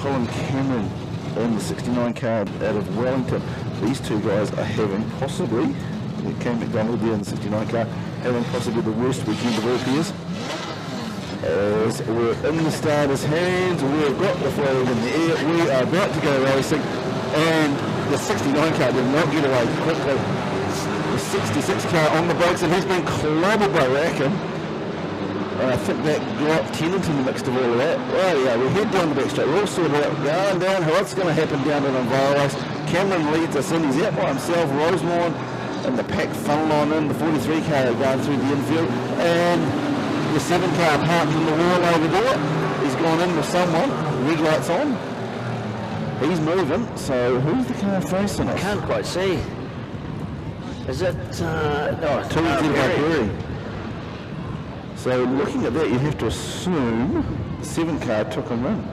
Colin Cameron in the 69 car out of Wellington. These two guys are having possibly, Cam McDonald there in the 69 car, having possibly the worst weekend of all peers. As we're in the starters' hands, we've got the flag in the air, we are about to go racing, and the 69 car did not get away quickly. The 66 car on the brakes, and he's been clobbered by Rackham. And I think that got Tennant in the mix of all of that. Well, yeah, we head down the back straight. We're all sorted out, going down. What's going to happen down at Enviro race? Cameron leads us in. He's out by himself. Rosemore and the pack funnel on in. The 43 car going through the infield. And the 7 car parked in the wall over there. He's gone in with someone. Red lights on. He's moving. So who's the car facing us? I can't quite see. Is it... Perry. So looking at that, you have to assume the 7 car took him in.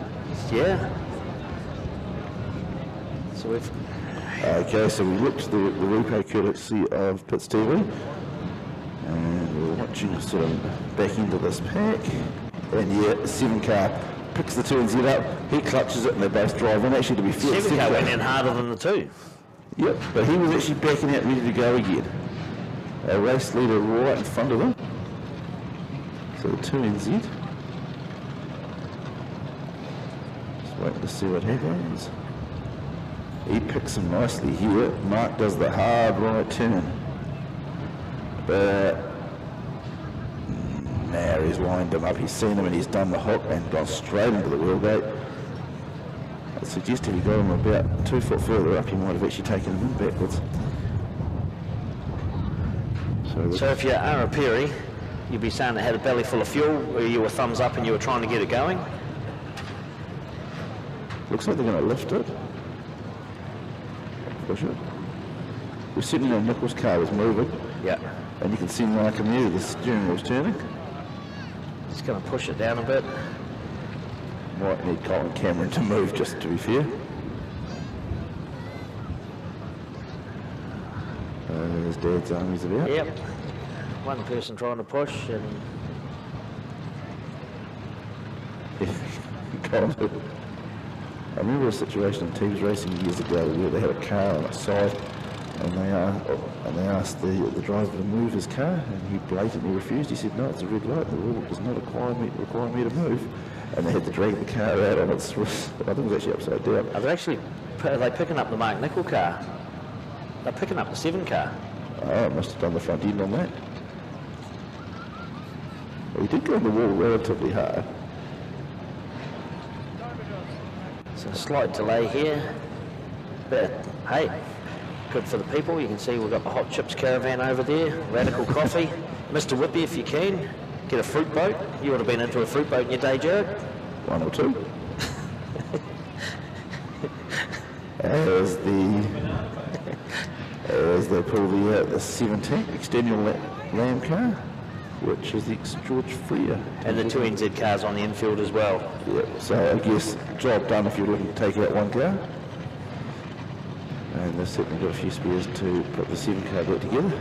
Yeah. So we've... Okay, so we looked at the replay courtesy of Pits TV. And we're watching sort of back into this pack. And yeah, the 7 car picks the 2 and Z up. He clutches it and they both drive in. Actually, to be fair, 7 car went in harder than the 2. Yep, but he was actually backing out ready to go again. A race leader right in front of him. So the 2 NZ. Just waiting to see what happens. He picks him nicely here. Mark does the hard right turn. But now he's lined him up. He's seen him and he's done the hook and gone straight into the wheelgate. I'd suggest if he got him about 2 foot further up, he might have actually taken him in backwards. So if you're Ara Perry, you'd be saying it had a belly full of fuel, or you were thumbs up and you were trying to get it going? Looks like they're going to lift it. Push it. We're sitting in Nichols' car was moving. Yeah. And you can see like him here, the steering wheel's turning. Just going to push it down a bit. Might need Colin Cameron to move, just to be fair. There's Dad's armies about. Yep. One person trying to push and... I remember a situation in Teams Racing years ago where they had a car on its side and they asked the driver to move his car and he blatantly refused. He said, no, it's a red light, the rule does not require me to move. And they had to drag the car out on its wrist. I think it was actually upside down. Are they picking up the Mark Nicol car? They're picking up the 7 car. Oh, must have done the front end on that. Well, he did go on the wall relatively hard. So a slight delay here. But hey, good for the people. You can see we've got the Hot Chips caravan over there. Radical coffee. Mr. Whippy, if you can, get a fruit boat. You would have been into a fruit boat in your day, Jared. 1 or 2. As they pull the 17 external Lamb car, which is the ex-George Freer. And the 2 NZ cars on the infield as well. Yeah, so I guess job done if you're looking to take out 1 car. And they've certainly got a few spares to put the 7 car back together.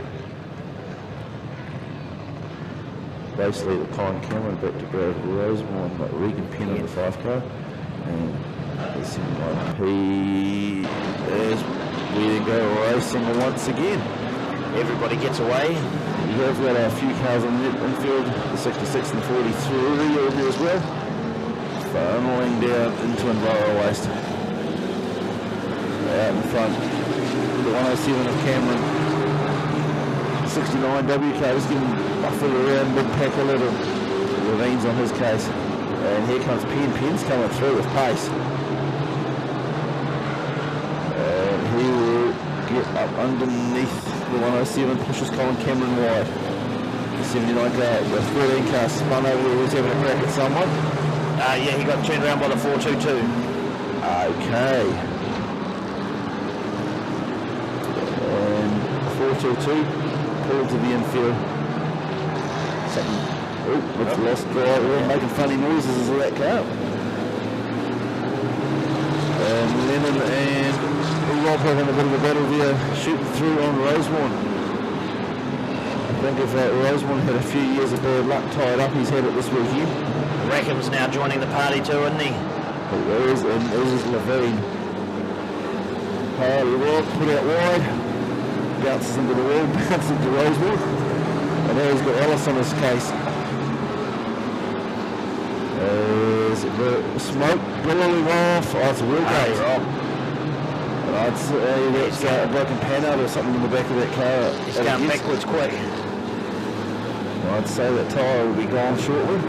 Race leader Colin Cameron back to Brad Rosemore and Regan Penn on the 5 car. And it seems like he is ready to go racing once again. Everybody gets away. You have got a few cars on the infield, the 66 and the 43 over there as well. Funneling down into Enviro Waste. Out in front, the 107 of Cameron. 69 WK is getting buffered around mid-pack a little. Levine's on his case. And here comes Penn. Penn's coming through with pace. And he will get up underneath the 107, pushes Colin Cameron wide. The 79 car, the 13 car spun over there, he was having a crack at someone. Yeah, he got turned around by the 422. Okay. And 422 pulled to the infield. Something, looks lost driver, making funny noises as that car. And Lennon and Rob having a bit of a battle there, shooting through on Rosemore. I think if Rosemore had a few years of bad luck tied up, he's had it this weekend. Rackham's now joining the party too, isn't he? There's Levine. Harley Rob put out wide. Bounces into the wall, bounces into Rosewood. And there he's got Ellis on his case. There's the smoke billowing off. Oh, it's a real case. And I'd say that's a broken pan out or something in the back of that car. He's going backwards quick. I'd say that tyre will be gone shortly.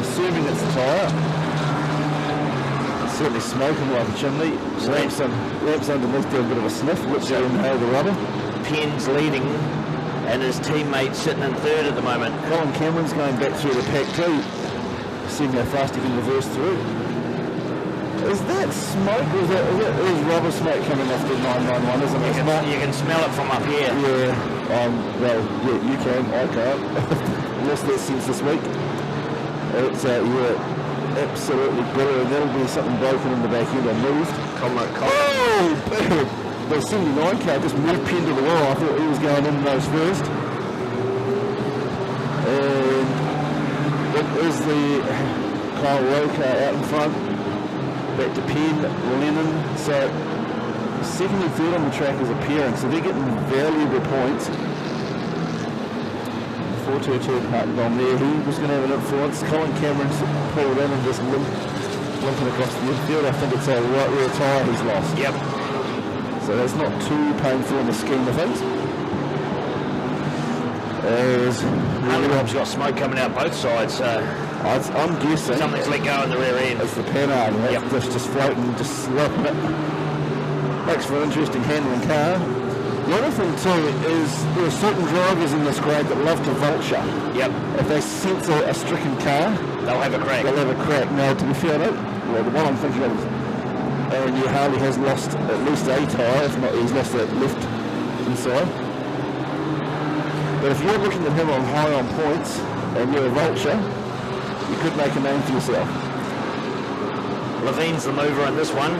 Assuming it's the tyre. Certainly smoking like a chimney. Lamps underneath do a bit of a sniff, which will inhale the rubber. Penn's leading, and his teammate sitting in third at the moment. Colin Cameron's going back through the pack too. Seeing how fast he can reverse through. Is that smoke? Or is rubber smoke coming off the 991, isn't it? You can smell it from up here. Yeah, well, yeah, you can, I can't. Lost that sense this week. It's, absolutely bitter, and that'll be something broken in the back end or moved. Oh! The 79 car just moved Penn to the wall. I thought he was going in those first. And it is the Kyle Rowe car out in front. Back to Penn, Lennon. So second and third on the track is appearing, so they're getting valuable points. 422 parked on there. He was going to have an influence. Colin Cameron's pulled in and just limping across the midfield. I think it's a right rear tyre he's lost. Yep. So that's not too painful in the scheme of things. Harley Rob's got smoke coming out both sides, so I'm guessing something's let go in the rear end. It's the panard, and that's just floating, just slapping it. Makes for an interesting handling car. The other thing too is there are certain drivers in this grade that love to vulture. Yep. If they sense a stricken car, they'll have a crack. Now, to be fair, the one I'm thinking of is Aaron Harley has lost at least a tyre, if not he's lost that left inside. But if you're looking at him on high on points and you're a vulture, you could make a name for yourself. Levine's the mover in this one.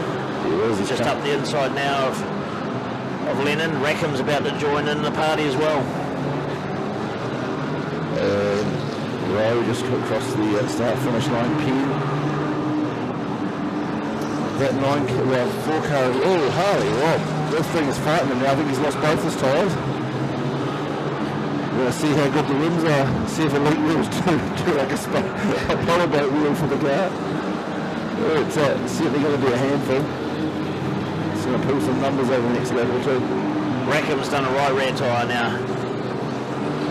He's just up the inside now of Lennon. Rackham's about to join in the party as well. Rowe just across the start-finish line. Penn. That 4 car. Oh, Harley, wow. This thing is fighting him now. I think he's lost both his tyres. We're going to see how good the rims are. See if elite wheels do like a powerboat wheel for the car. It's certainly going to be a handful. It's going to pull some numbers over the next level too. Rackham's done a right rear tyre now.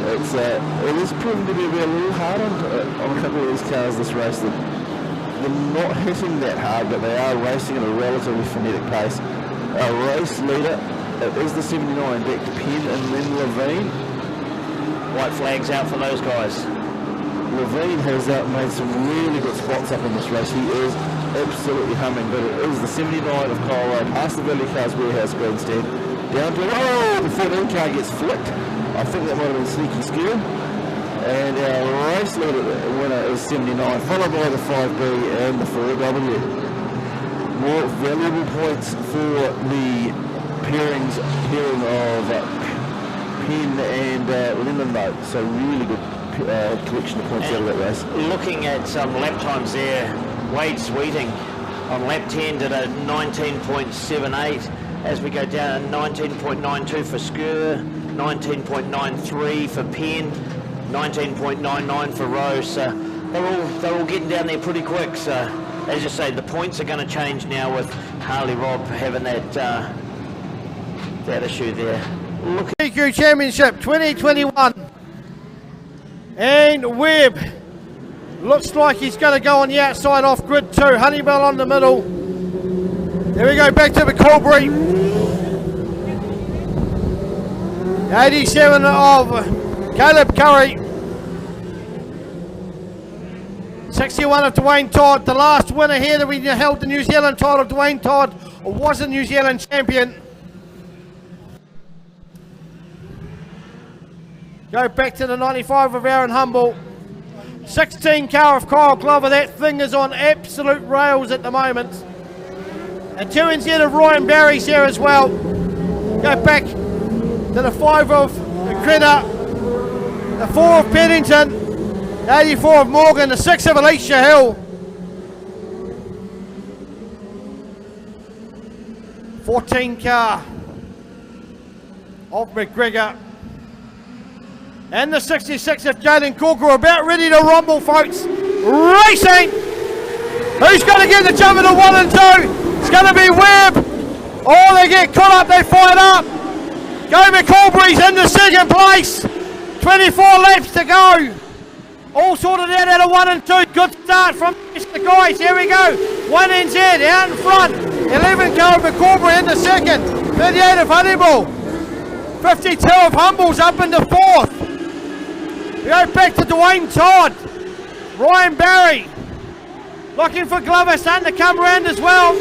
It is proven to be a little hard on a couple of these cars this race. They're not hitting that hard, but they are racing at a relatively frenetic pace. Our race leader is the 79, back to Penn and then Levine. White flags out for those guys. Levine has made some really good spots up in this race. He is absolutely humming, but it is the 79 of Kyle Rowe past the Valley Cars Warehouse grandstand down to the 14 car gets flicked. I think that might have been sneaky skill. And our race leader winner is 79, followed by the 5B and the 4W. More valuable points for the pairing of Penn and Lennon though. So really good collection of points out of that race. Looking at some lap times there, Wade Sweeting on lap 10 did a 19.78. As we go down, 19.92 for Skur, 19.93 for Penn, 19.99 for Rose. So they're all getting down there pretty quick. So as you say, the points are going to change now with Harley Rob having that issue there. PQ Championship 2021, and Webb looks like he's going to go on the outside off grid too. Honeywell on the middle. There we go, back to the Colbury. 87 of Caleb Curry. 61 of Dwayne Todd. The last winner here that we held the New Zealand title, Dwayne Todd, was a New Zealand champion. Go back to the 95 of Aaron Humble. 16 car of Kyle Glover. That thing is on absolute rails at the moment. And 2 NZ of Ryan Barry's here as well. Go back to the 5 of Critter, the 4 of Pennington, the 84 of Morgan, the 6 of Alicia Hill. 14 car of McGregor. And the 66 of Jaden Corker about ready to rumble, folks. Racing! Who's going to get the jump into 1 and 2? It's going to be Webb. Oh, they get caught up, they fired up. Go McCalbury's in the second place. 24 laps to go. All sorted out of 1 and 2. Good start from the guys. Here we go. 1 NZ out in front. 11 car of McCalbury in the second. 38 of Honeyball. 52 of Humble's up into 4th. We go back to Dwayne Todd. Ryan Barry. Looking for Glover, starting to come round as well.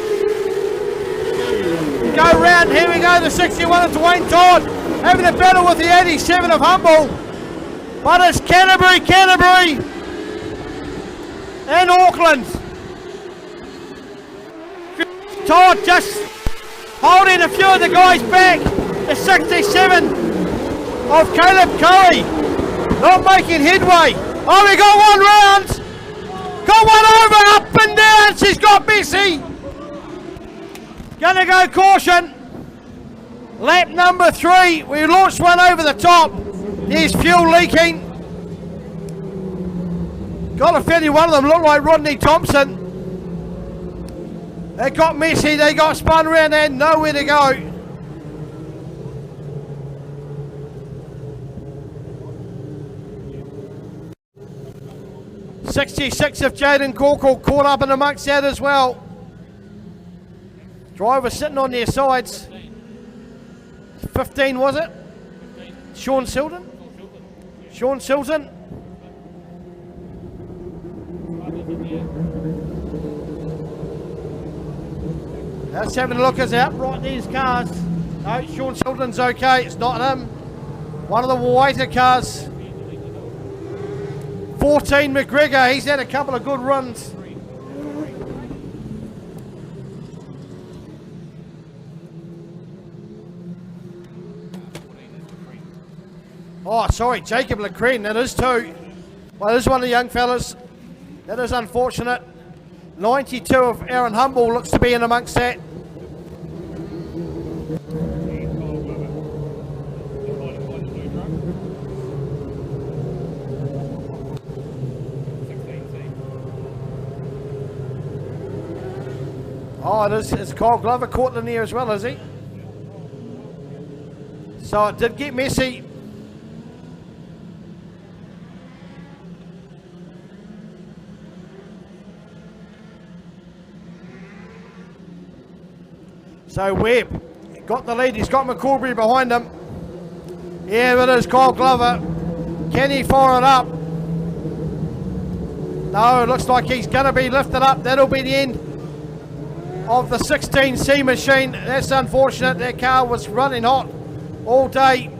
Go round, here we go, the 61 of Dwayne Todd. Having a battle with the 87 of Humble. But it's Canterbury, and Auckland. Todd just holding a few of the guys back. The 67 of Caleb Curry. Not making headway. Oh, we got one round. Got one over, up and down. She's got Bessie. Gonna go caution. Lap number 3. We launched one over the top. There's fuel leaking. Got a fairly one of them look like Rodney Thompson. They got messy, they got spun around and nowhere to go. .66 of Jaden Corkle caught up in amongst that as well. Driver sitting on their sides. 15 was it? Sean Silton? Sean Silton. Let's have a look as out right these cars. No, Sean Silton's okay, it's not him. One of the whiter cars. 14 McGregor, he's had a couple of good runs. Oh, sorry, Jacob Lecreen, that is too. Well, this is one of the young fellas. That is unfortunate. 92 of Aaron Humble looks to be in amongst that. Oh, it is. It's Kyle Glover caught in here as well, is he? So it did get messy. So Webb got the lead. He's got McCalbury behind him. Yeah, it is Kyle Glover. Can he fire it up? No, it looks like he's going to be lifted up. That'll be the end of the 16C machine. That's unfortunate. That car was running hot all day.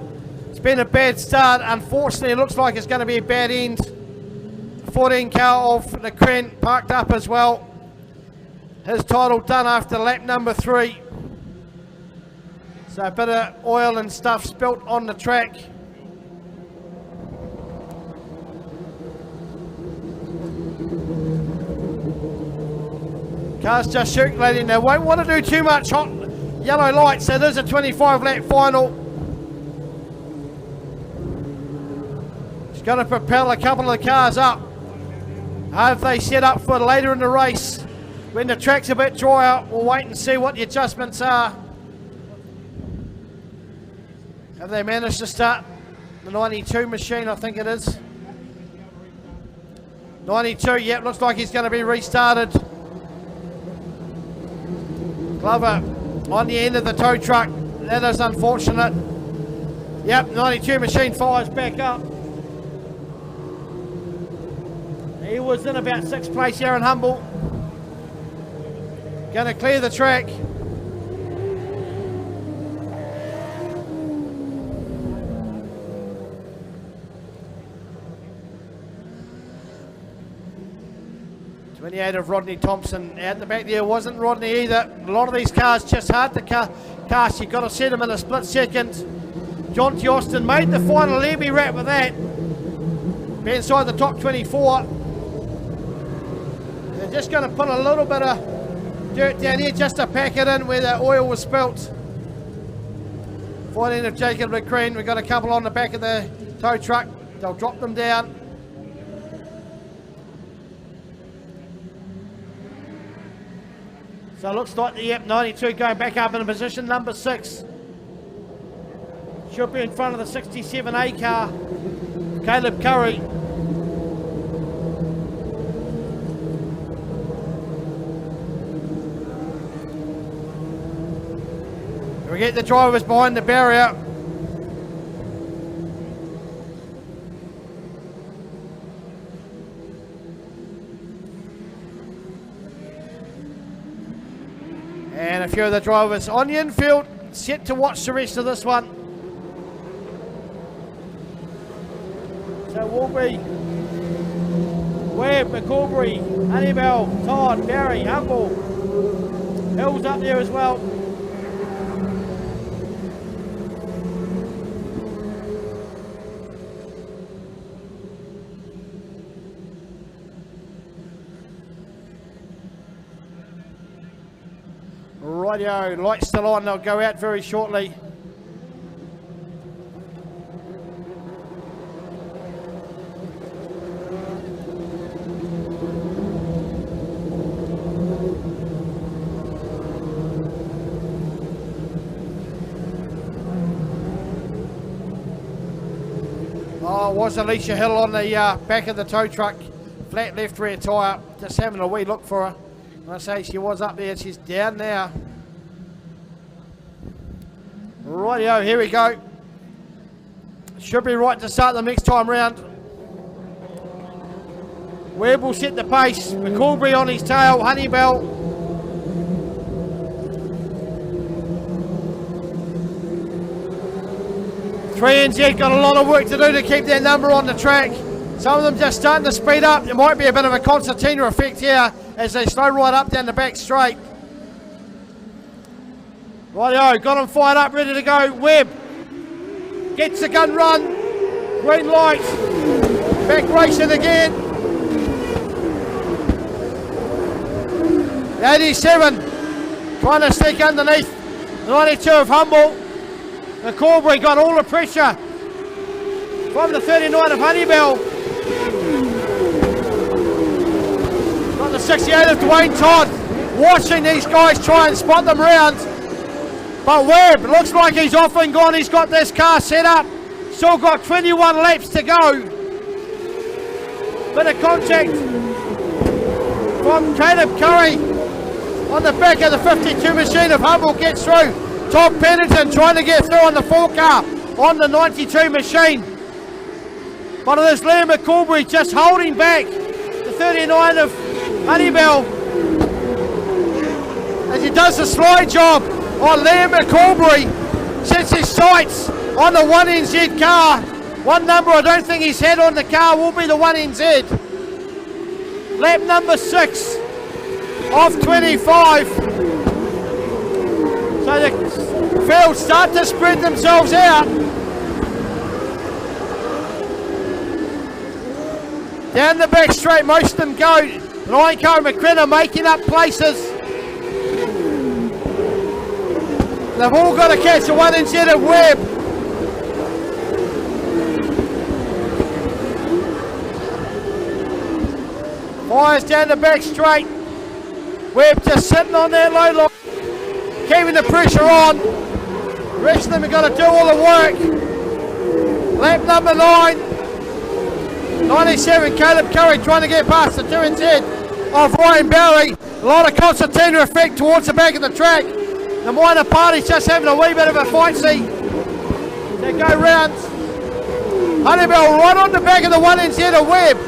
It's been a bad start. Unfortunately, it looks like it's going to be a bad end. 14 car of the Cren parked up as well. His title done after lap number 3. So a bit of oil and stuff spilt on the track. Cars just circulating. They won't want to do too much hot yellow lights, so there's a 25 lap final. It's going to propel a couple of the cars up. Have they set up for later in the race? When the track's a bit drier, we'll wait and see what the adjustments are. Have they managed to start the 92 machine, I think it is. 92, yep, looks like he's going to be restarted. Glover on the end of the tow truck. That is unfortunate. Yep, 92 machine fires back up. He was in about 6th place, Aaron Humble. Going to clear the track. Of Rodney Thompson out the back there wasn't Rodney either. A lot of these cars just hard to cast. You've got to set them in a split second. John T. Austin made the final Levy wrap with that. Be inside the top 24. They're just going to put a little bit of dirt down here just to pack it in where the oil was spilt. Finding of Jacob McCreen. We've got a couple on the back of the tow truck. They'll drop them down. So it looks like the 92 going back up in position number 6. Should be in front of the 67A car. Caleb Curry. We get the drivers behind the barrier. And a few of the drivers on the infield, set to watch the rest of this one. So will be Webb, McCaubrey, Honeybell, Todd, Barry, Humble. Hill's up there as well. Rightio, lights still on, they'll go out very shortly. Oh, it was Alicia Hill on the back of the tow truck, flat left rear tyre, just having a wee look for her. When I say she was up there, she's down now. Rightio, here we go. Should be right to start the next time round. Webb will set the pace. McCaubrey on his tail, Honeybell. Three NZ got a lot of work to do to keep their number on the track. Some of them just starting to speed up. There might be a bit of a concertina effect here as they slow right up down the back straight. Rightio, got them fired up, ready to go. Webb gets the gun run. Green light. Back racing again. 87 trying to stick underneath. 92 of Humble. McCaubrey got all the pressure from the 39 of Honeybell. Got the 68 of Dwayne Todd. Watching these guys try and spot them round. But Webb looks like he's off and gone. He's got this car set up. Still got 21 laps to go. Bit of contact from Caleb Curry on the back of the 52 machine of Humble gets through. Tom Pennington trying to get through on the 4 car on the 92 machine. But it is Liam McCaubrey just holding back the 39 of Honeybell as he does the slide job on Liam McCaubrey. Sets his sights on the 1NZ car. One number I don't think he's had on the car will be the 1NZ. Lap number 6 of 25. So the field start to spread themselves out. Down the back straight, most of them go. Ryanco and McCrenna making up places. They've all got to catch the 1NZ of Webb. Fires down the back straight. Webb just sitting on that low line, keeping the pressure on. The rest of them have got to do all the work. Lap number 9. 97, Caleb Curry trying to get past the 2NZ of Ryan Barry. A lot of concertina effect towards the back of the track. The minor party's just having a wee bit of a fight, see. They go round. Honeybell right on the back of the 1NZ of Webb.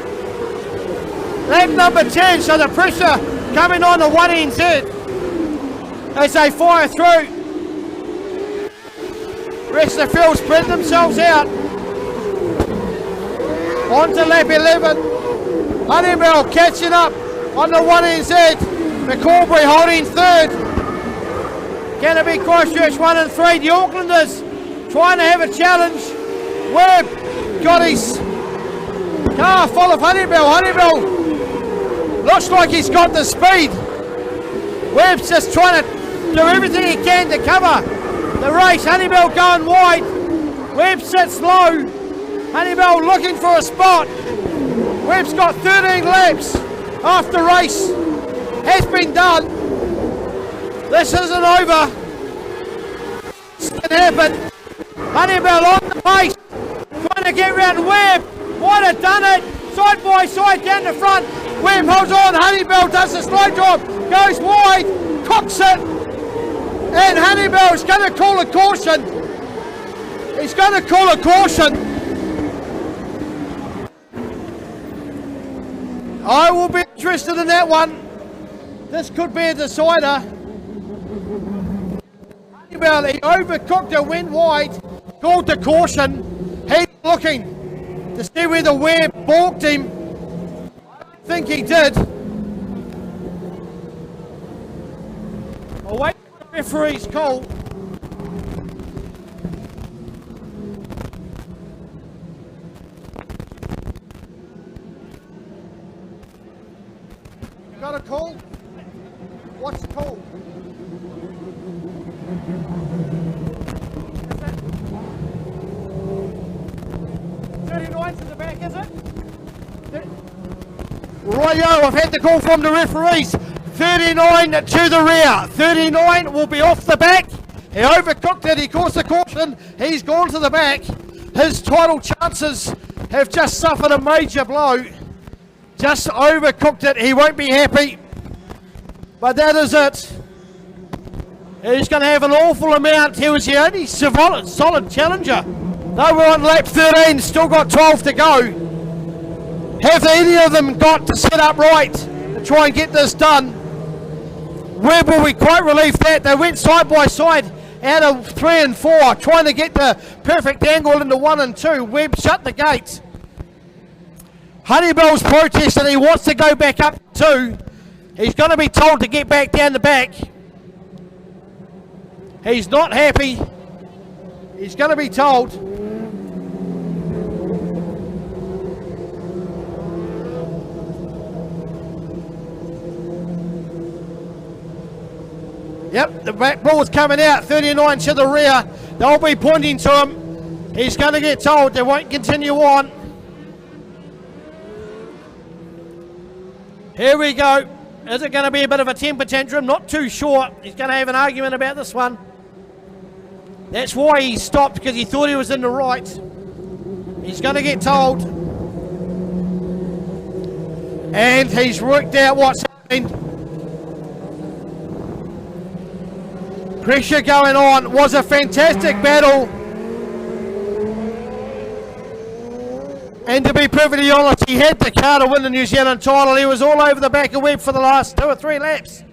Lap number 10, so the pressure coming on the 1NZ as they fire through. Rest of the field spread themselves out. On to lap 11. Honeybell catching up on the 1NZ. McCaubrey holding 3rd. Going to be Christchurch 1 and 3. The Aucklanders trying to have a challenge. Webb got his car full of Honeybell. Honeybell looks like he's got the speed. Webb's just trying to do everything he can to cover the race. Honeybell going wide. Webb sits low. Honeybell looking for a spot. Webb's got 13 laps after race has been done. This isn't over. This can happen. Honeybell on the pace, trying to get round Webb. Might have done it. Side by side down the front. Webb holds on. Honeybell does the slow job. Goes wide. Cocks it. And Honeybell's going to call a caution. He's going to call a caution. I will be interested in that one. This could be a decider. Honeybell, he overcooked it, went wide, called the caution. He's looking to see whether Webb balked him. I think he did. I'll wait for the referee's call. You got a call? What's the call? 39's in the back, is it? Righto, I've had the call from the referees. 39 to the rear. 39 will be off the back. He overcooked it, he caused the caution. He's gone to the back. His title chances have just suffered a major blow. Just overcooked it, he won't be happy. But that is it. He's going to have an awful amount. He was the only solid challenger. They were on lap 13, still got 12 to go. Have any of them got to set up right to try and get this done? Webb will be quite relieved that they went side by side out of 3 and 4, trying to get the perfect angle into 1 and 2. Webb shut the gate. Honeybell's protested, he wants to go back up 2. He's going to be told to get back down the back. He's not happy. He's going to be told. Yep, the back ball's coming out, 39 to the rear. They'll be pointing to him. He's going to get told they won't continue on. Here we go. Is it going to be a bit of a temper tantrum? Not too sure. He's going to have an argument about this one. That's why he stopped, because he thought he was in the right. He's going to get told. And he's worked out what's happening. Pressure going on. Was a fantastic battle. And to be perfectly honest, he had the car to win the New Zealand title. He was all over the back of Webb for the last 2 or 3 laps.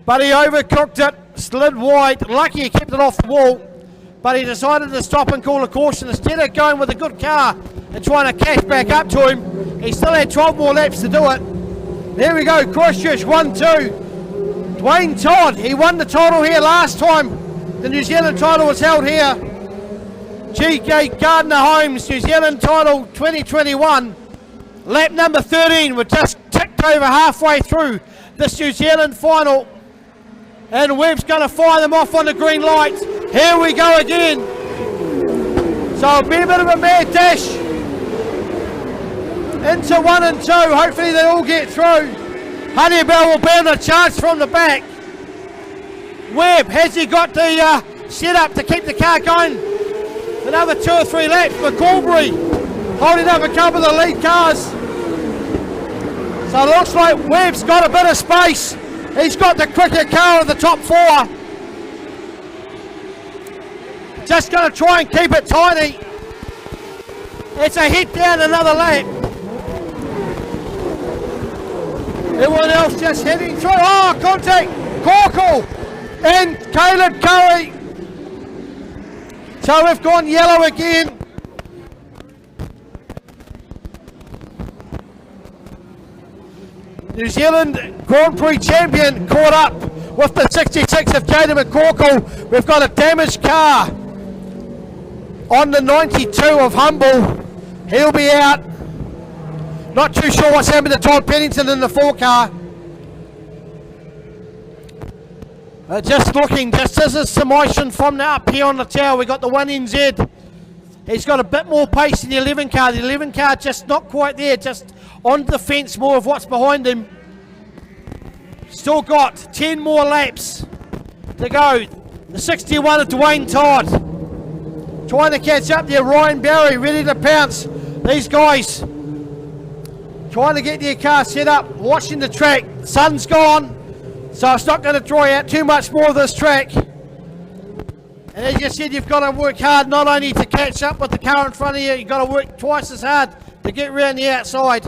But he overcooked it, slid wide. Lucky he kept it off the wall. But he decided to stop and call a caution. Instead of going with a good car and trying to cash back up to him, he still had 12 more laps to do it. There we go, Christchurch 1-2. Dwayne Todd, he won the title here last time. The New Zealand title was held here. G.K. Gardner-Holmes, New Zealand title 2021. Lap number 13, we're just ticked over halfway through this New Zealand final. And Webb's going to fire them off on the green light. Here we go again. So it'll be a bit of a mad dash into 1 and 2. Hopefully they all get through. Honeybell will be on a charge from the back. Webb, has he got the setup to keep the car going? Another 2 or 3 laps. McCalbury holding up a couple of the lead cars. So it looks like Webb's got a bit of space. He's got the quicker car of the top 4. Just going to try and keep it tiny. It's a hit down another lap. Everyone else just heading through. Oh, contact! Corkle and Caleb Curry. So we've gone yellow again. New Zealand Grand Prix champion caught up with the 66 of Caleb McCorkle. We've got a damaged car on the 92 of Humble. He'll be out. Not too sure what's happened to Todd Pennington in the 4 car. Just looking, just as a summation from the up here on the tower, we got the 1NZ. He's got a bit more pace than the 11 car. The 11 car just not quite there, just on the fence more of what's behind him. Still got 10 more laps to go. The 61 of Dwayne Todd. Trying to catch up there, Ryan Barry ready to pounce. These guys trying to get their car set up, watching the track. Sun's gone, so it's not going to dry out too much more of this track. And as you said, you've got to work hard not only to catch up with the car in front of you, you've got to work twice as hard to get around the outside.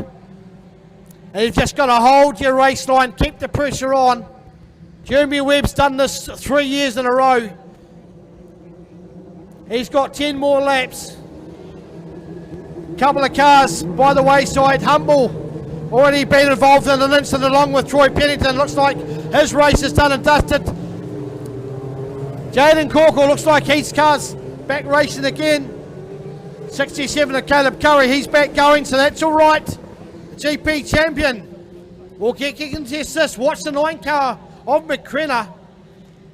And you've just got to hold your race line, keep the pressure on. Jeremy Webb's done this 3 years in a row. He's got 10 more laps. Couple of cars by the wayside. Humble already been involved in an incident along with Troy Pennington. Looks like his race is done and dusted. Jaden Corkle looks like his car's back racing again. 67 of Caleb Curry, he's back going, so that's all right. The GP champion will get contest this. Watch the 9 car of McCrenna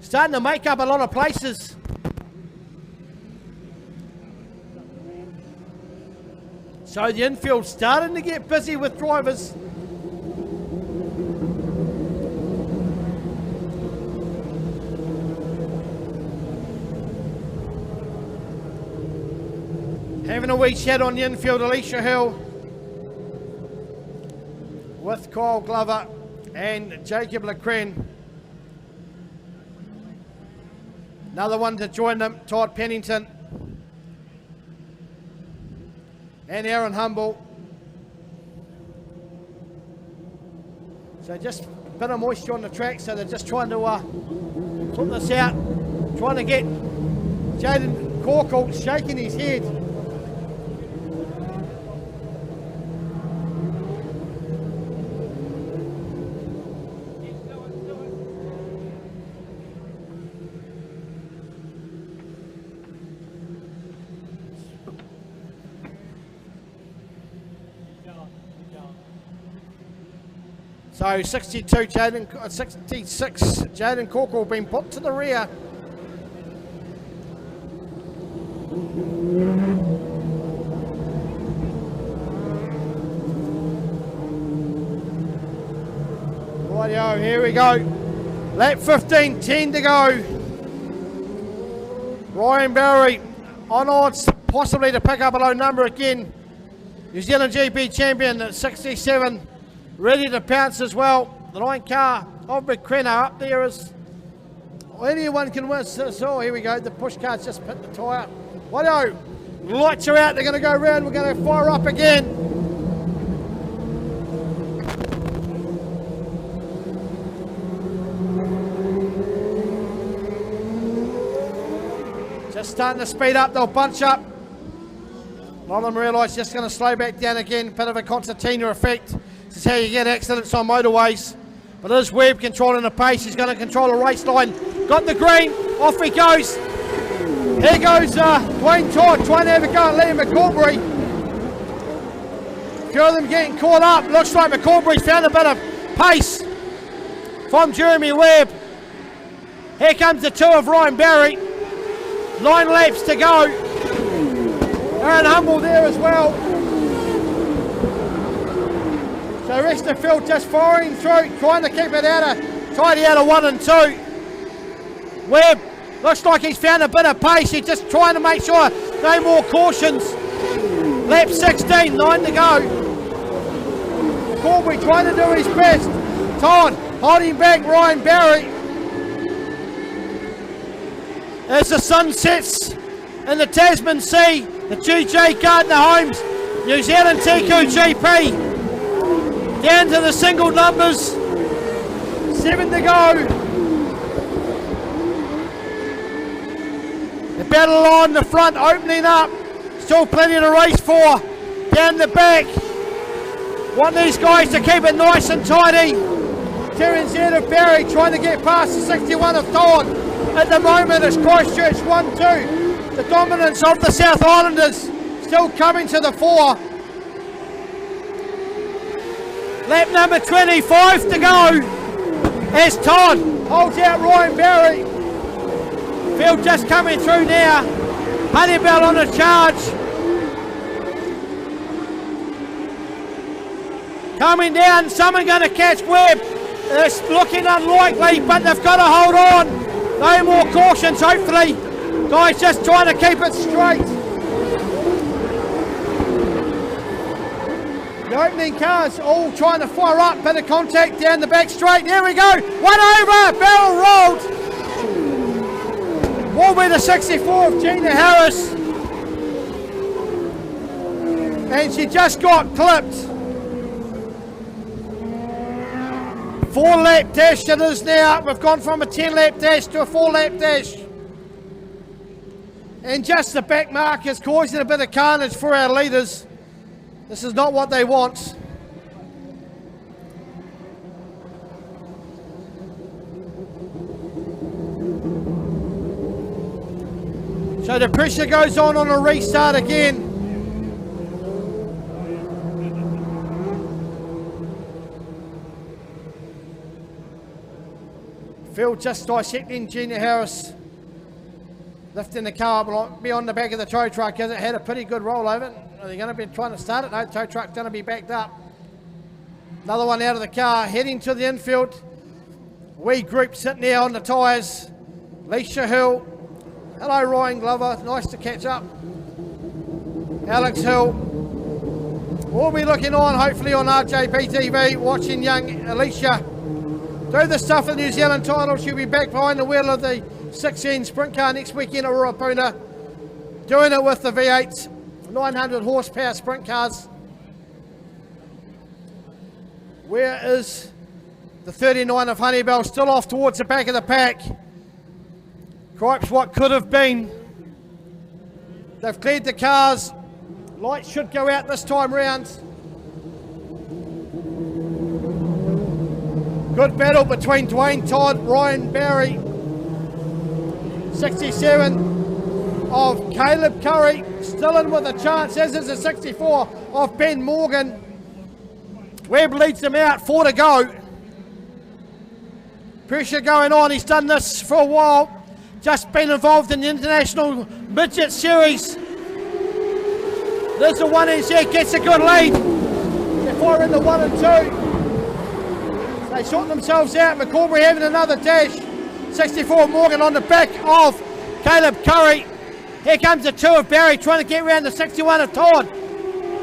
starting to make up a lot of places. So the infield starting to get busy with drivers. Having a wee chat on the infield, Alicia Hill with Kyle Glover and Jacob Lecren. Another one to join them, Todd Pennington and Aaron Humble. So just a bit of moisture on the track, so they're just trying to sort this out. Trying to get Jaden Corkle shaking his head. So 66 Jaden Corkle being put to the rear. Rightio, here we go. Lap 15, 10 to go. Ryan Barry on odds possibly to pick up a low number again. New Zealand GP champion at 67. Ready to pounce as well. The 9 car of McCrenna up there is anyone can win. So here we go. The push car's just hit the tyre. Righto. Lights are out. They're going to go round. We're going to fire up again. Just starting to speed up. They'll bunch up. A lot of them realise just going to slow back down again. Bit of a concertina effect. This is how you get accidents on motorways. But it is Webb controlling the pace. He's going to control the race line. Got the green. Off he goes. Here goes Dwayne Todd trying to have a go at Liam McCaubrey. A few of them getting caught up. Looks like McCaubrey's found a bit of pace from Jeremy Webb. Here comes the 2 of Ryan Barry. 9 laps to go. Aaron Humble there as well. So the rest of the field just firing through, trying to keep it tidy out of 1 and 2. Webb looks like he's found a bit of pace. He's just trying to make sure no more cautions. Lap 16, 9 to go. Corby trying to do his best. Todd holding back Ryan Barry. As the sun sets in the Tasman Sea, the GJ Gardner Homes New Zealand TQGP. Down to the single numbers. 7 to go. The battle on the front opening up. Still plenty to race for. Down the back. Want these guys to keep it nice and tidy. Terence Z of Barry trying to get past the 61 of Todd. At the moment it's Christchurch 1-2. The dominance of the South Islanders still coming to the fore. Lap number 25 to go. Here's Todd, holds out Ryan Barry. Field just coming through now. Honeybell on the charge. Coming down, someone going to catch Webb. It's looking unlikely, but they've got to hold on. No more cautions, hopefully. Guys just trying to keep it straight. The opening cars all trying to fire up, bit of contact down the back straight. There we go, one over, barrel rolled. Will be the 64 of Gina Harris. And she just got clipped. 4-lap dash it is now. We've gone from a 10-lap dash to a 4-lap dash. And just the back mark is causing a bit of carnage for our leaders. This is not what they want. So the pressure goes on a restart again. Phil just dissecting Gina Harris. Lifting the car up beyond the back of the tow truck as it had a pretty good rollover. Are they going to be trying to start it? No, tow truck's going to be backed up. Another one out of the car, heading to the infield. Wee group sitting there on the tyres. Leisha Hill. Hello, Ryan Glover. Nice to catch up. Alex Hill. We'll be looking on, hopefully, on RJP TV, watching young Alicia do the stuff for the New Zealand title. She'll be back behind the wheel of the 16 sprint car next weekend at Ruapuna, doing it with the V8 900 horsepower sprint cars. Where is the 39 of Honeybell? Still off towards the back of the pack. Cripes, what could have been. They've cleared the cars. Lights should go out this time round. Good battle between Dwayne Todd, Ryan Barry. 67 of Caleb Curry, still in with a chance, as is the 64 of Ben Morgan. Webb leads them out, 4 to go. Pressure going on, he's done this for a while. Just been involved in the International Midget Series. There's the 1NZ, gets a good lead. They're firing the 1 and 2. They sort themselves out, McCorbury having another dash. 64 Morgan on the back of Caleb Curry. Here comes the 2 of Barry trying to get around the 61 of Todd.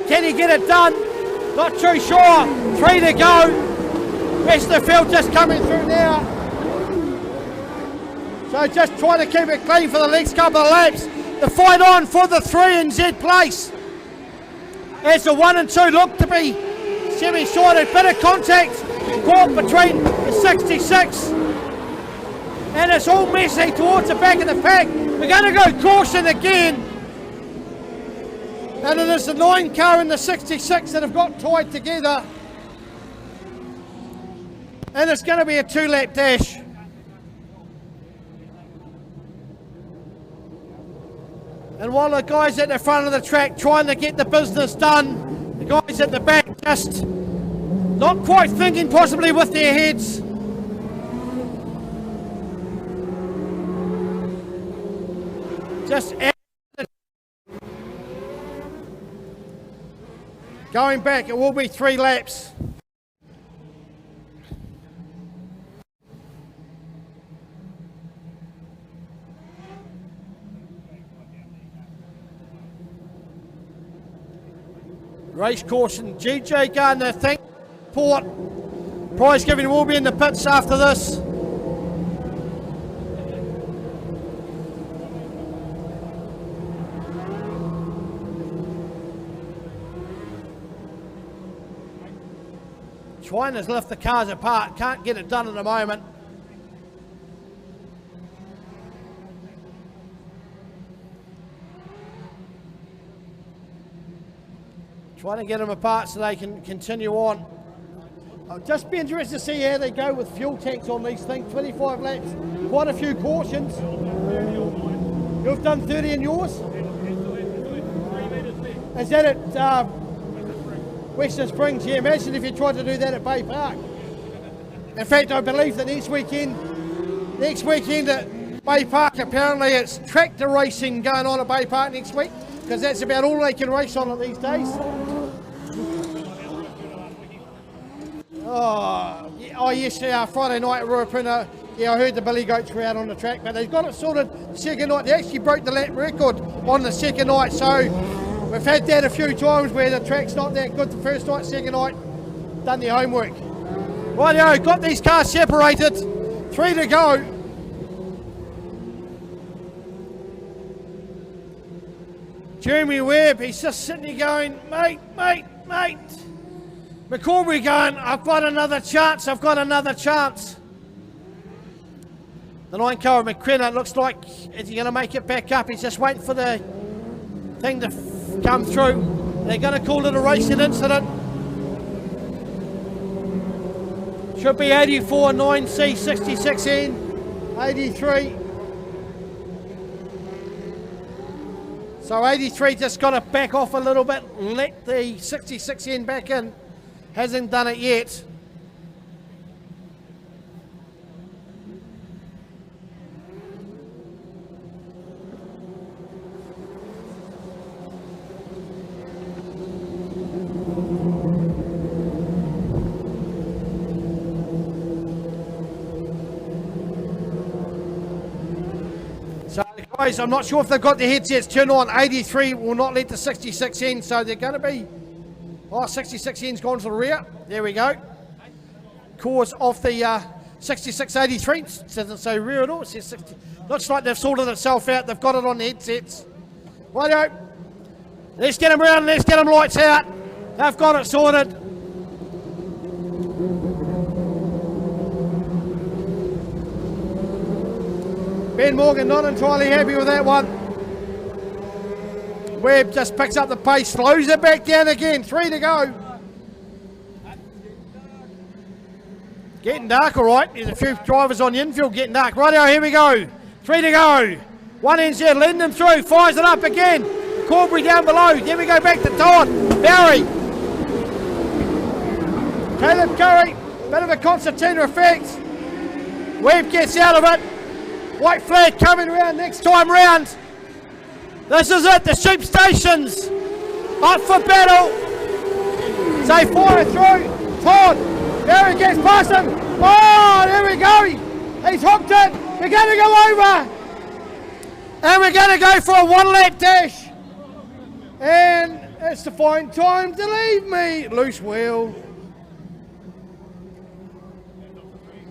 Can he get it done? Not too sure. 3 to go. Rest of the field just coming through now. So just trying to keep it clean for the next couple of laps. The fight on for the 3 in Z place. As the 1 and 2 look to be semi-sorted. Bit of contact caught between the 66. And it's all messy towards the back of the pack. We're going to go caution again. And it is the 9 car and the 66 that have got tied together. And it's going to be a 2-lap dash. And while the guys at the front of the track trying to get the business done, the guys at the back just not quite thinking possibly with their heads. Just going back, it will be 3 laps. Race caution, GJ Gardner, thank Port. Prize giving will be in the pits after this. Trying to lift the cars apart, can't get it done at the moment. Trying to get them apart so they can continue on. I'll just be interested to see how they go with fuel tanks on these things. 25 laps, quite a few cautions. You've done 30 in yours? Is that at Western Springs? Yeah, imagine if you tried to do that at Bay Park. In fact, I believe that next weekend at Bay Park, apparently it's tractor racing going on at Bay Park next week, because that's about all they can race on it these days. Oh yes, Friday night at Ruapuna, yeah, I heard the Billy Goats were out on the track, but they've got it sorted the second night. They actually broke the lap record on the second night, so we've had that a few times where the track's not that good the first night, second night, done their homework. Rightio, got these cars separated, 3 to go. Jeremy Webb, he's just sitting there going, mate. McCorbury going, I've got another chance. The 9 car of McCrenna, looks like is he going to make it back up? He's just waiting for the thing to come through. They're going to call it a racing incident. Should be 84, 9C, 66N, 83. So 83 just got to back off a little bit and let the 66N back in. Hasn't done it yet. So guys, I'm not sure if they've got the headsets turned on. 83 will not let the 66 in, so they're going to be... Oh, 66 in's gone to the rear. There we go. Cause of the 6683. Doesn't say rear at all. It says 60. Looks like they've sorted itself out. They've got it on the headsets. Righto. Let's get them round. Let's get them lights out. They've got it sorted. Ben Morgan not entirely happy with that one. Webb just picks up the pace, slows it back down again. 3 to go. Getting dark, all right. There's a few drivers on the infield getting dark. Rightio, here we go. 3 to go. 1NZ leading them through, fires it up again. Corbury down below. Then we go back to Todd. Barry. Caleb Curry. Bit of a concertina effect. Webb gets out of it. White flag coming round next time round. This is it, the sheep stations up for battle. They fire through. Todd, there he gets past him. Oh, there we go. He's hooked it. We're going to go over. And we're going to go for a 1-lap dash. And it's the fine time to leave me. Loose wheel.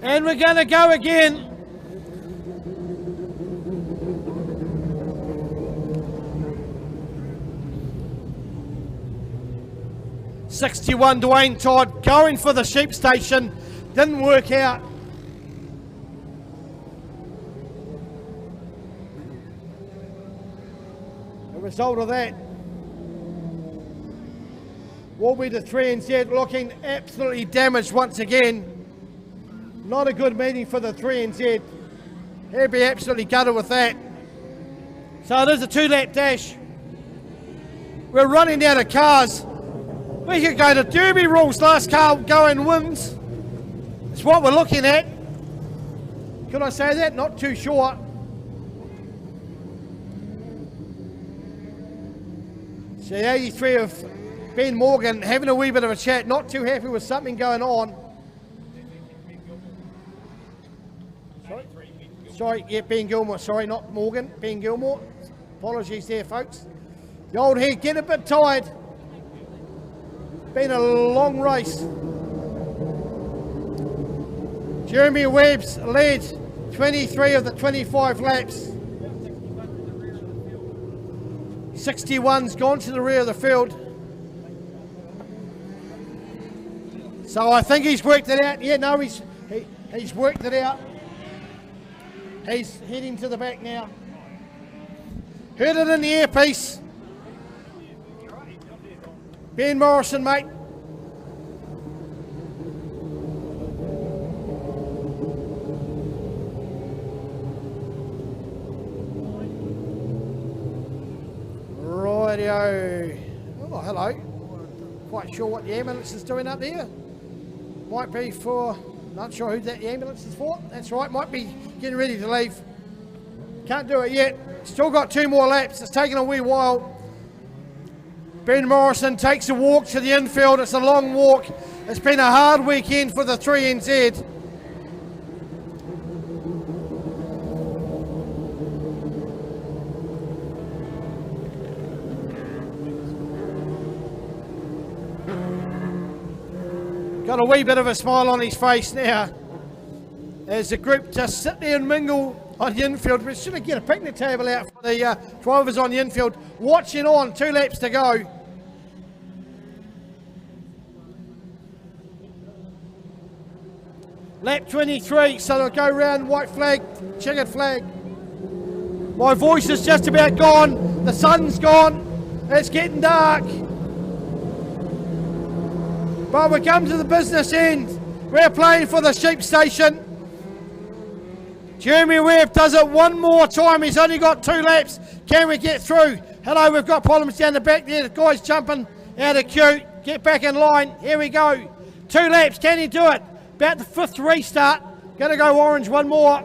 And we're going to go again. 61 Dwayne Todd going for the sheep station, didn't work out. The result of that will be the 3NZ looking absolutely damaged once again. Not a good meeting for the 3NZ. He'll be absolutely gutted with that. So it is a 2-lap dash. We're running out of cars. We could go to Derby rules, last car going wins. It's what we're looking at. Could I say that? Not too sure. So 83 of Ben Morgan having a wee bit of a chat, not too happy with something going on. Sorry, yeah, Ben Gilmore, sorry, not Morgan, Ben Gilmore. Apologies there, folks. The old head getting a bit tired. Been a long race. Jeremy Webb's led 23 of the 25 laps. 61's gone to the rear of the field. So I think he's worked it out. Yeah, no, he's worked it out. He's heading to the back now. Heard it in the earpiece. Ben Morrison, mate. Rightio. Oh, hello. Quite sure what the ambulance is doing up there. Might be for Not sure who the ambulance is for. That's right, might be getting ready to leave. Can't do it yet. Still got 2 more laps. It's taken a wee while. Ben Morrison takes a walk to the infield. It's a long walk. It's been a hard weekend for the 3NZ. Got a wee bit of a smile on his face now as the group just sit there and mingle on the infield. We should get a picnic table out for the drivers on the infield, watching on. 2 laps to go. Lap 23, so they'll go round white flag, checkered flag. My voice is just about gone. The sun's gone. It's getting dark. But we come to the business end. We're playing for the sheep station. Jeremy Webb does it one more time. He's only got 2 laps. Can we get through? Hello, we've got problems down the back there. The guy's jumping out of queue. Get back in line. Here we go. 2 laps. Can he do it? About the 5th restart. Going to go orange one more.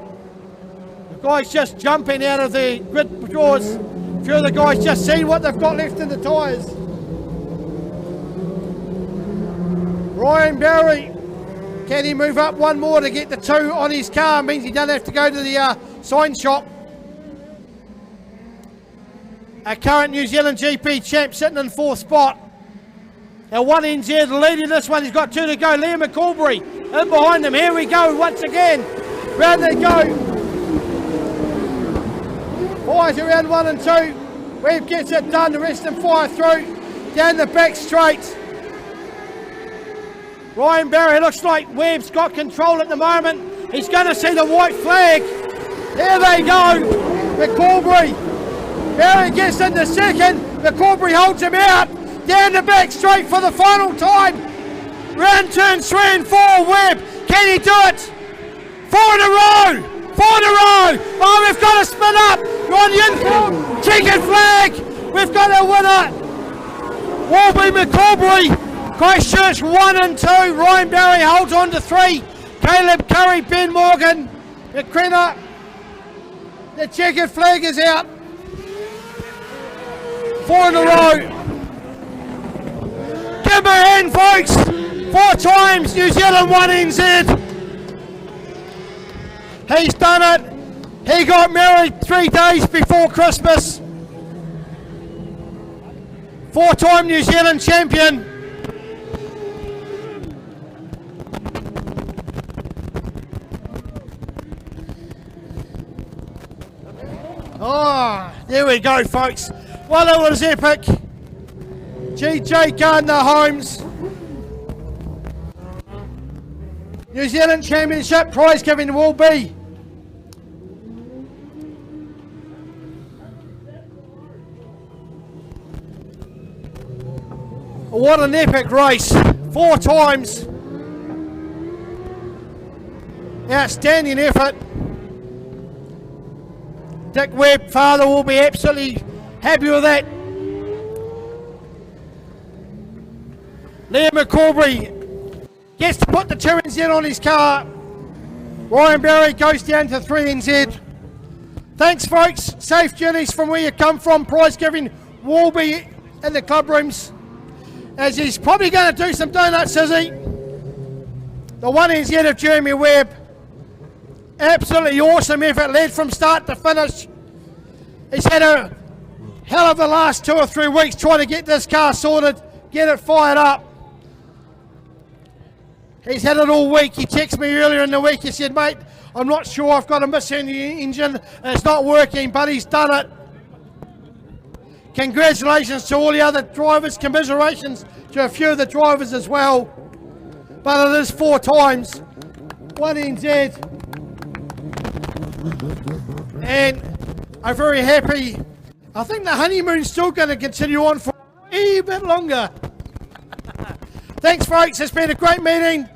The guy's just jumping out of the grid doors. A few of the guys just seen what they've got left in the tyres. Ryan Barry, can he move up one more to get the 2 on his car? Means he doesn't have to go to the sign shop. A current New Zealand GP champ sitting in 4th spot. Now 1NZ leading this one. He's got 2 to go. Liam McCalbury in behind them. Here we go once again. Round they go. Fires around 1 and 2. Webb gets it done. The rest of them fire through. Down the back straight. Ryan Barry, looks like Webb's got control at the moment. He's going to see the white flag. There they go. McCalbury. Barry gets into 2nd. McCalbury holds him out. Down the back straight for the final time. Round turns 3 and 4. Webb, can he do it? 4 in a row. 4 in a row. Oh, we've got to spin up. We're on the infield. Checkered flag. We've got a winner. Walby McCalbury. Christchurch 1 and 2. Ryan Barry holds on to 3. Caleb Curry, Ben Morgan, McCrenna. The checkered flag is out. 4 in a row. Give him a hand, folks. 4 times New Zealand 1NZ. He's done it. He got married 3 days before Christmas. 4-time New Zealand champion. Oh, there we go, folks. Well, it was epic. GJ Gardner Holmes. New Zealand Championship prize giving will be what an epic race. 4 times. Outstanding effort. Dick Webb, father, will be absolutely happy with that. Liam McCalbury gets to put the 2NZ on his car. Ryan Barry goes down to 3NZ. Thanks, folks. Safe journeys from where you come from. Prize giving will be in the club rooms, as he's probably going to do some donuts, is he? The 1NZ of Jeremy Webb. Absolutely awesome effort, led from start to finish. He's had a hell of a last 2 or 3 weeks trying to get this car sorted, get it fired up. He's had it all week. He texted me earlier in the week. He said, mate, I'm not sure, I've got a missing engine and it's not working, but he's done it. Congratulations to all the other drivers, commiserations to a few of the drivers as well. But it is 4 times. 1NZ. And I'm very happy. I think the honeymoon's still going to continue on for a bit longer. Thanks, folks. It's been a great meeting.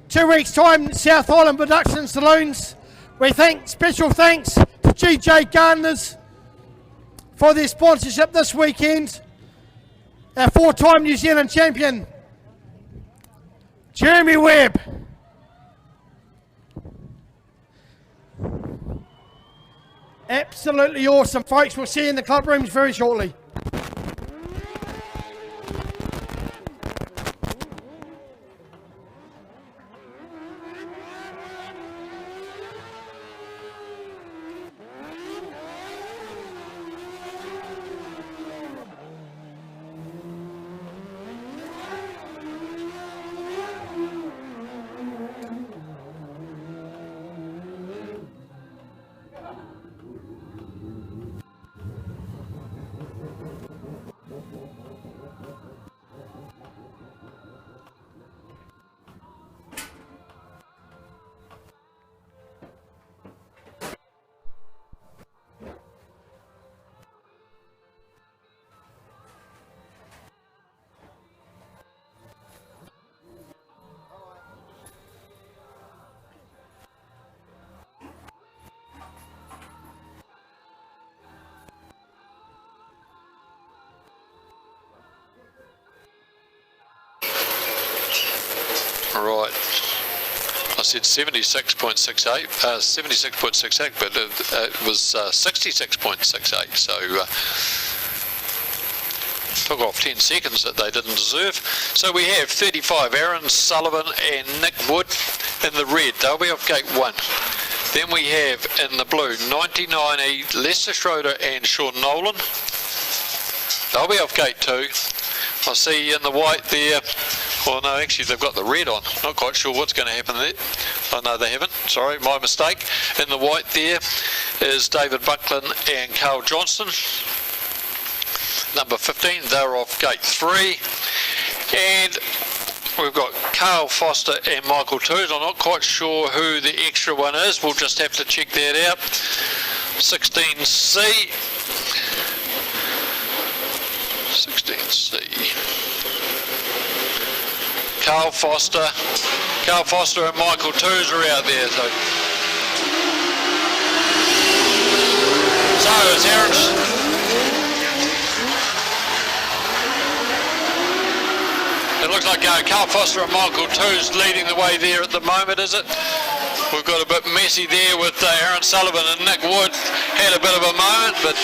2 weeks' time, South Island Production Saloons. We thank, special thanks to GJ Gardners for their sponsorship this weekend. Our 4-time New Zealand champion, Jeremy Webb. Absolutely awesome, folks. We'll see you in the club rooms very shortly. Right. I said 76.68, 76.68, but it was 66.68, so took off 10 seconds that they didn't deserve. So we have 35, Aaron Sullivan and Nick Wood in the red. They'll be off gate 1. Then we have in the blue 99E Lester Schroeder and Sean Nolan. They'll be off gate 2. I see in the white there, well no, actually they've got the red on. Not quite sure what's going to happen there. Oh no, they haven't. Sorry, my mistake. In the white there is David Buckland and Carl Johnston. Number 15, they're off gate 3. And we've got Carl Foster and Michael Toos. I'm not quite sure who the extra one is. We'll just have to check that out. 16C. 16C. Carl Foster and Michael Toos are out there. So it's Aaron. It looks like Carl Foster and Michael Toos leading the way there at the moment, is it? We've got a bit messy there with Aaron Sullivan and Nick Wood. Had a bit of a moment, but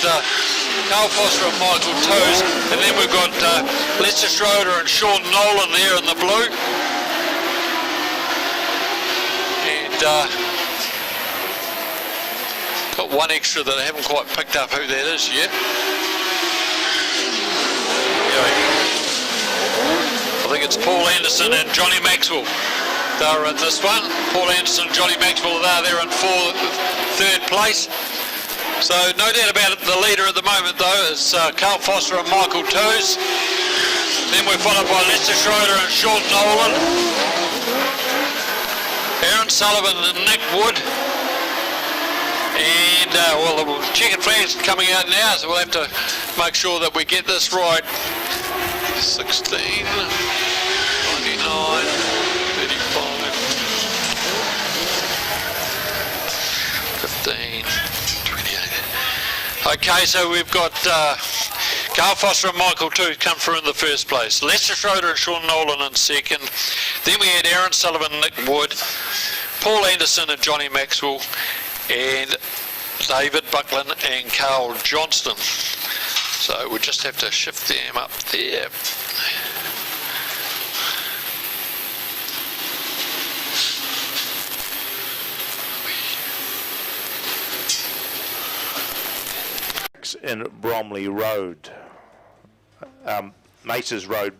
Carl Foster and Michael Toos. And then we've got Lester Schroeder and Sean Nolan there in the blue. And got one extra that I haven't quite picked up who that is yet. I think it's Paul Anderson and Johnny Maxwell. They're in this one. Paul Anderson and Johnny Maxwell, they're there in third place. So no doubt about it, the leader at the moment though is Carl Foster and Michael Toos. Then we're followed by Lester Schroeder and Sean Nolan. Aaron Sullivan and Nick Wood. And well, the checkered flag's coming out now, so we'll have to make sure that we get this right. 16, 99, 35, 15, 28. Okay, so we've got Carl Foster and Michael Toos come through in the first place. Lester Schroeder and Sean Nolan in second. Then we had Aaron Sullivan and Nick Wood, Paul Anderson and Johnny Maxwell, and David Buckland and Carl Johnston. So we'll just have to shift them up there. In Bromley Road, Maces Road,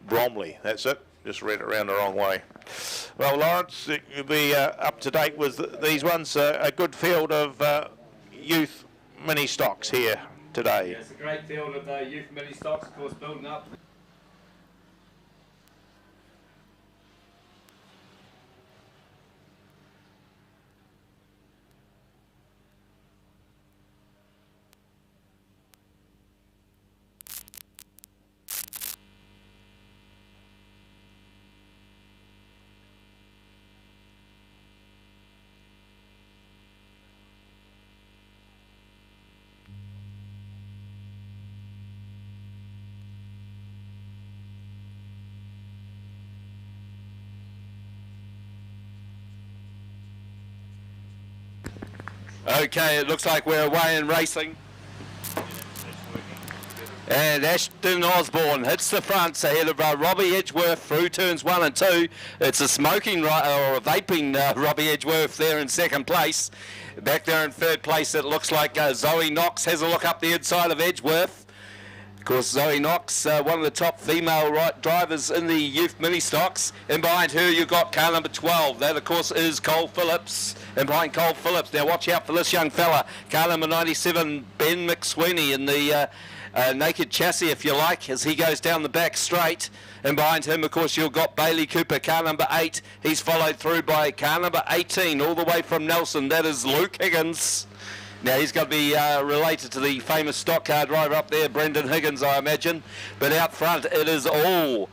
Bromley, that's it, just read it around the wrong way. Well, Lawrence, you'll be up to date with these ones, a good field of youth mini stocks here today. Yeah, it's a great field of youth mini stocks, of course, building up. Okay, it looks like we're away in racing. And Ashton Osborne hits the fronts ahead of Robbie Edgeworth through turns 1 and 2. It's a smoking or a vaping Robbie Edgeworth there in second place. Back there in third place, it looks like Zoe Knox has a look up the inside of Edgeworth. Of course, Zoe Knox, one of the top female drivers in the youth mini stocks. And behind her, you've got car number 12. That, of course, is Cole Phillips. And behind Cole Phillips, now watch out for this young fella, car number 97, Ben McSweeney, in the naked chassis, if you like, as he goes down the back straight. And behind him, of course, you've got Bailey Cooper, car number 8. He's followed through by car number 18, all the way from Nelson. That is Luke Higgins. Now, he's got to be related to the famous stock car driver up there, Brendan Higgins, I imagine. But out front, it is all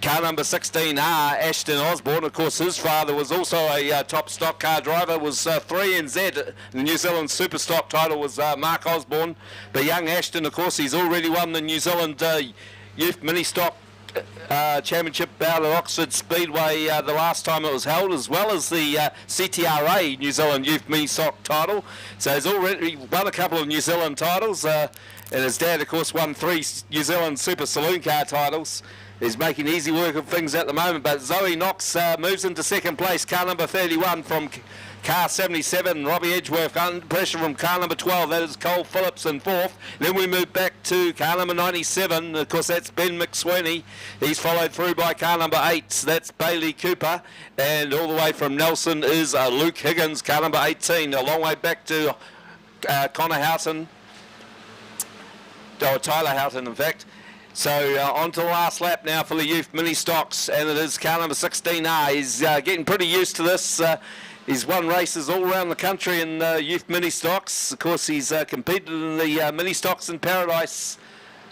car number 16R, Ashton Osborne. Of course, his father was also a top stock car driver, was 3NZ. The New Zealand Super Stock title was Mark Osborne. But young Ashton, of course, he's already won the New Zealand Youth Mini Stock Championship bout at Oxford Speedway the last time it was held, as well as the CTRA New Zealand Youth Mini Stock title. So he's already won a couple of New Zealand titles, and his dad, of course, won 3 New Zealand Super Saloon Car titles. He's making easy work of things at the moment, but Zoe Knox moves into second place, car number 31 from car 77, Robbie Edgeworth, under pressure from car number 12, that is Cole Phillips in fourth. Then we move back to car number 97, of course that's Ben McSweeney. He's followed through by car number 8, that's Bailey Cooper, and all the way from Nelson is Luke Higgins, car number 18, a long way back to Connor Houghton, or Tyler Houghton in fact. So on to the last lap now for the youth mini stocks, and it is car number 16R. He's getting pretty used to this. He's won races all around the country in youth mini stocks. Of course, he's competed in the mini stocks in Paradise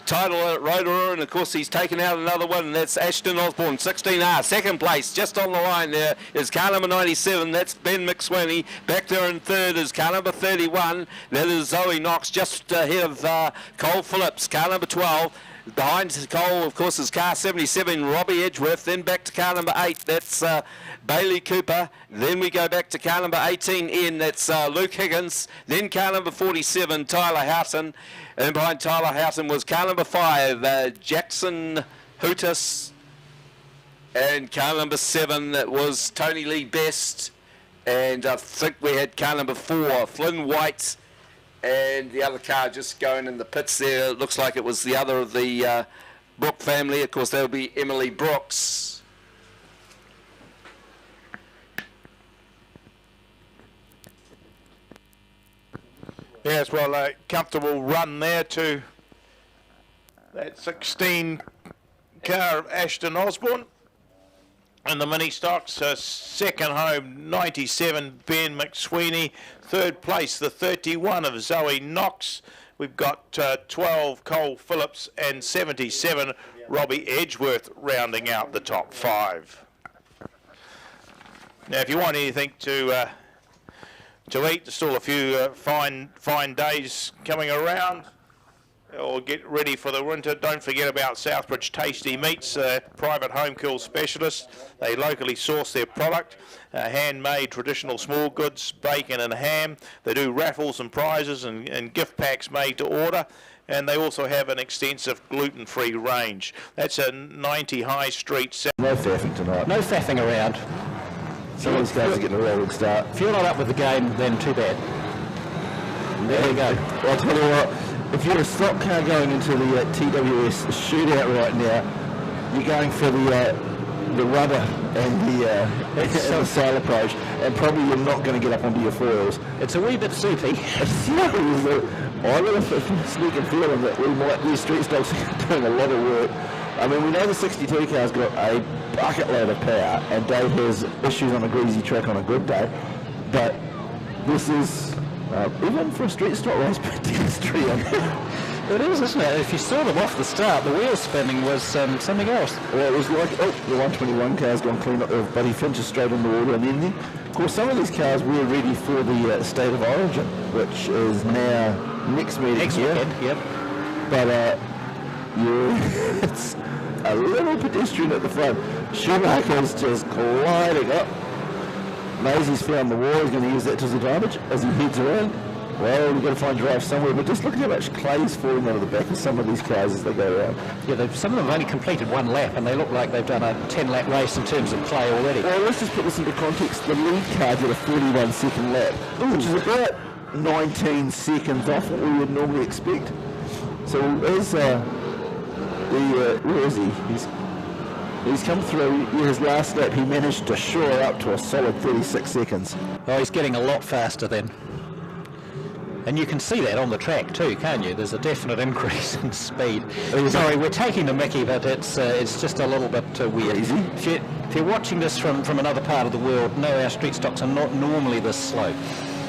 title at Rotorua, and of course he's taken out another one, and that's Ashton Osborne, 16R. Second place, just on the line there, is car number 97, that's Ben McSweeney. Back there in third is car number 31, that is Zoe Knox, just ahead of Cole Phillips, car number 12. Behind Cole, of course, is car 77, Robbie Edgeworth. Then back to car number 8, that's Bailey Cooper. Then we go back to car number 18N, that's Luke Higgins. Then car number 47, Tyler Houghton. And behind Tyler Houghton was car number 5, Jackson Hootis. And car number 7, that was Tony Lee Best. And I think we had car number 4, Flynn White. And the other car just going in the pits there, it looks like it was the other of the Brook family. Of course, that'll be Emily Brooks. Yes, well, a comfortable run there to that 16 car of Ashton Osborne. And the mini stocks, second home, 97, Ben McSweeney. Third place, the 31 of Zoe Knox. We've got 12, Cole Phillips, and 77, Robbie Edgeworth, rounding out the top 5. Now, if you want anything to eat, there's still a few fine days coming around, or get ready for the winter. Don't forget about Southbridge Tasty Meats, private home kill specialists. They locally source their product, handmade traditional small goods, bacon and ham. They do raffles and prizes and gift packs made to order. And they also have an extensive gluten-free range. That's a 90 High Street. No faffing tonight. No faffing around. Some of these guys are getting a real good start. If you're not up with the game, then too bad. And there you go. Well, I'll tell you what. If you're a stock car going into the TWS shootout right now, you're going for the rubber and the sail approach, and probably you're not going to get up onto your foils. It's a wee bit soupy. I got a sneaking feeling that these street stocks are doing a lot of work. I mean, we know the 62 car's got a bucket load of power, and Dave has issues on a greasy track on a good day, but this is... even for a street stock race, pedestrian. It is, isn't it? If you saw them off the start, the wheel spinning was something else. Well, it was like, the 121 car's gone clean up with Buddy Finch straight in the water, and then, of course, some of these cars were ready for the State of Origin, which is now next meeting Weekend, yep. But, it's a little pedestrian at the front. Schumacher's just gliding up. Maisie's found the wall. He's going to use that to his advantage as he heads around. Well, we've got to find drive somewhere, but just look at how much clay is falling out of the back of some of these cars as they go around. Yeah, some of them have only completed one lap, and they look like they've done a 10-lap race in terms of clay already. Well, let's just put this into context. The lead car did a 41-second lap, which is about 19 seconds off what we would normally expect. So as where is he? He's come through his last lap. He managed to shore up to a solid 36 seconds. Oh, he's getting a lot faster then. And you can see that on the track too, can't you? There's a definite increase in speed. Sorry, we're taking the mickey, but it's just a little bit weird. Easy. If you're watching this from another part of the world, no, our street stocks are not normally this slow.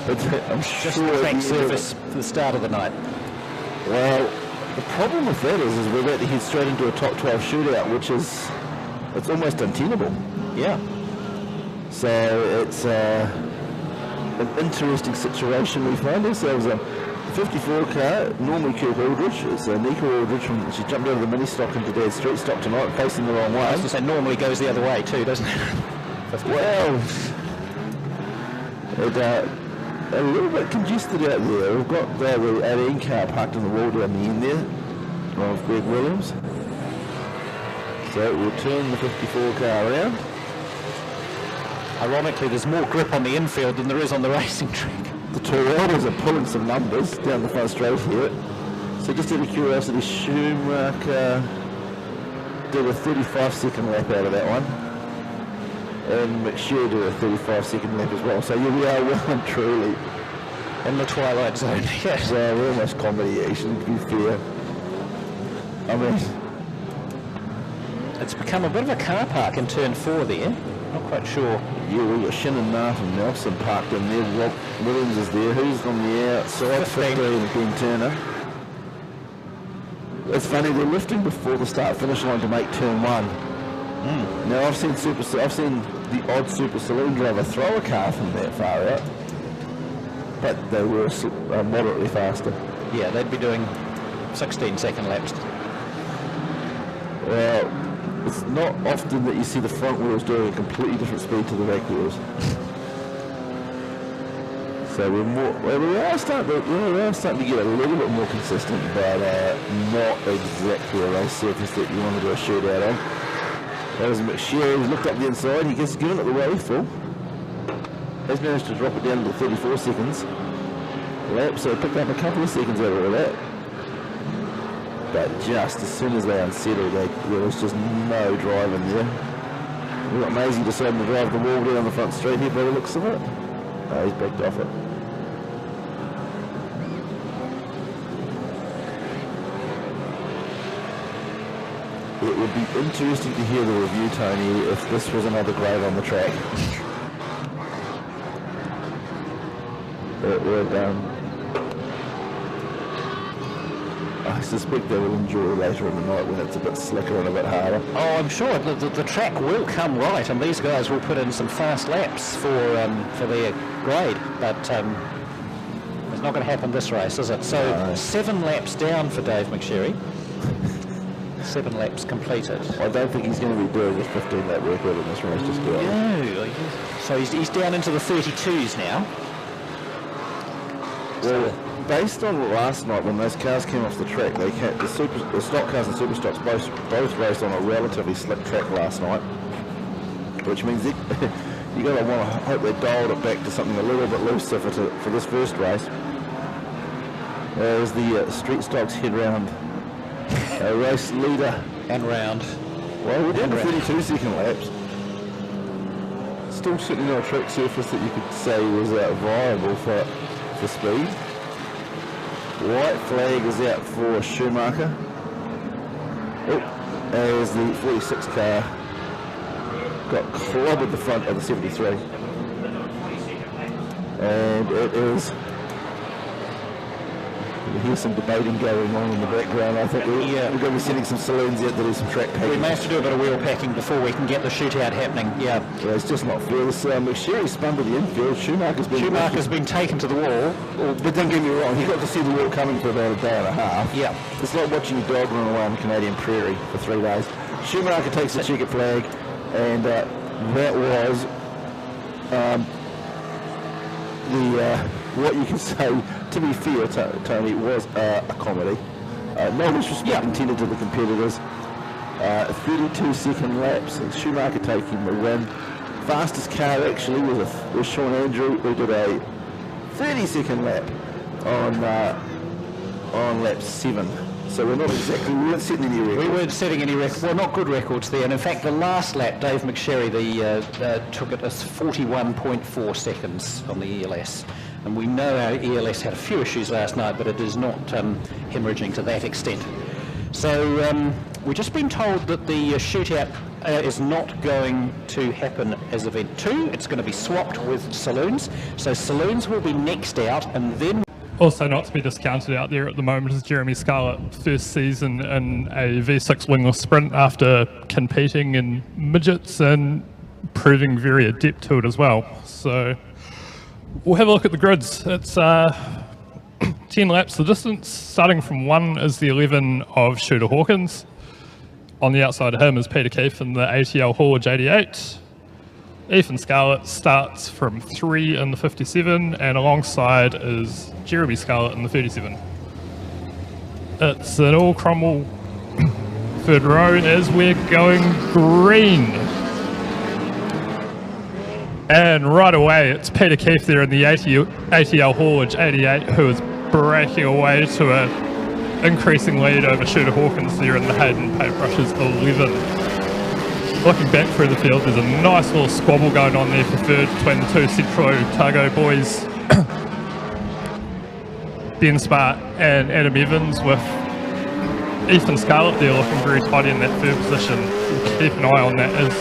I'm Just sure the track surface for the start of the night. Well, the problem with that is we're about to head straight into a top 12 shootout, which is it's almost untenable. Yeah. So it's an interesting situation. We find ourselves a 54 car, normally Kirk Aldridge. It's Nika Aldridge. She jumped out of the mini stock into Dad's street stock tonight, facing the wrong way. I was going to say, normally goes the other way too, doesn't it? Well, a little bit congested out there. We've got the 18 car parked in the wall down the end there of Greg Williams. So we'll turn the 54 car around. Ironically, there's more grip on the infield than there is on the racing track. The Toyotas are pulling some numbers down the front straight here. So just out of curiosity, Schumacher did a 35-second lap out of that one. And McShare did a 35-second lap as well. So yeah, we are well and truly in the twilight zone. Yes. Well, we're almost comedy action, to be fair. I mean, it's become a bit of a car park in turn 4 there. Not quite sure. Yeah, we've got Shannon Nath and Nelson parked in there. Rob Williams is there. Who's on the outside? 15 and Ben Turner. It's funny, they're lifting before the start-finish line to make turn 1. Now I've seen the odd super saloon driver throw a car from that far out, but they were moderately faster. Yeah, they'd be doing 16-second laps. Well, it's not often that you see the front wheels doing a completely different speed to the back wheels. So we are starting to get a little bit more consistent, but not exactly a race surface that you want to do a shootout on. That was McShare. He's looked up the inside. He gets given it the way full. Has managed to drop it down to 34 seconds. Lap, so picked up a couple of seconds out of that. But just as soon as they unsettled, there was just no drive in there. We've got Maisie deciding to drive the wall down the front straight here by the looks of it. No, he's backed off it. It would be interesting to hear the review, Tony, if this was another grade on the track. It would, I suspect they will enjoy later in the night when it's a bit slicker and a bit harder. Oh, I'm sure the track will come right, and these guys will put in some fast laps for their grade, but it's not going to happen this race, is it? So 7 laps down for Dave McSherry. 7 laps completed. I don't think he's going to be doing a 15-lap record in this race, just go on. No. So he's down into the 32s now. Well, based on last night when those cars came off the track, the stock cars and super stocks both raced on a relatively slick track last night, which means you got to want to hope they dialed it back to something a little bit looser for this first race. As the street stocks head round. Race leader and round. Well, we're down to 32-second laps. Still certainly not a track surface that you could say was viable for speed. White flag is out for Schumacher. As the 46 car got clobbered at the front of the 73. And it is... Here's some debating going on in the background. I think we're going to be sending some saloons out to do some track packing. We may have to do a bit of wheel packing before we can get the shootout happening. Yeah, it's just not fair. McSherry spun to the infield. Schumacher's been taken to the wall. But don't get me wrong, he got to see the wall coming for about a day and a half. Yeah. It's like watching your dog run away on the Canadian prairie for 3 days. Schumacher takes the checkered flag, and that was what you can say, to be fair, Tony, was a comedy. No disrespect intended to the competitors. 32-second laps, Schumacher taking the win. Fastest car actually was Sean Andrew, who did a 30-second lap on lap 7. So we weren't setting any records. We weren't setting any records. Well, not good records there. And in fact, the last lap, Dave McSherry took it as 41.4 seconds on the ELS. And we know our ELS had a few issues last night, but it is not hemorrhaging to that extent. So we've just been told that the shootout is not going to happen as event 2. It's going to be swapped with saloons. So saloons will be next out, and then... Also not to be discounted out there at the moment is Jeremy Scarlett's first season in a V6 wingless sprint after competing in midgets and proving very adept to it as well. So we'll have a look at the grids. It's 10 laps the distance. Starting from 1 is the 11 of Shooter Hawkins. On the outside of him is Peter Keefe in the ATL Haulage 88. Ethan Scarlett starts from 3 in the 57, and alongside is Jeremy Scarlett in the 37. It's an all crumble third row as we're going green. And right away it's Peter Keefe there in the ATL Haulage 88 who is breaking away to an increasing lead over Shooter Hawkins there in the Hayden Paintbrushes 11. Looking back through the field, there's a nice little squabble going on there for third between the two Centro Targo boys, Ben Smart and Adam Evans, with Ethan Scarlett there looking very tidy in that third position. We'll keep an eye on that as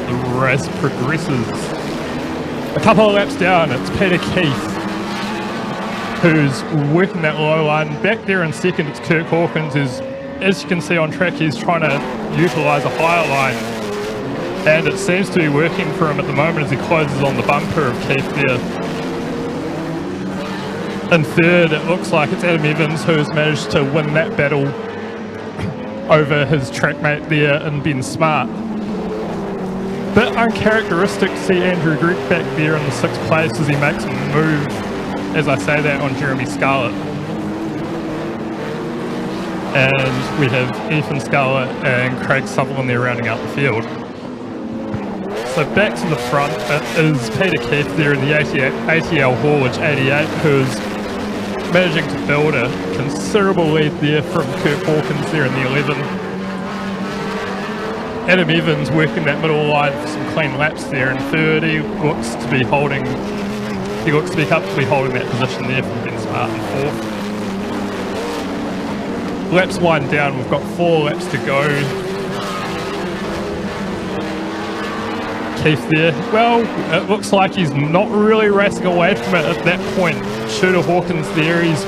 the race progresses. A couple of laps down, it's Peter Keefe who's working that low line. Back there in second, it's Kirk Hawkins, who's, as you can see on track, he's trying to utilise a higher line, and it seems to be working for him at the moment as he closes on the bumper of Keefe there. In third, it looks like it's Adam Evans who's managed to win that battle over his trackmate there in Ben Smart. Bit uncharacteristic to see Andrew Gregg back there in the 6th place as he makes a move, as I say that, on Jeremy Scarlett. And we have Ethan Scarlett and Craig Sutherland there rounding out the field. So back to the front, it is Peter Keefe there in the ATL Haulage 88 who's managing to build a considerable lead there from Kirk Hawkins there in the 11. Adam Evans working that middle line for some clean laps there in third. He looks to be comfortably holding that position there from Ben Smart in fourth. Laps wind down, we've got 4 laps to go. Keefe there, well, it looks like he's not really racing away from it at that point. Shooter Hawkins there, he's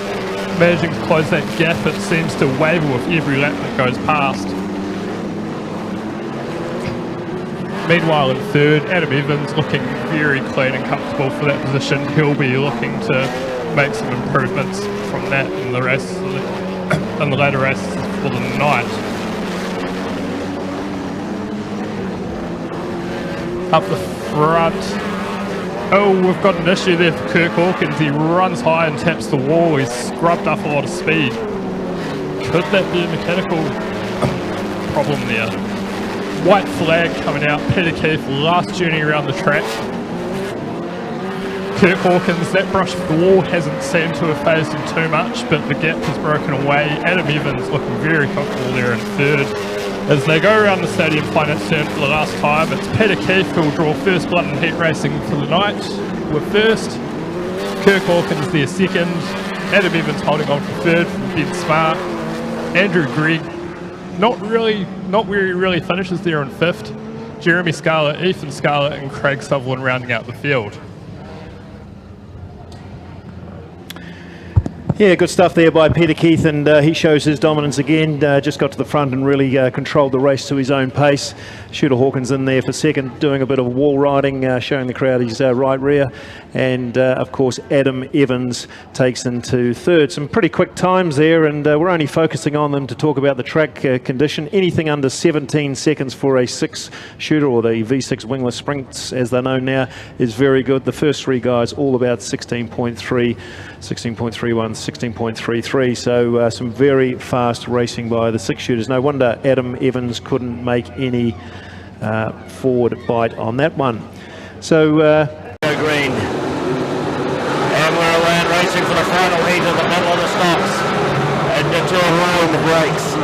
managing to close that gap. It seems to waver with every lap that goes past. Meanwhile in third, Adam Evans looking very clean and comfortable for that position. He'll be looking to make some improvements from that in the race. In the later races for the night. Up the front. Oh, we've got an issue there for Kirk Hawkins. He runs high and taps the wall. He's scrubbed up a lot of speed. Could that be a mechanical problem there? White flag coming out. Peter Keefe last journey around the track. Kirk Hawkins, that brush with the wall hasn't seemed to have phased him too much, but the gap has broken away. Adam Evans looking very comfortable there in third. As they go around the stadium finance turn for the last time, it's Peter Keefe who will draw first blood in heat racing for the night. We're first. Kirk Hawkins there second. Adam Evans holding on for third from Ben Smart. Andrew Gregg, not where he really finishes there in fifth. Jeremy Scarlett, Ethan Scarlett and Craig Sutherland rounding out the field. Yeah, good stuff there by Peter Keith, and he shows his dominance again. Just got to the front and really controlled the race to his own pace. Shooter Hawkins in there for second, doing a bit of wall riding, showing the crowd his right rear. And, of course, Adam Evans takes into third. Some pretty quick times there, and we're only focusing on them to talk about the track condition. Anything under 17 seconds for a 6-shooter, or the V6 wingless sprints, as they're known now, is very good. The first three guys all about 16.3, 16.31, 16.33, so some very fast racing by the 6-shooters. No wonder Adam Evans couldn't make any forward bite on that one. So green, and we're around racing for the final heat of the middle of the stocks, and Natur on the brakes.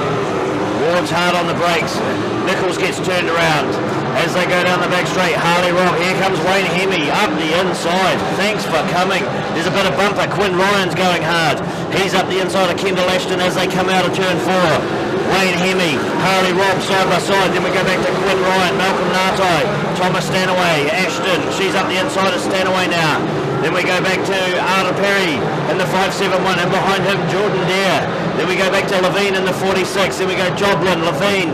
Ward's hard on the brakes. Nichols gets turned around as they go down the back straight. Harley Rock, here comes Wayne Hemi up the inside. Thanks for coming. There's a bit of bumper. Quinn Ryan's going hard. He's up the inside of Kendall Ashton as they come out of turn 4. Wayne Hemi, Harley Robb side by side. Then we go back to Quinn Ryan, Malcolm Nartai, Thomas Stanaway, Ashton. She's up the inside of Stanaway now. Then we go back to Arda Perry in the 571, and behind him Jordan Dare. Then we go back to Levine in the 46. Then we go Joblin, Levine.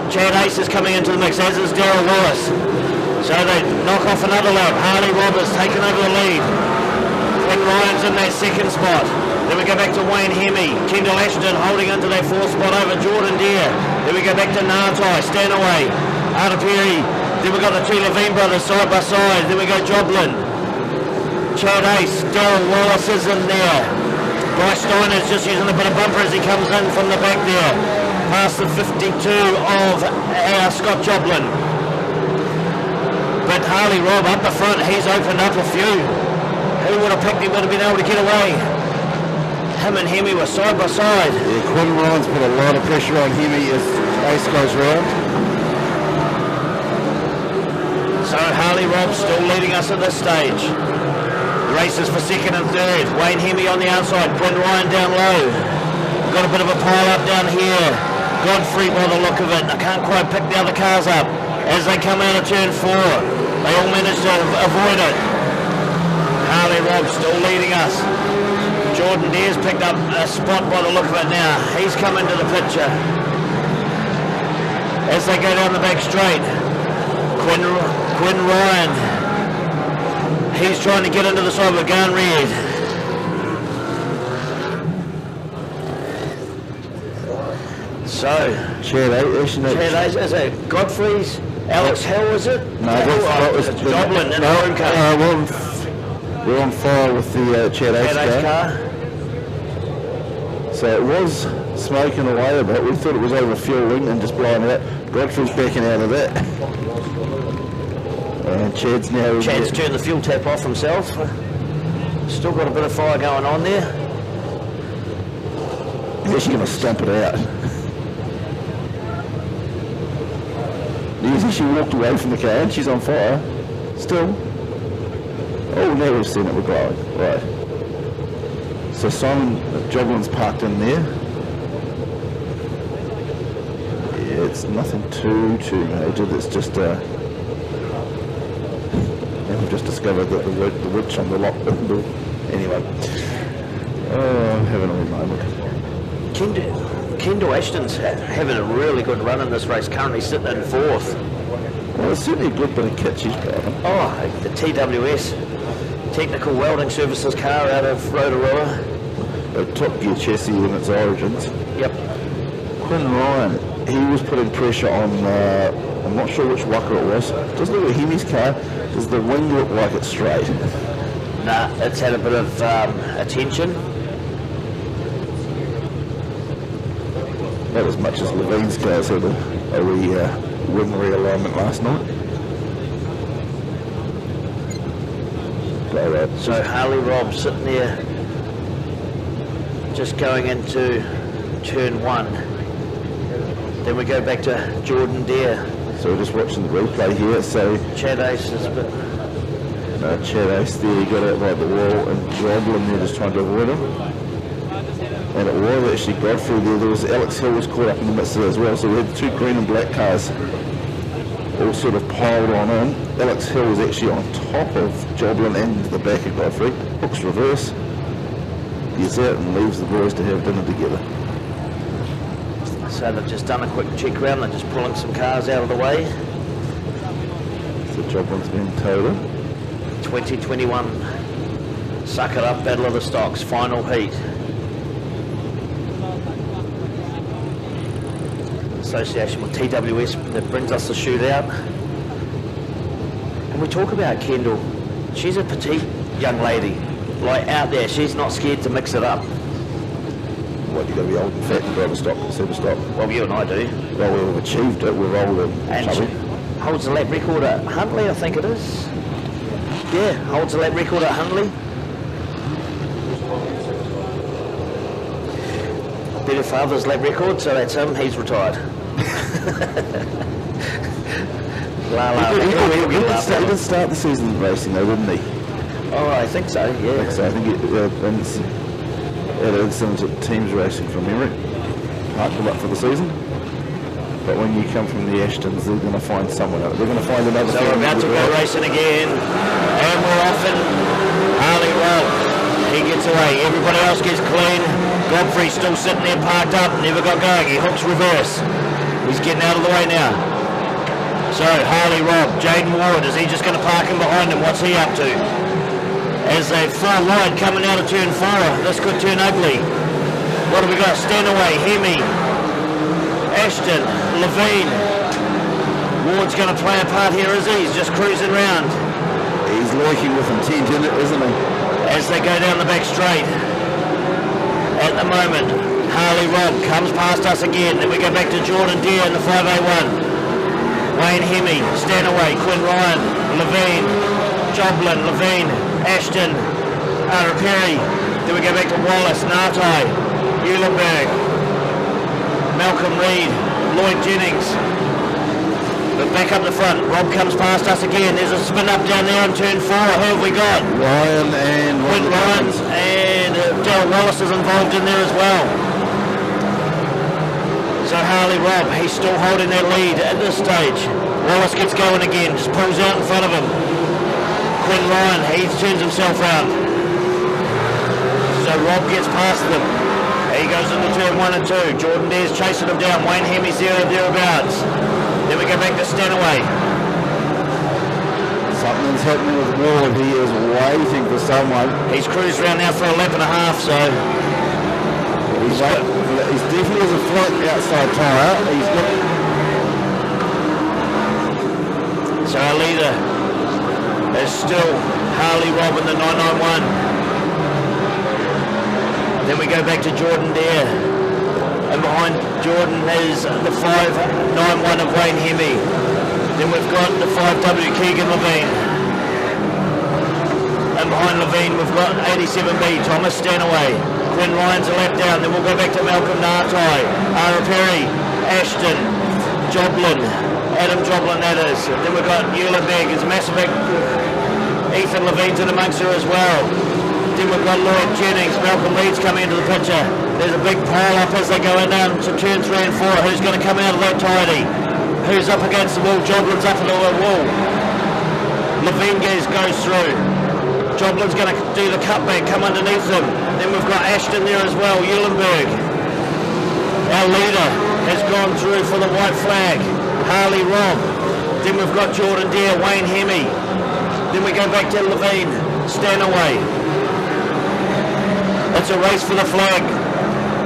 Chad Ace is coming into the mix, as is Daryl Lewis. So they knock off another lap. Harley Robb has taken over the lead. Quinn Ryan's in that second spot. Then we go back to Wayne Hemi. Kendall Ashton holding into that fourth spot over Jordan Dare. Then we go back to Nartai, Stanaway, Arda Perry. Then we got the two Levine brothers side by side. Then we go Joblin. Chad Ace, Daryl Wallace is in there. Bryce Steiner's just using a bit of bumper as he comes in from the back there. Past the 52 of Scott Joblin. But Harley Robb up the front, he's opened up a few. Who would have picked him, would have been able to get away. Him and Hemi were side by side. Yeah, Quinn Ryan's put a lot of pressure on Hemi as Ace goes round. So Harley Robb still leading us at this stage. Races for second and third. Wayne Hemi on the outside, Quinn Ryan down low. We've got a bit of a pile up down here. Godfrey by the look of it. I can't quite pick the other cars up as they come out of turn 4. They all manage to avoid it. Harley Robb still leading us. Jordan Dare's picked up a spot by the look of it now. He's come into the picture. As they go down the back straight, Quinn Ryan. He's trying to get into the side with Gun Red. So, Chad Ace, is it Godfrey's? Alex Hill, is it? No, that was Joblin in the room car. We're on fire with the Chad Ace car. So it was smoking away a bit. We thought it was over fueling and just blowing out. Godfrey's backing out of that. And Chad's turned the fuel tap off himself. Still got a bit of fire going on there. He's actually going to stamp it out. He's actually walked away from the car and she's on fire. Still. Oh, now we've seen it, we're glowing. Right. So Simon Joblin's parked in there. Yeah, it's nothing too major. It's just and we've just discovered that the witch on the lock door. Anyway. Oh, I'm having a wee moment. Kendall Ashton's having a really good run in this race, currently sitting in 4th. Well, it's certainly a good bit of kit she's driving. Oh, the TWS, Technical Welding Services car out of Rotorua. A Top Gear chassis in its origins. Yep. Quinn Ryan, he was putting pressure on, I'm not sure which waka it was. Just look at Hemi's car. Does the wing look like it's straight? Nah, it's had a bit of attention. Not as much as Levine's cars had a wing realignment last night. So Harley Robb sitting there, just going into turn 1. Then we go back to Jordan Dare. So we're just watching the replay here. So Chad Ace is a bit... No, Chad Ace there, he got out by the wall, and Joblin there just trying to avoid him. And it was actually Godfrey there. There was Alex Hill was caught up in the midst of it as well. So we had 2 green and black cars all sort of piled on in. Alex Hill was actually on top of Joblin and the back of Godfrey. Hooks reverse. gets out and leaves the boys to have dinner together. So they've just done a quick check round, they're just pulling some cars out of the way. So Joblin's been towed in. 2021 Suck It Up Battle of the Stocks, final heat. Association with TWS that brings us the shootout. And we talk about Kendall. She's a petite young lady, like out there. She's not scared to mix it up. What, you got to be old and fat to drive a stock, super stock? Well, you and I do. Well, we've achieved it. We're old and chubby. Holds the lap record at Huntley, I think it is. Yeah, holds the lap record at Huntley. Better father's lap record, so that's him. He's retired. He did start the season racing though, didn't he? Oh, I think so, yeah. I think so. I think it had an incident at teams racing from memory. Parked him up for the season. But when you come from the Ashtons, they're going to find someone else. They're going to find another. So we're about to go racing again. And we're off in Harley Roll. He gets away. Everybody else gets clean. Godfrey's still sitting there parked up, never got going. He hooks reverse. He's getting out of the way now. So Harley Rob, Jaden Ward, is he just going to park him behind him? What's he up to? As they fall wide coming out of turn 4, this could turn ugly. What have we got? Stanaway, Hemi, Ashton, Levine. Ward's going to play a part here, is he? He's just cruising round. He's lurking with intent in it, isn't he? As they go down the back straight. At the moment, Harley Rob comes past us again. Then we go back to Jordan Deere in the 5A1. Wayne Hemi, Stanaway, Quinn Ryan, Levine, Joblin, Levine, Ashton, Araperi. Then we go back to Wallace, Nartai, Eulenberg, Malcolm Reed, Lloyd Jennings. But back up the front, Rob comes past us again. There's a spin up down there on turn 4. Who have we got? Ryan and Quinn Ryan and Darryl Wallace is involved in there as well. So Harley Rob, he's still holding that lead at this stage. Wallace gets going again, just pulls out in front of him. Quinn Ryan, he turns himself round. So Rob gets past them. He goes into turn 1 and 2. Jordan Deere's chasing him down. Wayne Hemi's thereabouts. Then we go back to Stanaway. Something's happening with Ward. He is waiting for someone. He's cruised around now for a lap and a half, so... He's definitely has a flight outside tyre. He's got... So our leader is still Harley Rob in the 991. Then we go back to Jordan Deere. And behind Jordan is the 591 of Wayne Hemi. Then we've got the 5W Keegan Levine. And behind Levine we've got 87B Thomas Stanaway. Quinn Ryan's a lap down. Then we'll go back to Malcolm Nartai, Araperi, Ashton, Joblin, Adam Joblin that is. Then we've got Eulenberg, is massive. Ethan Levine's in amongst her as well. Then we've got Lloyd Jennings, Malcolm Reed's coming into the picture. There's a big pile up as they go in down to turn 3 and 4. Who's going to come out of that tidy? Who's up against the wall? Joblin's up into the wall. Levine goes through. Joblin's going to do the cutback, come underneath them. Then we've got Ashton there as well, Eulenberg. Our leader has gone through for the white flag, Harley Rob. Then we've got Jordan Deere, Wayne Hemi. Then we go back to Levine, Stanaway. It's a race for the flag.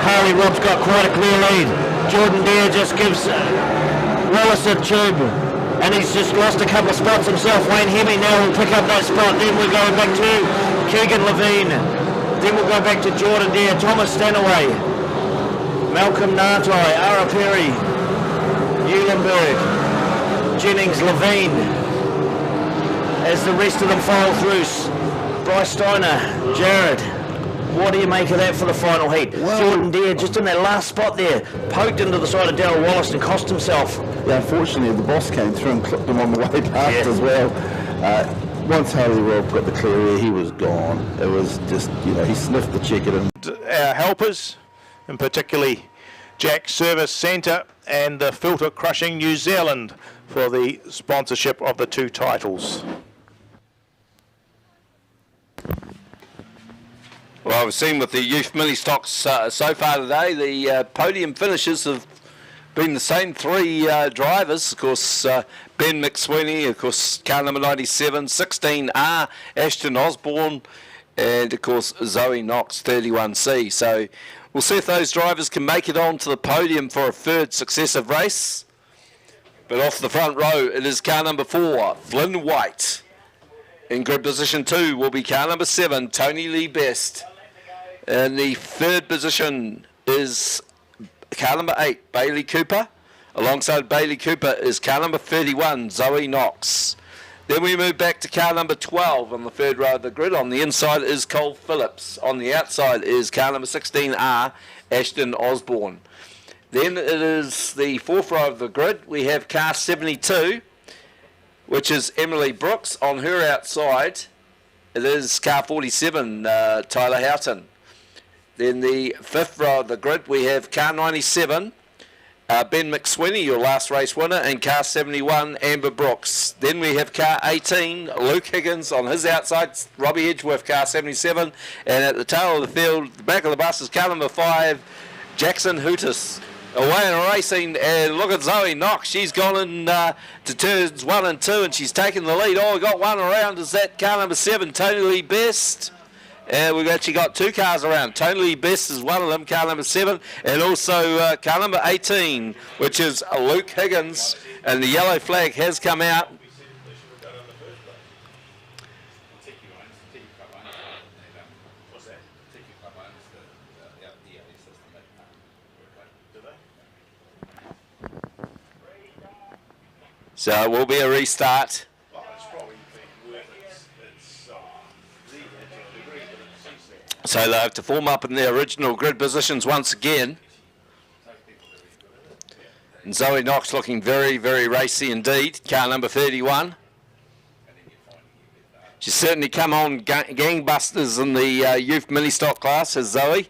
Harley Rob's got quite a clear lead. Jordan Deere just gives Wallace a tube. And he's just lost a couple of spots himself. Wayne Hemi now will pick up that spot. Then we're going back to Keegan Levine. Then we'll go back to Jordan Deere, Thomas Stanaway, Malcolm Nartai, Araperi, Eulenberg, Jennings, Levine. As the rest of them file through, Bryce Steiner, Jared. What do you make of that for the final heat? Well, Jordan Deere just in that last spot there, poked into the side of Darryl Wallace and cost himself. Yeah, unfortunately the boss came through and clipped him on the way past as well. Once Harley Rob got the clear air, he was gone. It was just, he sniffed the chicken. And our helpers, and particularly Jack Service Centre and the Filter Crushing New Zealand for the sponsorship of the 2 titles. Well, Well, we've seen with the youth mini stocks so far today, the podium finishes have been the same three drivers. Of course, Ben McSweeney, of course, car number 97, 16R, Ashton Osborne, and of course, Zoe Knox, 31C. So we'll see if those drivers can make it on to the podium for a third successive race. But off the front row, it is car number 4, Flynn White. In grid position 2 will be car number 7, Tony Lee Best. In the third position is car number 8, Bailey Cooper. Alongside Bailey Cooper is car number 31, Zoe Knox. Then we move back to car number 12 on the third row of the grid. On the inside is Cole Phillips. On the outside is car number 16R, Ashton Osborne. Then it is the fourth row of the grid. We have car 72, which is Emily Brooks. On her outside, it is car 47, Tyler Houghton. Then the fifth row of the grid, we have car 97, Ben McSweeney, your last race winner, and car 71, Amber Brooks. Then we have car 18, Luke Higgins. On his outside, Robbie Edgeworth, car 77. And at the tail of the field, the back of the bus is car number 5, Jackson Hootis. Away and racing, and look at Zoe Knox. She's gone in to turns 1 and 2, and she's taken the lead. Oh, we got one around. Is that car number 7, Tony Lee Best? And we've actually got two cars around. Tony Lee Best is one of them, car number 7, and also car number 18, which is Luke Higgins. And the yellow flag has come out. So it will be a restart. So they have to form up in their original grid positions once again. And Zoe Knox looking very, very racy indeed. Car number 31. She's certainly come on gangbusters in the youth mini stock class, has Zoe.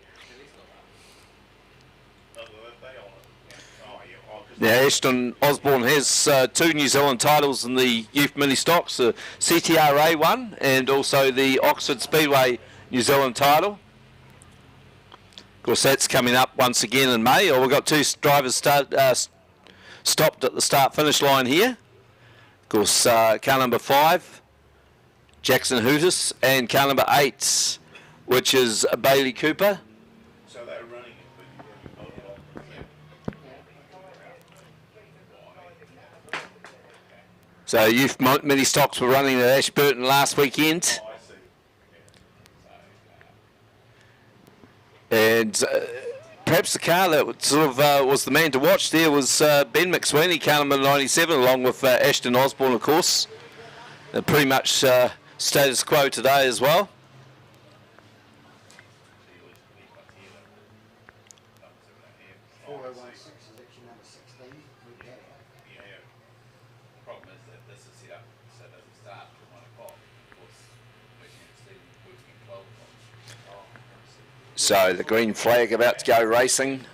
Now, Ashton Osborne has 2 New Zealand titles in the youth mini stocks, the CTRA one and also the Oxford Speedway New Zealand title. Of course, that's coming up once again in May. We've got 2 drivers stopped at the start-finish line here. Of course, car number 5, Jackson Hootis, and car number 8, which is Bailey Cooper. So youth mini stocks were running at Ashburton last weekend. And perhaps the car that sort of was the man to watch there was Ben McSweeney, car number 97, along with Ashton Osborne, of course. Pretty much status quo today as well. So the green flag about to go racing.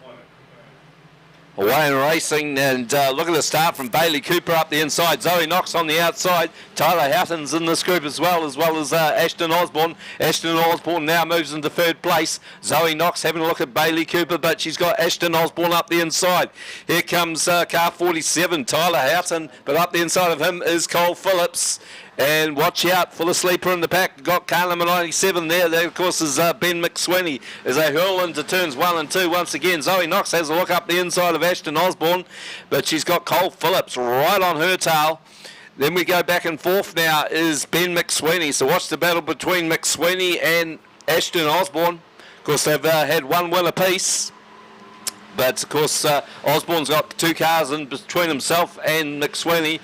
Away and racing, and look at the start from Bailey Cooper up the inside. Zoe Knox on the outside. Tyler Houghton's in this group as well as Ashton Osborne. Ashton Osborne now moves into third place. Zoe Knox having a look at Bailey Cooper, but she's got Ashton Osborne up the inside. Here comes car 47, Tyler Houghton, but up the inside of him is Cole Phillips. And watch out for the sleeper in the pack. Got car number 97 there. That, of course, is Ben McSweeney as they hurl into turns 1 and 2 once again. Zoe Knox has a look up the inside of Ashton Osborne, but she's got Cole Phillips right on her tail. Then we go back and forth now is Ben McSweeney. So watch the battle between McSweeney and Ashton Osborne. Of course, they've had one win apiece. But, of course, Osborne's got 2 cars in between himself and McSweeney,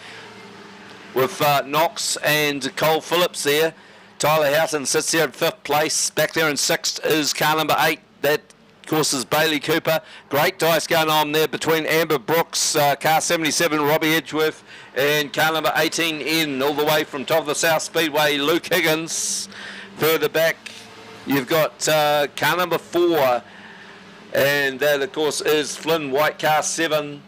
with Knox and Cole Phillips there. Tyler Houghton sits there in 5th place. Back there in 6th is car number 8. That, of course, is Bailey Cooper. Great dice going on there between Amber Brooks, car 77, Robbie Edgeworth, and car number 18N, all the way from top of the South Speedway, Luke Higgins. Further back, you've got car number 4, and that, of course, is Flynn White, car 7.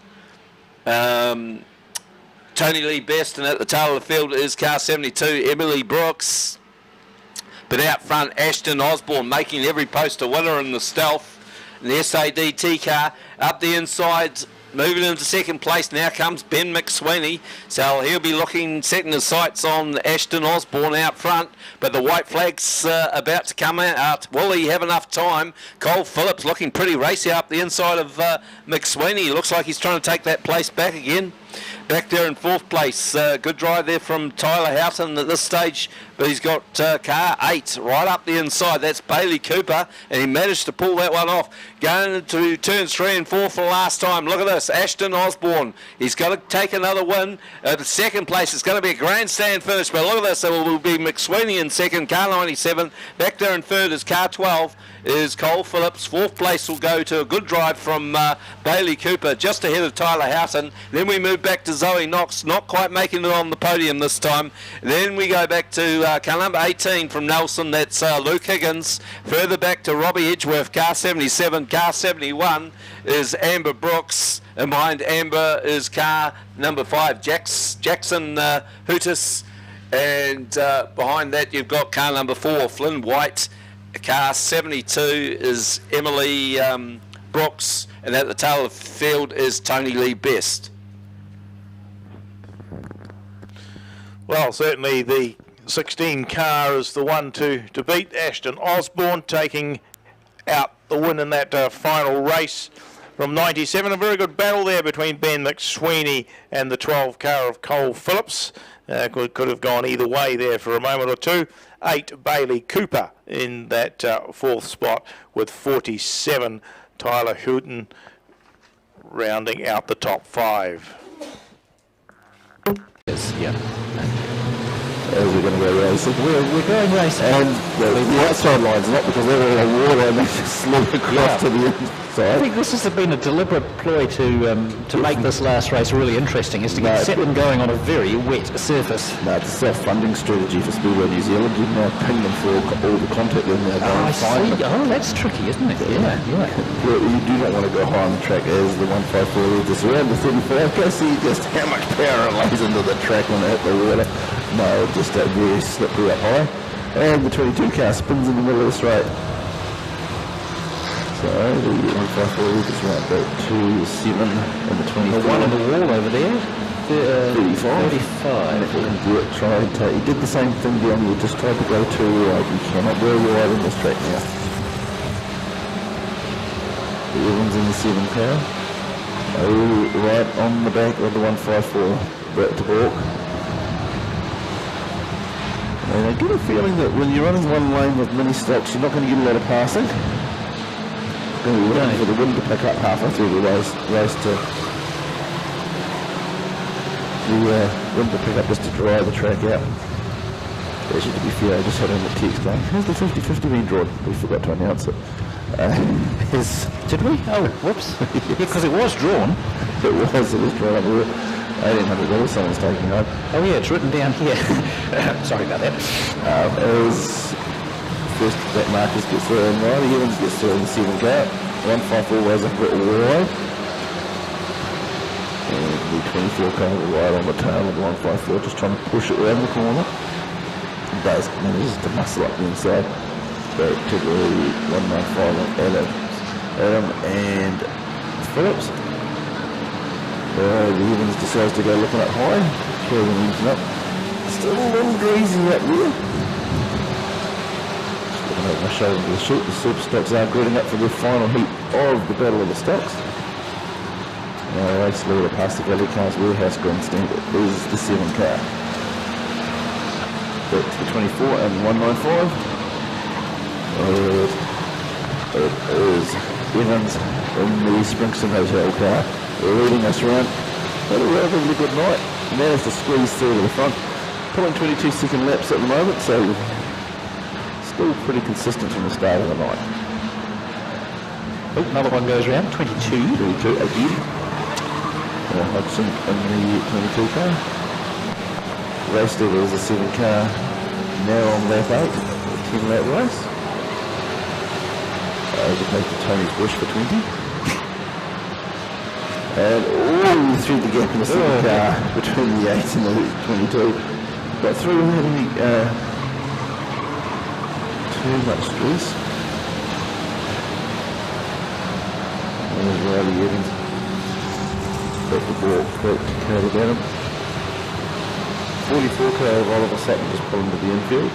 Tony Lee Best, and at the tail of the field is car 72, Emily Brooks. But out front, Ashton Osborne making every post a winner in the stealth. And the SADT car up the inside, moving into second place. Now comes Ben McSweeney. So he'll be looking, setting his sights on Ashton Osborne out front. But the white flag's about to come out. Will he have enough time? Cole Phillips looking pretty racy up the inside of McSweeney. Looks like he's trying to take that place back again. Back there in fourth place. Good drive there from Tyler Houghton at this stage. But he's got car 8 right up the inside. That's Bailey Cooper. And he managed to pull that one off. Going to turns 3 and 4 for the last time. Look at this. Ashton Osborne. He's got to take another win. The second place is going to be a grandstand finish. But look at this. It will be McSweeney in second. Car 97. Back there in third is car 12. Is Cole Phillips. Fourth place will go to a good drive from Bailey Cooper, just ahead of Tyler Houghton. Then we move back to Zoe Knox, not quite making it on the podium this time. Then we go back to car number 18 from Nelson, that's Luke Higgins. Further back to Robbie Edgeworth, car 77. Car 71 is Amber Brooks, and behind Amber is car number 5, Jackson Hootis. And behind that you've got car number 4, Flynn White. Car 72 is Emily Brooks, and at the tail of the field is Tony Lee Best. Well, certainly the 16 car is the one to beat. Ashton Osborne taking out the win in that final race from 97. A very good battle there between Ben McSweeney and the 12 car of Cole Phillips. Could have gone either way there for a moment or two. 8 Bailey Cooper in that fourth spot with 47. Tyler Houghton rounding out the top 5. Yes, yeah. As we're going to go racing. We're going racing. And the outside lines, not because they're all on water and they just slip across to the inside. I think this has been a deliberate ploy to make this last race really interesting, is to get set them going on a very wet surface. No, it's a self-funding strategy for Speedway New Zealand. You now ping them for all the content when they're going fine. Oh, that's tricky, isn't it? Yeah. You do not want to go high on the track as the 154 leads us around the 35. Go see just how much power it lays into the track when they hit the water. No, just that very slippery up high. And the 22 car spins in the middle of the straight. So the 154 leads us around about 2-7 and the 24. The one on the wall over there. 35. 35. If we can do it, try and take. He did the same thing down here, just tried to go too wide. You cannot go wide in this track now. The Evans in the 7 car. Oh, right on the back of the 154. Back to Hawk. And I get a feeling that when you're running one lane with mini stocks, you're not going to get a lot of passing. You're going to be waiting for the wind to pick up halfway through the race to wind to pick up just to dry the track out. Actually, to be fair, I just had on the text going, has the 50-50 been drawn? We forgot to announce it. Did we? Oh, whoops. Yeah, because it was drawn. It was drawn up. $1,800 someone's taking home. Oh yeah, it's written down here. Sorry about that. As first that Marcus gets through and Riley Evans gets through in the 7 car. 154 was a bit wide. And the 24 car right on the tail of the 154, just trying to push it around the corner. It does, manages to muscle up the inside. Back to the 195 of Adam and Phillips. The Evans decides to go looking up high. Kevin engine up. Still a little greasy up there. Just looking over my shoulder to the shoot. The super stocks are gritting up for the final heat of the Battle of the Stocks. Now race leader past the Valley Cars Warehouse grandstand is the 7 car. Back to the 24 and 195. It is Evans in the Springston Hotel car. Leading us around. Had a relatively good night. Managed to squeeze through to the front. Pulling 22-second laps at the moment, so still pretty consistent from the start of the night. Oh, another one goes around. 22. 22 again. Hudson in the 22 car. Race leader is the 7 car. Now on lap 8. 10 lap race. Overtake to Tony's Bush for 20. And through the gap in the 7 car between the 8 and the 22. Got through having too much stress. There's Riley Evans. Back the ball quick to Cody Banham. 44k of Oliver Sutton just pulling to the infield.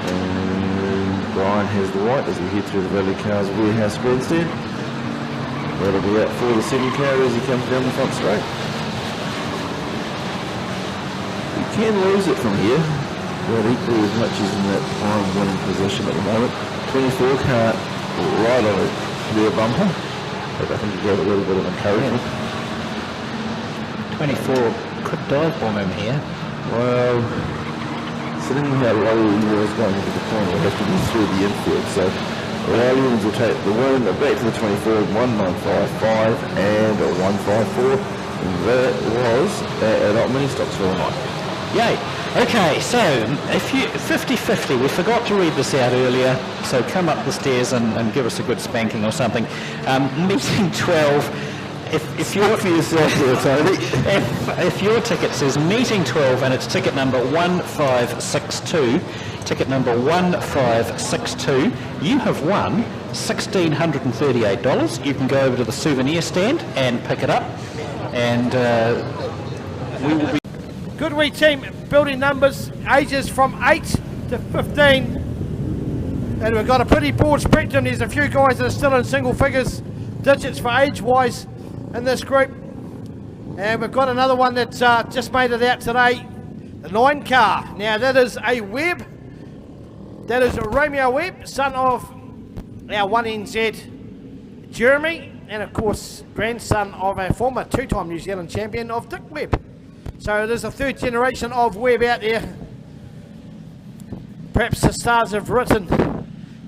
And Brian has the white as we head through the Valley Cars Warehouse grandstand. That'll be out for the 7-car as he comes down the front straight. You can lose it from here, but equally as much as in that prime winning position at the moment. 24 car right on the rear bumper, but I think he gave a little bit of encouragement. 24 could dive bomb him here. Well, sitting how low he was going into the corner will have to be through the infield, so Williams will take the win back to the 24, 1955 and a 154, and that was at Mini Stocksville night. Yay. Okay, so if you 50-50, we forgot to read this out earlier, so come up the stairs and give us a good spanking or something. Meeting 12. If your for yourself there, Tony. if your ticket says meeting 12 and it's ticket number 1562, ticket number 1562, you have won $1,638. You can go over to the souvenir stand and pick it up, and we will be. Good wee team, building numbers, ages from 8 to 15. And we've got a pretty broad spectrum. There's a few guys that are still in single figures, digits for age-wise in this group. And we've got another one that's just made it out today, the 9 car. Now that is a Webb. That is a Romeo Webb, son of our 1NZ Jeremy, and of course grandson of a former 2-time New Zealand champion of Dick Webb. So it is a 3rd generation of Webb out there. Perhaps the stars have written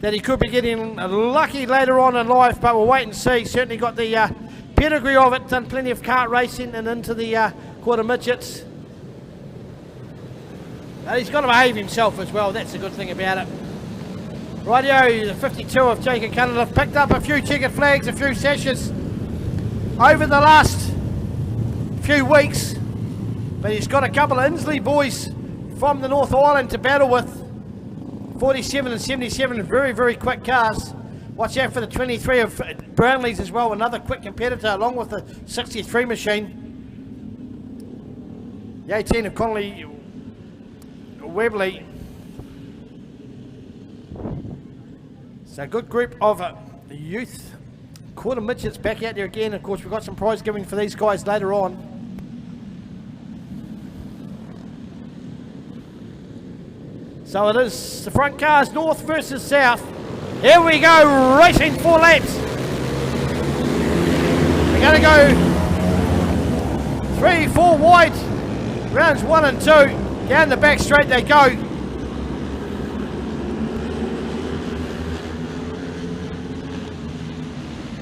that he could be getting lucky later on in life, but we'll wait and see. Certainly got the pedigree of it, done plenty of kart racing and into the quarter midgets. But he's got to behave himself as well, that's the good thing about it. Rightio, the 52 of Jacob Cunliffe picked up a few checkered flags, a few sashes over the last few weeks, but he's got a couple of Inslee boys from the North Island to battle with. 47 and 77, very, very quick cars. Watch out for the 23 of Brownlee's as well, another quick competitor, along with the 63 machine. The 18 of Connolly Webley. So a good group of youth quarter midgets back out there again. Of course, we've got some prize giving for these guys later on. So it is the front cars, north versus south. Here we go, racing 4 laps. We're going to go 3, 4 wide, rounds 1 and 2. Down the back straight they go.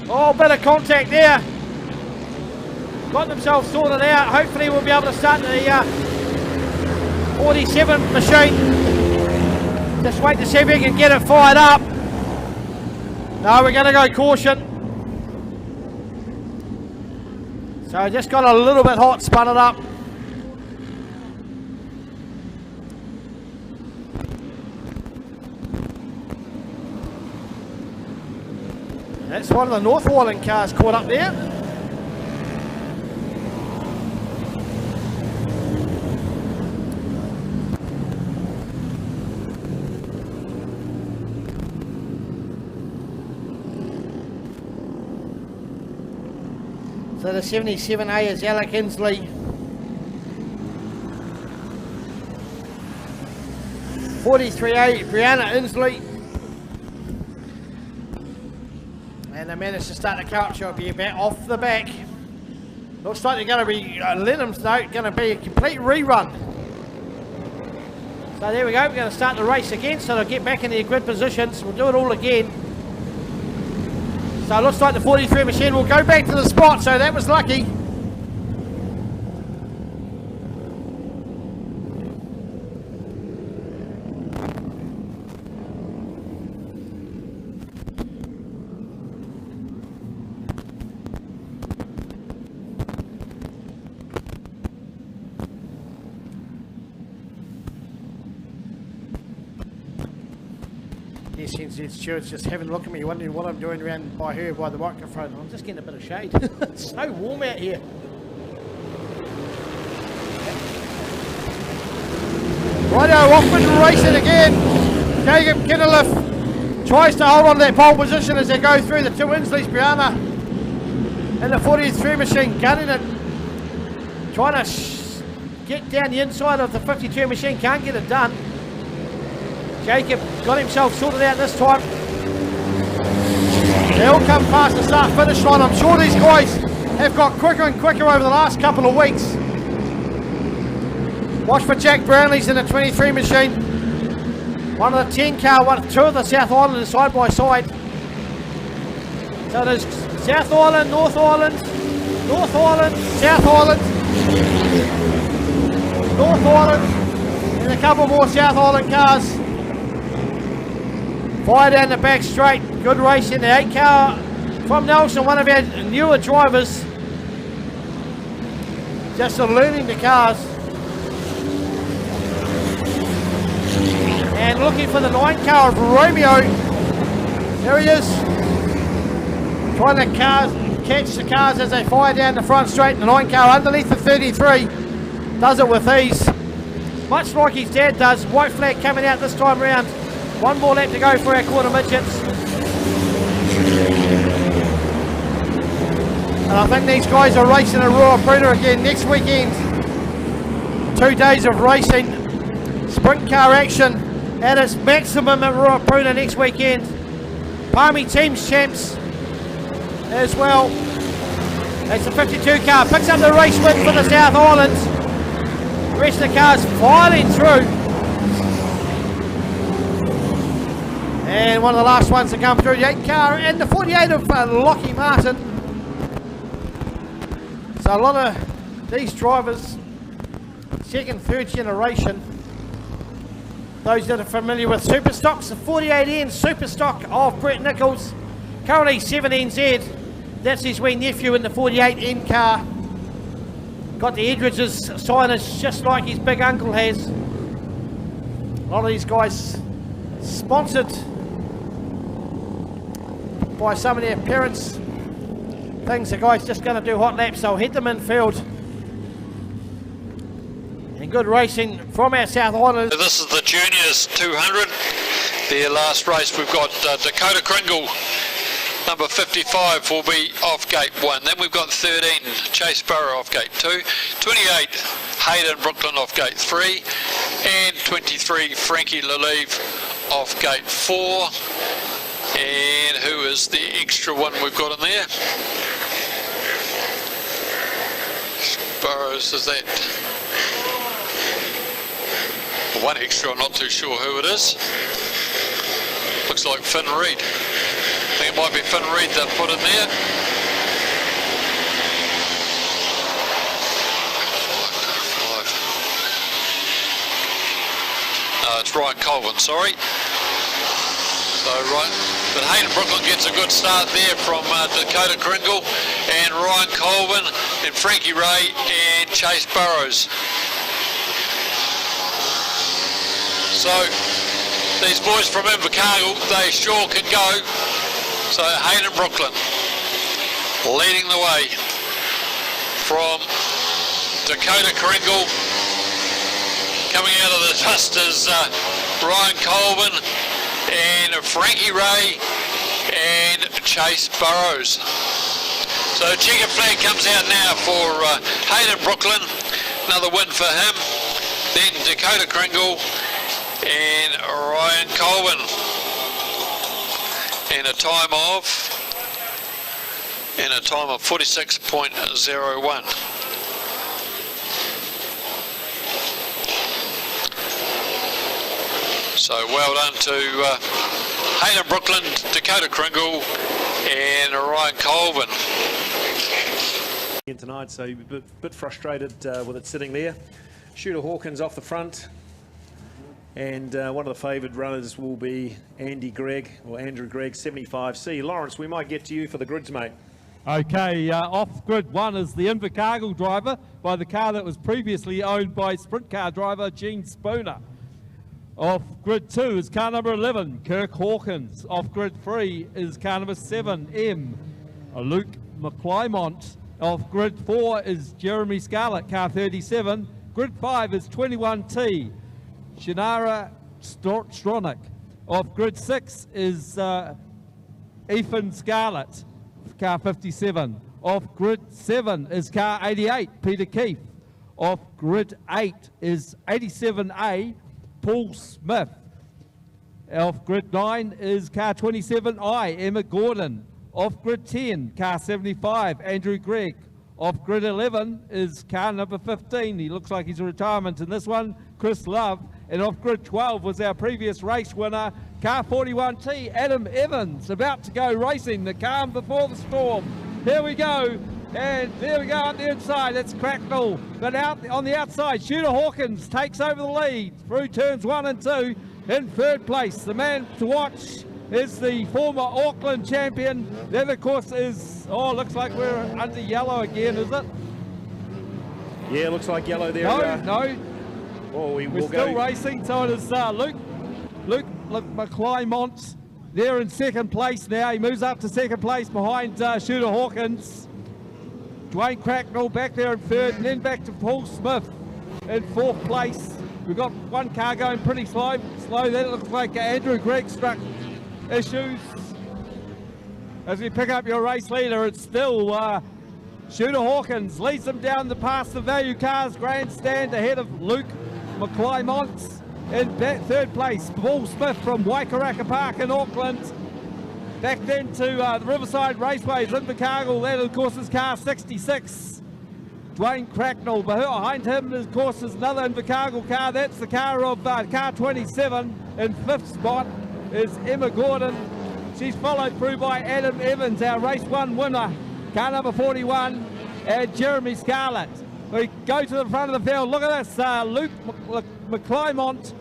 Oh, bit of contact there. Got themselves sorted out. Hopefully we'll be able to start the 47 machine. Just wait to see if we can get it fired up. No, we're going to go caution. So I just got a little bit hot, spun it up. That's one of the North Island cars caught up there. So the 77A is Alec Inslee. 43A, Brianna Inslee. And they managed to start the car up, so it'll be about off the back. Looks like they're going to be, Lenham's though, going to be a complete rerun. So there we go, we're going to start the race again, so they'll get back in their grid positions. We'll do it all again. So it looks like the 43 machine will go back to the spot, so that was lucky. SNZ stewards just having a look at me, wondering what I'm doing around by her by the microphone. I'm just getting a bit of shade. It's so warm out here. Righto, off and racing again. Jacob Kenilworth tries to hold on to that pole position as they go through the two Insleys. Brianna in the 43 machine, gunning it. Trying to get down the inside of the 52 machine, can't get it done. Jacob got himself sorted out this time. They all come past the start finish line. I'm sure these guys have got quicker and quicker over the last couple of weeks. Watch for Jack Brownlee's in the 23 machine. One of the 10 car, two of the South Islanders side by side. So there's South Island, North Island, North Island, South Island, North Island, and a couple more South Island cars. Fire down the back straight, good race in the 8 car from Nelson, one of our newer drivers. Just learning the cars. And looking for the 9 car of Romeo. There he is. Trying to catch the cars as they fire down the front straight. The 9 car underneath the 33. Does it with ease. Much like his dad does. White flag coming out this time round. One more lap to go for our quarter midgets. And I think these guys are racing at Ruapuna again next weekend. 2 days of racing. Sprint car action at its maximum at Ruapuna next weekend. Palmy Teams champs as well. That's the 52 car. Picks up the race win for the South Islands. The rest of the cars filing through. And one of the last ones to come through, the 8 car and the 48 of Lockie Martin. So a lot of these drivers, second, third generation. Those that are familiar with Super Stocks, the 48N Super Stock of Brett Nichols. Currently 7NZ, that's his wee nephew in the 48N car. Got the Edridge's signage just like his big uncle has. A lot of these guys sponsored by some of their parents. Things the guys just going to do hot laps, they'll head them in field. And good racing from our South Islanders. This is the Juniors 200. Their last race, we've got Dakota Kringle, number 55, will be off gate 1. Then we've got 13, Chase Burrow off gate 2. 28, Hayden Brooklyn off gate 3. And 23, Frankie Lalive off gate 4. And who is the extra one we've got in there? Burrows, is that? One extra, I'm not too sure who it is. Looks like Finn Reid. I think it might be Finn Reid that put in there. No, it's Ryan Colvin, sorry. So, right, but Hayden Brooklyn gets a good start there from Dakota Kringle and Ryan Colvin and Frankie Ray and Chase Burrows. So these boys from Invercargill, they sure can go. So Hayden Brooklyn leading the way from Dakota Kringle. Coming out of the dust is Ryan Colvin and Frankie Ray and Chase Burrows. So checkered flag comes out now for Hayden Brooklyn. Another win for him. Then Dakota Kringle and Ryan Colvin. In a time of 46.01. So well done to Hayden Brooklyn, Dakota Kringle and Ryan Colvin. Tonight, so a bit frustrated with it sitting there. Shooter Hawkins off the front. And one of the favoured runners will be Andrew Gregg, 75C. Lawrence, we might get to you for the grids, mate. Okay, off grid 1 is the Invercargill driver by the car that was previously owned by sprint car driver Gene Spooner. Off grid 2 is car number 11, Kirk Hawkins. Off grid 3 is car number 7, Luke McClymont. Off grid 4 is Jeremy Scarlett, car 37. Grid 5 is 21T, Shannara Stronach. Off grid 6 is Ethan Scarlett, car 57. Off grid 7 is car 88, Peter Keefe. Off grid 8 is 87A, Paul Smith. Off grid 9 is car 27I, Emma Gordon. Off grid 10, car 75, Andrew Gregg. Off grid 11 is car number 15. He looks like he's a retirement in this one, Chris Love. And off grid 12 was our previous race winner, car 41T, Adam Evans, about to go racing, the calm before the storm. Here we go. And there we go on the inside, it's Cracknell. But out on the outside, Shooter Hawkins takes over the lead through turns 1 and 2 in third place. The man to watch is the former Auckland champion. Then, of course, is, oh, looks like we're under yellow again, is it? Yeah, looks like yellow there. No. Oh, we're still racing, so it is Luke McClymont there in second place now. He moves up to second place behind Shooter Hawkins. Dwayne Cracknell back there in third, and then back to Paul Smith in fourth place. We've got one car going pretty slow. That looks like Andrew Gregg struck issues. As we pick up your race leader, it's still Shooter Hawkins leads them down past the Value Cars Grandstand ahead of Luke McClymont. In third place, Paul Smith from Waikaraka Park in Auckland. Back then to the Riverside Raceways in Invercargill. That, of course, is car 66. Dwayne Cracknell. Behind him, of course, is another Invercargill car. That's the car of car 27. In fifth spot is Emma Gordon. She's followed through by Adam Evans, our race 1 winner, car number 41, and Jeremy Scarlett. We go to the front of the field. Look at this. Luke McClymont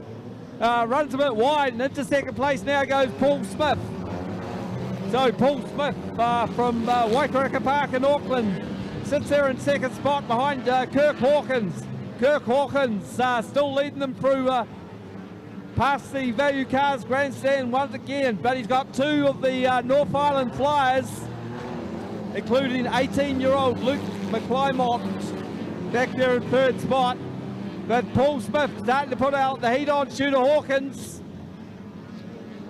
runs a bit wide, and into second place now goes Paul Smith. So Paul Smith from Waikaraka Park in Auckland sits there in second spot behind Kirk Hawkins. Kirk Hawkins still leading them through past the Value Cars Grandstand once again, but he's got two of the North Island Flyers, including 18-year-old Luke McClymont back there in third spot. But Paul Smith starting to put out the heat on Shooter Hawkins.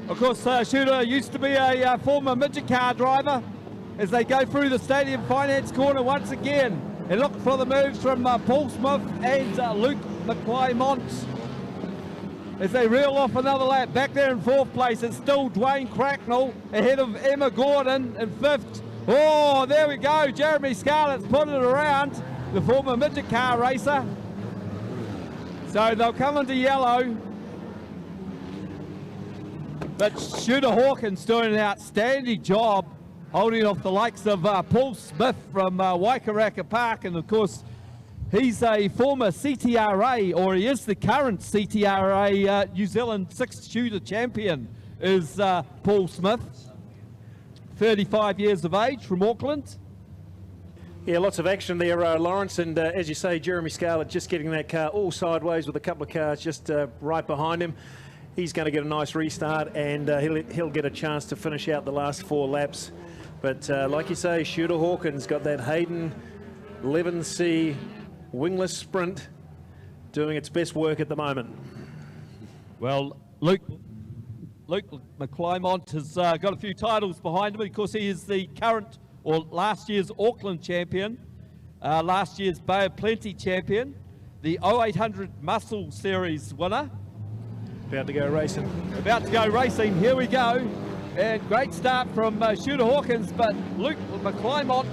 Of course, Shooter used to be a former midget car driver. As they go through the Stadium Finance corner once again, and look for the moves from Paul Smith and Luke McClymont. As they reel off another lap, back there in fourth place, it's still Dwayne Cracknell ahead of Emma Gordon in fifth. Oh, there we go, Jeremy Scarlett's put it around, the former midget car racer. So they'll come into yellow. But Shooter Hawkins doing an outstanding job holding off the likes of Paul Smith from Waikaraka Park. And of course, he's a former CTRA, or he is the current CTRA New Zealand sixth shooter champion, is Paul Smith. 35 years of age from Auckland. Yeah, lots of action there, Lawrence, and as you say, Jeremy Scarlett just getting that car all sideways with a couple of cars just right behind him. He's going to get a nice restart, and he'll get a chance to finish out the last 4 laps. But like you say, Shooter Hawkins got that Hayden 11C wingless sprint doing its best work at the moment. Well, Luke McClymont has got a few titles behind him. Of course, he is the current, or last year's Auckland champion, last year's Bay of Plenty champion, the 0800 Muscle Series winner. About to go racing. About to go racing. Here we go. And great start from Shooter Hawkins, but Luke McClymont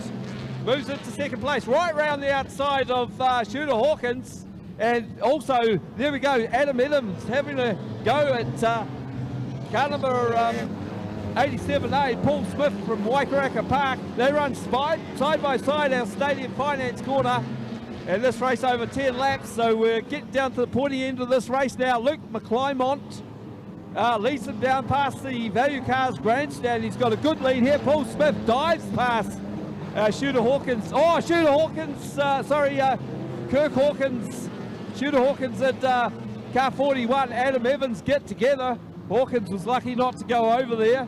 moves into second place, right round the outside of Shooter Hawkins. And also, there we go, Adam Adams having a go at car number 87A, Paul Smith from Waikaraka Park. They run side by side our Stadium Finance corner. And this race over 10 laps, so we're getting down to the pointy end of this race now. Luke McClymont leads them down past the Value Cars Grandstand. He's got a good lead here. Paul Smith dives past Shooter Hawkins. Oh, Shooter Hawkins, Kirk Hawkins. Shooter Hawkins had Car 41, Adam Evans get together. Hawkins was lucky not to go over there.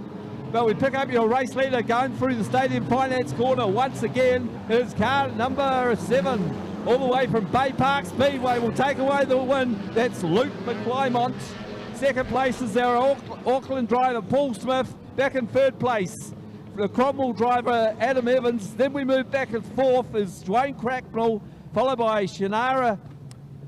But we pick up your race leader going through the Stadium Finance corner once again. It's car number 7, all the way from Bay Park Speedway, will take away the win. That's Luke McClymont. Second place is our Auckland driver Paul Smith. Back in third place, the Cromwell driver Adam Evans. Then we move back and fourth is Dwayne Cracknell, followed by Shannara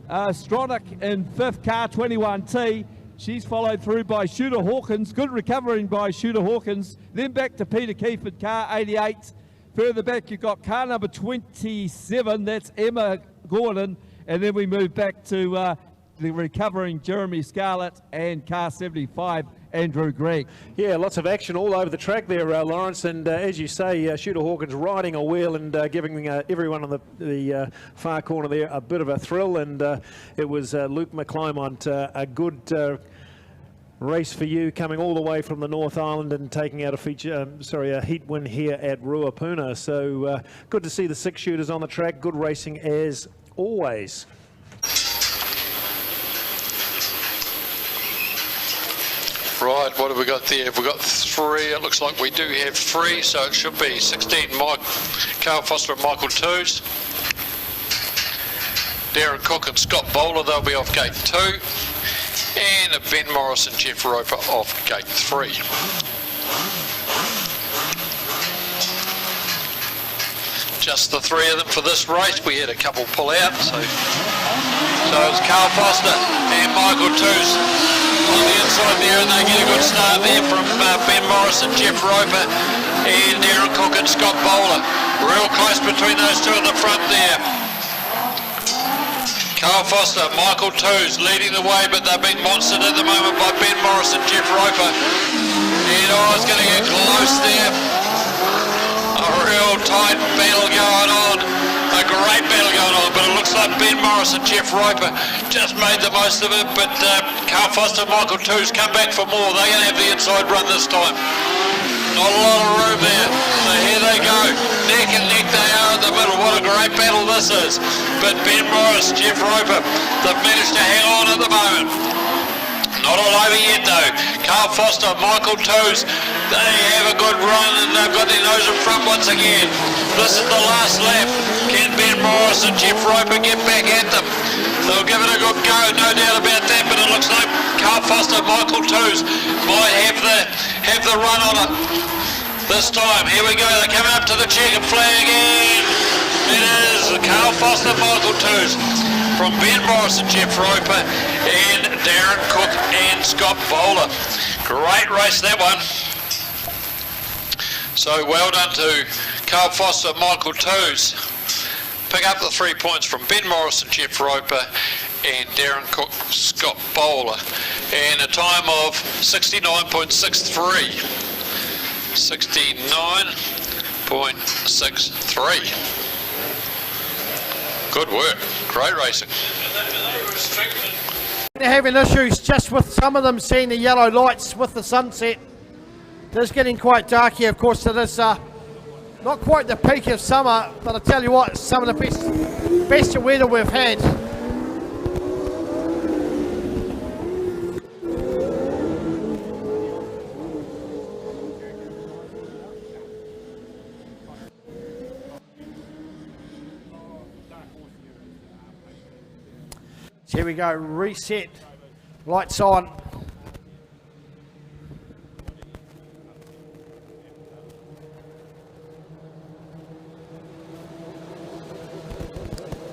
Stronach in fifth, car 21T. She's followed through by Shooter Hawkins. Good recovering by Shooter Hawkins. Then back to Peter Keefe at car 88. Further back you've got car number 27, that's Emma Gordon. And then we move back to the recovering Jeremy Scarlett and car 75, Andrew Gregg. Yeah, lots of action all over the track there, Lawrence. And as you say, Shooter Hawkins riding a wheel and giving everyone on the far corner there a bit of a thrill. And it was Luke McClymont, a good race for you, coming all the way from the North Island and taking out a heat win here at Ruapuna. So good to see the 6 shooters on the track. Good racing as always. Right, what have we got there? We've got 3. It looks like we do have 3, so it should be 16 Carl Foster and Michael Toos. Darren Cook and Scott Bowler, they'll be off gate 2. And Ben Morris and Jeff Roper off gate 3. Just the 3 of them for this race. We had a couple pull out, so it's Carl Foster and Michael Toos on the inside there, and they get a good start there from Ben Morris and Jeff Roper and Darren Cook and Scott Bowler. Real close between those two at the front there. Carl Foster, Michael Toos leading the way, but they're being monstered at the moment by Ben Morris and Jeff Roper. And it's going to get close there. A real tight battle going on. A great battle going on, but it looks like Ben Morris and Jeff Roper just made the most of it, but Carl Foster and Michael Toos come back for more. They're going to have the inside run this time. Not a lot of room there. So here they go. Neck and neck they are in the middle. What a great battle this is. But Ben Morris, Jeff Roper, they've managed to hang on at the moment. Not all over yet though. Carl Foster, Michael Toos, they have a good run and they've got their nose in front once again. This is the last lap. Can Ben Morris and Jeff Roper get back at them? They'll give it a good go, no doubt about that, but it looks like Carl Foster, Michael Toos might have the run on it this time. Here we go, they're coming up to the checkered flag again. It is Carl Foster, Michael Toos from Ben Morris and Jeff Roper and Darren Cook and Scott Bowler. Great race that one. So well done to Carl Foster, Michael Toos. Pick up the 3 points from Ben Morris and Jeff Roper and Darren Cook, Scott Bowler. And a time of 69.63. 69.63. Good work. Great racing. They're having issues just with some of them seeing the yellow lights with the sunset. It is getting quite dark here. Of course, it is not quite the peak of summer, but I tell you what, some of the best weather we've had. So here we go, reset, lights on.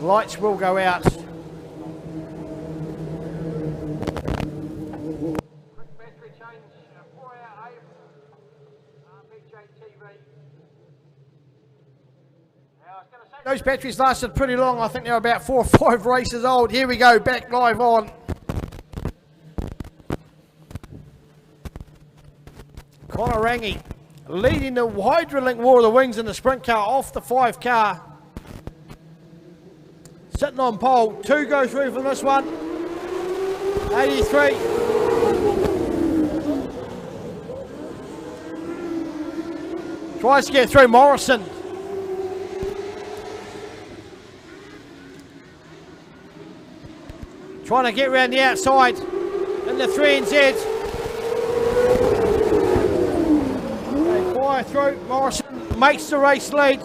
Lights will go out. Quick battery change, 4 out AM, BJTV. Those batteries lasted pretty long. I think they're about 4 or 5 races old. Here we go, back live on. Connor Rangi leading the Hydrolink War of the Wings in the sprint car off the 5 car. Sitting on pole, 2 go through from this one. 83. Tries to get through Morrison. trying to get around the outside in the 3NZ. They fire through. Morrison makes the race lead.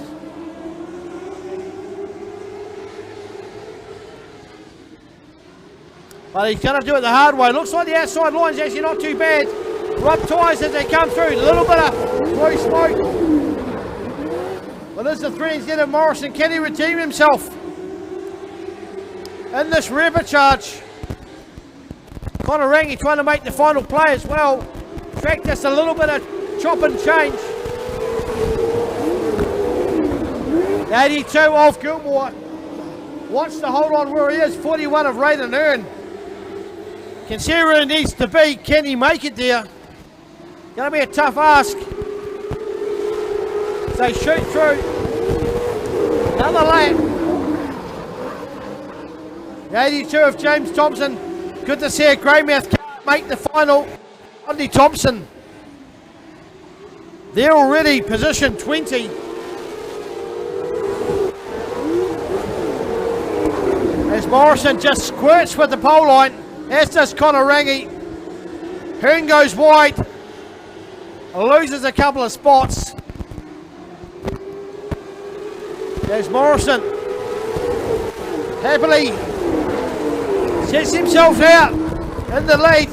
But he's going to do it the hard way. Looks like the outside line's actually not too bad. Rub tyres as they come through. A little bit of through smoke. Well, there's the 3NZ of Morrison. Can he redeem himself in this river charge? Connor Rangi trying to make the final play as well. Track just a little bit of chop and change. 82 of Gilmore. Wants to hold on where he is. 41 of Raiden Earn. Can see where he needs to be. Can he make it there? Going to be a tough ask. They shoot through. Another lap. The 82 of James Thompson. Good to see a Greymouth make the final. Andy Thompson. They're already position 20. As Morrison just squirts with the pole line, as does Connor Rangi. Hearn goes wide, loses a couple of spots. There's Morrison. Happily sets himself out in the lead.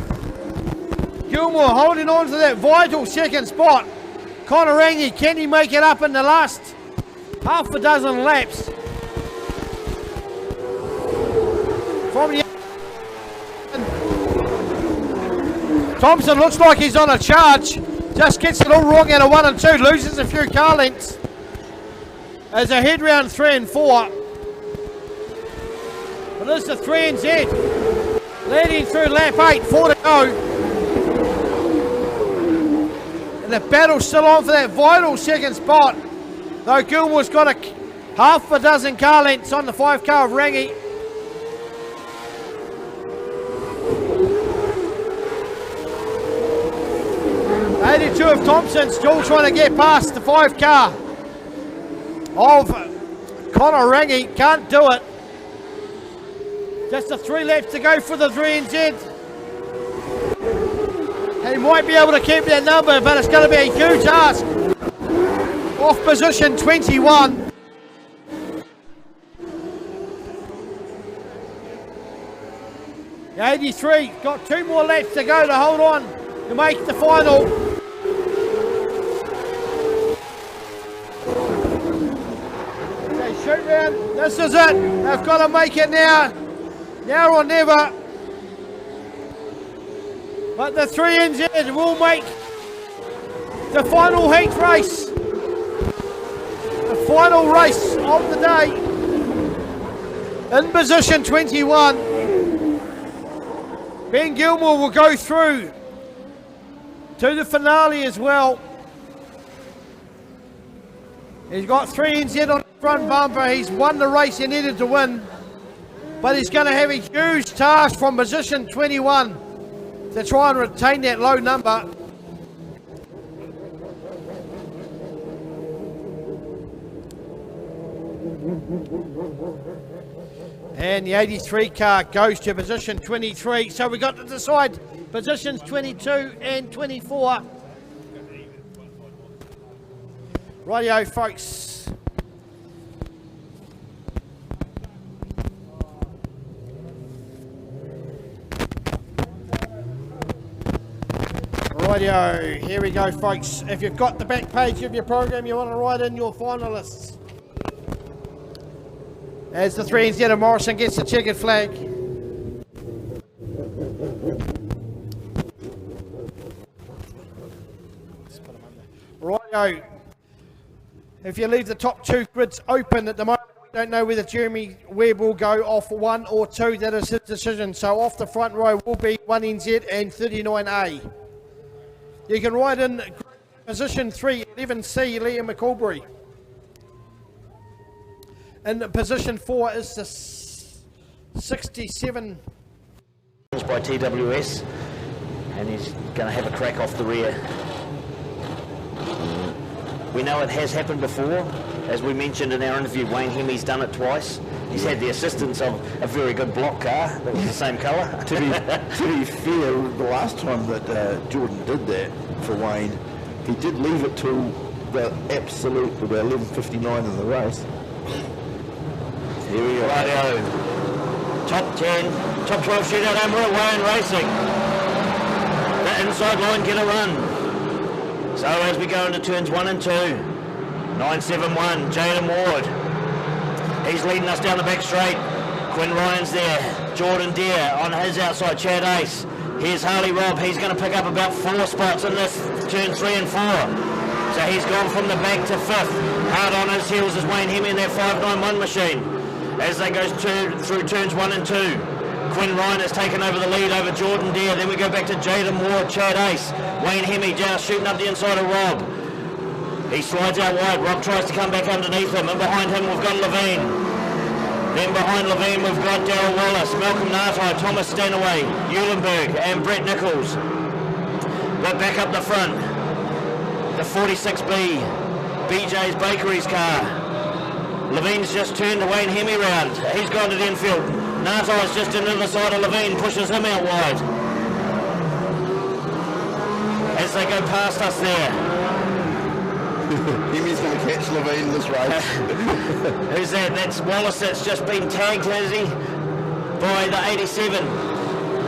Gilmore holding on to that vital second spot. Connor Rangi, can he make it up in the last half a dozen laps? From the Thompson looks like he's on a charge. Just gets it all wrong out of 1 and 2. Loses a few car lengths. As a head round 3 and 4. But there's the 3NZ. Leading through lap 8. 4 to go. And the battle's still on for that vital second spot. Though Gilmore's got a half a dozen car lengths on the 5 car of Rangi. Two of Thompson still trying to get past the 5 car of Connor Rangi. Can't do it. Just the 3 laps to go for the 3NZ. He might be able to keep that number, but it's going to be a huge ask. Off position 21. The 83 got 2 more laps to go to hold on to make the final. Shoot round. This is it. They've got to make it now. Now or never. But the 3NZ will make the final heat race. The final race of the day. In position 21. Ben Gilmore will go through to the finale as well. He's got 3NZ on the front bumper. He's won the race he needed to win. But he's going to have a huge task from position 21 to try and retain that low number. And the 83 car goes to position 23. So we've got to decide positions 22 and 24. Rightio, folks. Rightio, here we go, folks. If you've got the back page of your program, you want to write in your finalists. As the 3NZ of Morrison gets the checkered flag. Rightio. If you leave the top 2 grids open at the moment, we don't know whether Jeremy Webb will go off 1 or 2. That is his decision. So off the front row will be 1NZ and 39A. You can write in position 3, 11C, Liam McCalbury. In position 4 is the 67. By TWS, and he's going to have a crack off the rear. We know it has happened before. As we mentioned in our interview, Wayne Hemmy's done it twice. He's had the assistance of a very good block car that was the same colour. To be fair, the last time that Jordan did that for Wayne, he did leave it till the absolute about 11:59 in the race. Here we go. Rightio. Top 10, top 12 shootout, and we're at Wayne Racing. The inside line get a run. So as we go into turns 1 and 2, 971, Jaden Ward. He's leading us down the back straight. Quinn Ryan's there. Jordan Deere on his outside, Chad Ace. Here's Harley Robb. He's going to pick up about 4 spots in this turn 3 and 4. So he's gone from the back to 5th. Hard on his heels is Wayne Hemming in that 591 machine. As they go through turns 1 and 2. Quinn Ryan has taken over the lead over Jordan Deere. Then we go back to Jaden Ward, Chad Ace. Wayne Hemming just shooting up the inside of Rob. He slides out wide. Rob tries to come back underneath him. And behind him we've got Levine. Then behind Levine we've got Darryl Wallace, Malcolm Nartai, Thomas Stanaway, Eulenberg and Brett Nichols. But back up the front, the 46B, BJ's Bakeries car. Levine's just turned Wayne Hemming round. He's gone to the infield. Nartai's just into the side of Levine, pushes him out wide. As they go past us there. Hemmy's going to catch Levine in this race. Who's that? That's Wallace that's just been tagged, has he? By the 87.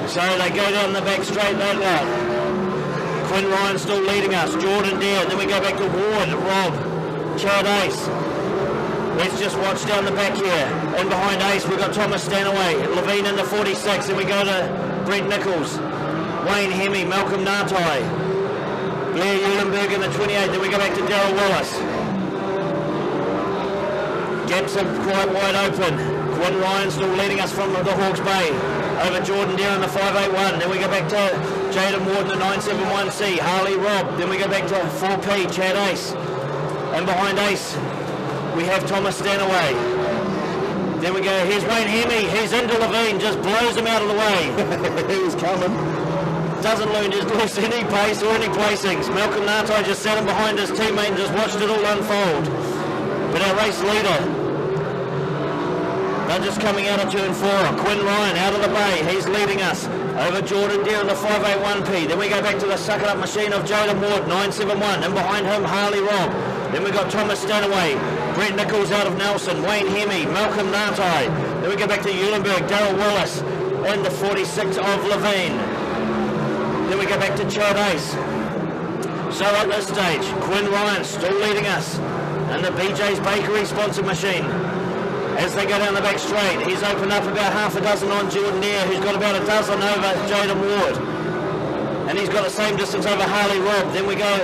So they go down the back straight, that lot. Quinn Ryan still leading us. Jordan Deere. Then we go back to Ward, Rob, Chad Ace. Let's just watch down the back here. In behind Ace, we've got Thomas Stanaway. Levine in the 46. Then we go to Brett Nichols. Wayne Hemming, Malcolm Nartai. Blair Eulenberg in the 28, then we go back to Darryl Wallace. Gaps are quite wide open. Quinn Ryan still leading us from the Hawke's Bay. Over Jordan Deere in the 581. Then we go back to Jaden Ward in the 971C. Harley Robb. Then we go back to 4P, Chad Ace. And behind Ace, we have Thomas Stanaway. Then we go, here's Wayne Hemming. He's into Levine, just blows him out of the way. He was coming. Doesn't lose any pace or any placings. Malcolm Nartai just sat him behind his teammate and just watched it all unfold. But our race leader, they're just coming out of turn 4. Quinn Ryan out of the bay. He's leading us over Jordan Deere in the 581P. Then we go back to the suck-it-up machine of Jaden Ward, 971. And behind him, Harley Robb. Then we got Thomas Stanaway. Brett Nichols out of Nelson. Wayne Hemming, Malcolm Nartai. Then we go back to Eulenberg, Darryl Wallace. And the 46 of Levine. Then we go back to Chad Ace. So at this stage, Quinn Ryan still leading us in the BJ's Bakery sponsored machine. As they go down the back straight, he's opened up about half a dozen on Jordan Deere, who's got about a dozen over Jaden Ward. And he's got the same distance over Harley Robb. Then we go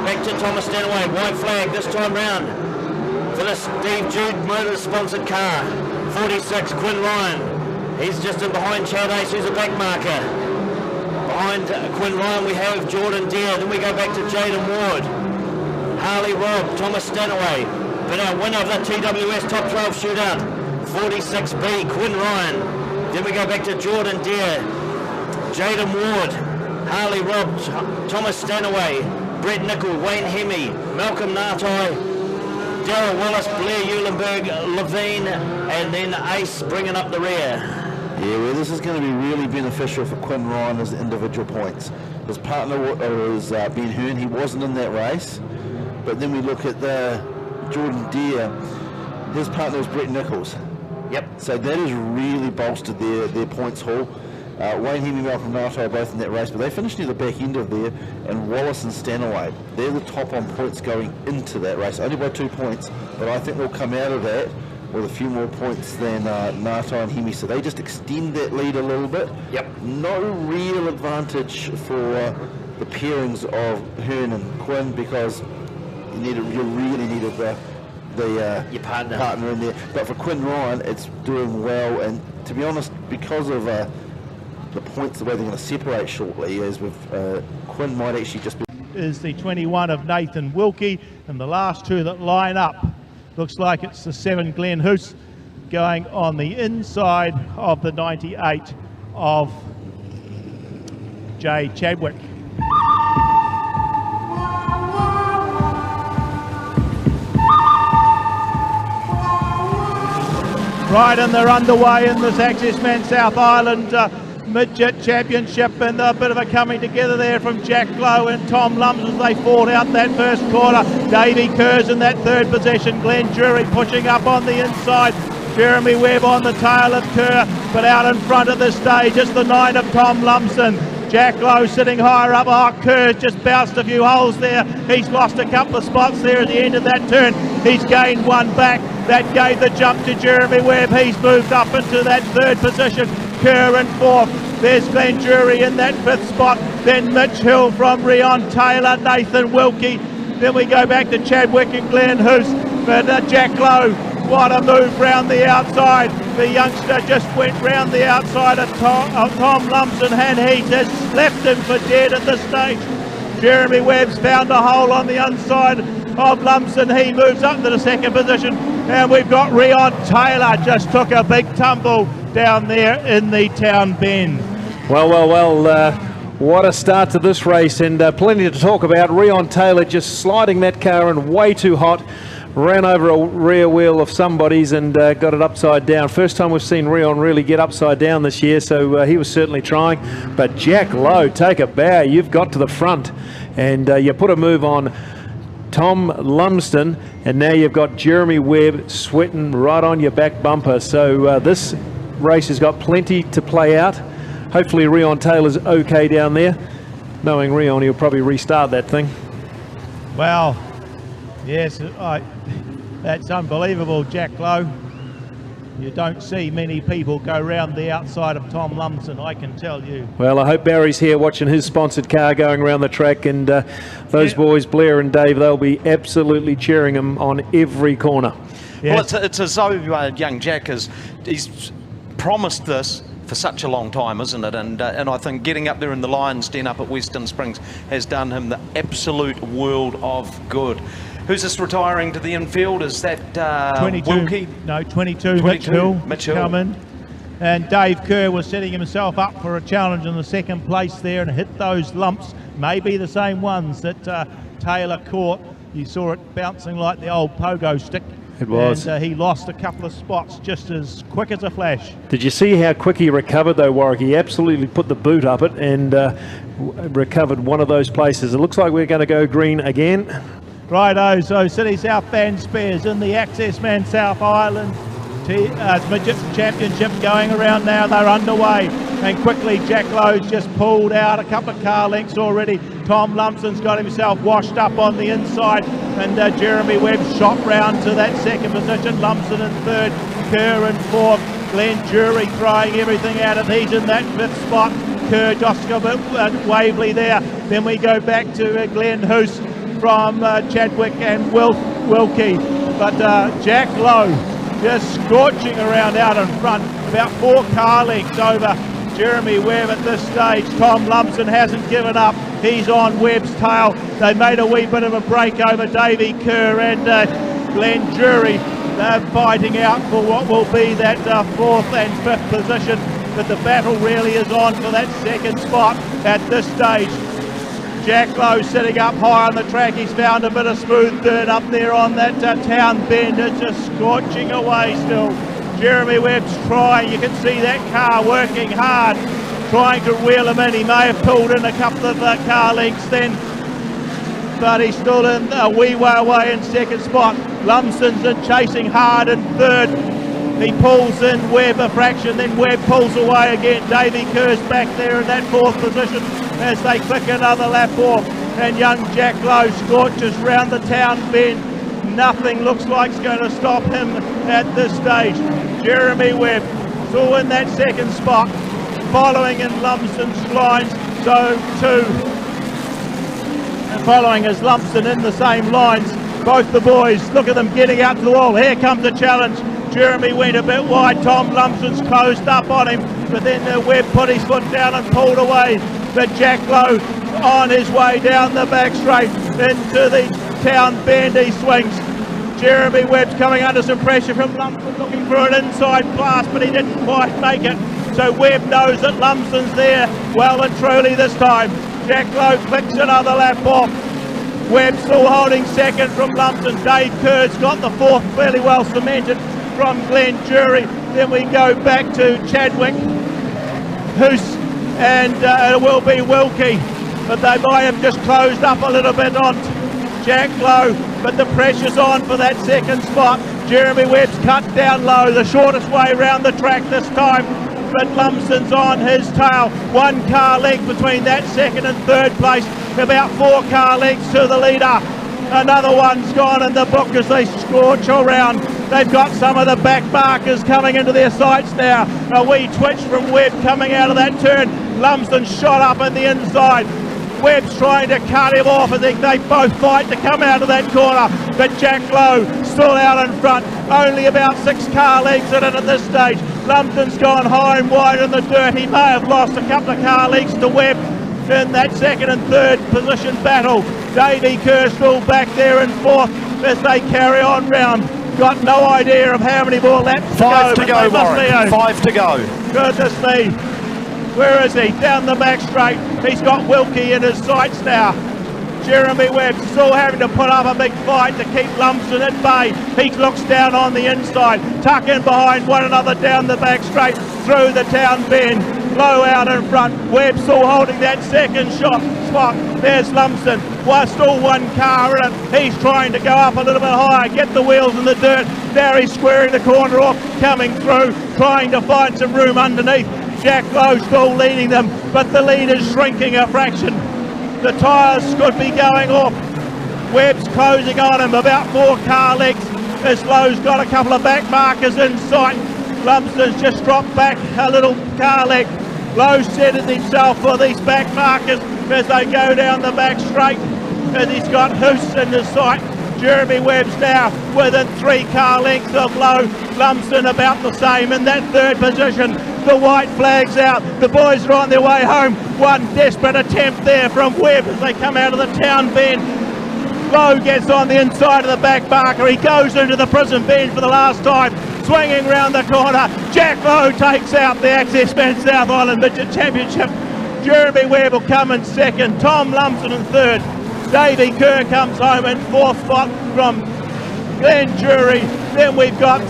back to Thomas Stanaway, white flag this time round for the Steve Jude Motors sponsored car. 46, Quinn Ryan. He's just in behind Chad Ace, who's a back marker. Behind Quinn Ryan we have Jordan Deere. Then we go back to Jaden Ward, Harley Robb, Thomas Stanaway. But our winner of the TWS Top 12 shootout, 46B, Quinn Ryan. Then we go back to Jordan Deere, Jaden Ward, Harley Robb, Thomas Stanaway, Brett Nichols, Wayne Hemming, Malcolm Nartai, Darryl Wallace, Blair Eulenberg, Levine, and then Ace bringing up the rear. Yeah, well, this is going to be really beneficial for Quinn Ryan as individual points. His partner was Ben Hearn. He wasn't in that race. But then we look at the Jordan Deere. His partner was Brett Nichols. Yep. So that has really bolstered their points haul. Wayne Hemming and Malcolm Nartai are both in that race, but they finished near the back end of there. And Wallace and Stanaway, they're the top on points going into that race. Only by 2 points, but I think they'll come out of that with a few more points than Nartai and Hemming, so they just extend that lead a little bit. Yep. No real advantage for the pairings of Hearn and Quinn because you really needed your partner in there. But for Quinn Ryan, it's doing well, and to be honest, because of the points, the way they're going to separate shortly, is with Quinn might actually just be. Is the 21 of Nathan Wilkie, and the last two that line up. Looks like it's the 7 Glenn Hoos going on the inside of the 98 of Jay Chadwick. Right, and they're underway in this Access Man South Island Midget Championship, and a bit of a coming together there from Jack Lowe and Tom Lums as they fought out that first quarter. Davey Kerr's in that third position. Glenn Jury pushing up on the inside. Jeremy Webb on the tail of Kerr, but out in front at this stage is the 9 of Tom Lumsden. Jack Lowe sitting higher up. Oh, Kerr's just bounced a few holes there. He's lost a couple of spots there at the end of that turn. He's gained one back. That gave the jump to Jeremy Webb. He's moved up into that third position. Kerr in fourth. There's Glenn Jury in that fifth spot. Then Mitch Hill from Rion Taylor, Nathan Wilkie. Then we go back to Chadwick and Glenn Hoos. But Jack Lowe, what a move round the outside. The youngster just went round the outside of Tom Lumsden, and he just left him for dead at this stage. Jeremy Webb's found a hole on the inside of Lumsden. He moves up to the second position, and we've got Rion Taylor just took a big tumble down there in the town bend. Well, what a start to this race, and plenty to talk about. Rion Taylor just sliding that car in way too hot. Ran over a rear wheel of somebody's and got it upside down. First time we've seen Rion really get upside down this year, so he was certainly trying. But Jack Lowe, take a bow. You've got to the front, and you put a move on Tom Lumsden, and now you've got Jeremy Webb sweating right on your back bumper. So this race has got plenty to play out. Hopefully Rion Taylor's okay down there. Knowing Rion, he'll probably restart that thing. Well, yes, that's unbelievable, Jack Lowe. You don't see many people go round the outside of Tom Lumsden, I can tell you. Well, I hope Barry's here watching his sponsored car going around the track, and those boys, Blair and Dave, they'll be absolutely cheering him on every corner. Yes. Well, it's as though young Jack he's promised this for such a long time, isn't it? And I think getting up there in the Lions Den up at Western Springs has done him the absolute world of good. Who's this retiring to the infield? Is that 22? Wilkie? No, 22. Mitch Hill. Come in. And Dave Kerr was setting himself up for a challenge in the second place there and hit those lumps, maybe the same ones that Taylor caught. You saw it bouncing like the old pogo stick. It was. And he lost a couple of spots just as quick as a flash. Did you see how quick he recovered though, Warwick? He absolutely put the boot up it and recovered one of those places. It looks like we're going to go green again. Righto, so City South Band Spares in the Access Man South Island Midget Championship going around now. They're underway, and quickly Jack Lowe's just pulled out a couple of car lengths already. Tom Lumsden's got himself washed up on the inside, and Jeremy Webb shot round to that second position. Lumsden in third, Kerr in fourth, Glenn Jury trying everything out, and he's in that fifth spot. Kerr just got a bit Waverley there. Then we go back to Glenn Hoos from Chadwick and Wilkie, but Jack Lowe just scorching around out in front, about 4 car lengths over Jeremy Webb at this stage. Tom Lumsden hasn't given up, he's on Webb's tail. They made a wee bit of a break over Davey Kerr and Glenn Jury. They're fighting out for what will be that 4th and 5th position, but the battle really is on for that second spot at this stage. Jack Lowe sitting up high on the track. He's found a bit of smooth dirt up there on that town bend. It's just scorching away still. Jeremy Webb's trying. You can see that car working hard, trying to wheel him in. He may have pulled in a couple of car lengths then, but he's still in a wee way away in second spot. Lumsden's in chasing hard in third. He pulls in Webb a fraction, then Webb pulls away again. Davey Kerr's back there in that 4th position as they click another lap off, and young Jack Lowe scorches round the town bend. Nothing looks like it's going to stop him at this stage. Jeremy Webb still in that second spot, following in Lumsden's lines, so too. And following as Lumsden in the same lines, both the boys, look at them getting out to the wall. Here comes the challenge. Jeremy went a bit wide, Tom Lumsden's closed up on him, but then Webb put his foot down and pulled away. But Jack Lowe on his way down the back straight into the town bend, he swings. Jeremy Webb's coming under some pressure from Lumsden, looking for an inside pass, but he didn't quite make it. So Webb knows that Lumsden's there well and truly this time. Jack Lowe clicks another lap off. Webb still holding second from Lumsden. Dave Kerr's got the 4th fairly well cemented from Glenn Jury. Then we go back to Chadwick, Hoos, and it will be Wilkie. But they might have just closed up a little bit on Jack Lowe, but the pressure's on for that second spot. Jeremy Webb's cut down low, the shortest way around the track this time, but Lumsden's on his tail. 1 car length between that second and third place, about 4 car lengths to the leader. Another one's gone in the book as they scorch around. They've got some of the back markers coming into their sights now. A wee twitch from Webb coming out of that turn. Lumsden shot up in the inside. Webb's trying to cut him off. I think they both fight to come out of that corner, but Jack Lowe still out in front, only about 6 car lengths in it at this stage. Lumsden's gone high and wide in the dirt. He may have lost a couple of car lengths to Webb in that second and third position battle. Davey Kerr still back there in fourth as they carry on round. Got no idea of how many more laps to go. 5 to go, Warwick. 5 to go. Goodness me. Where is he? Down the back straight. He's got Wilkie in his sights now. Jeremy Webb still having to put up a big fight to keep Lumsden at bay. He looks down on the inside, tuck in behind one another down the back straight through the town bend. Low out in front. Webb still holding that second spot. There's Lumsden. Still 1 car in it. He's trying to go up a little bit higher, get the wheels in the dirt. Now he's squaring the corner off, coming through, trying to find some room underneath. Jack Lowe still leading them, but the lead is shrinking a fraction. The tyres could be going off. Webb's closing on him, about 4 car lengths. As Lowe's got a couple of back markers in sight. Lumsden's just dropped back a little car length. Lowe setting himself for these back markers as they go down the back straight. As he's got Hoos in his sight. Jeremy Webb's now within 3 car lengths of Lowe. Lumsden about the same in that third position. The white flag's out. The boys are on their way home. One desperate attempt there from Webb as they come out of the town bend. Lowe gets on the inside of the back marker. He goes into the prison bend for the last time. Swinging round the corner. Jack Lowe takes out the Access Man South Island Midget Championship. Jeremy Webb will come in second. Tom Lumsden in third. Davey Kerr comes home in 4th spot from Glenn Jury. Then we've got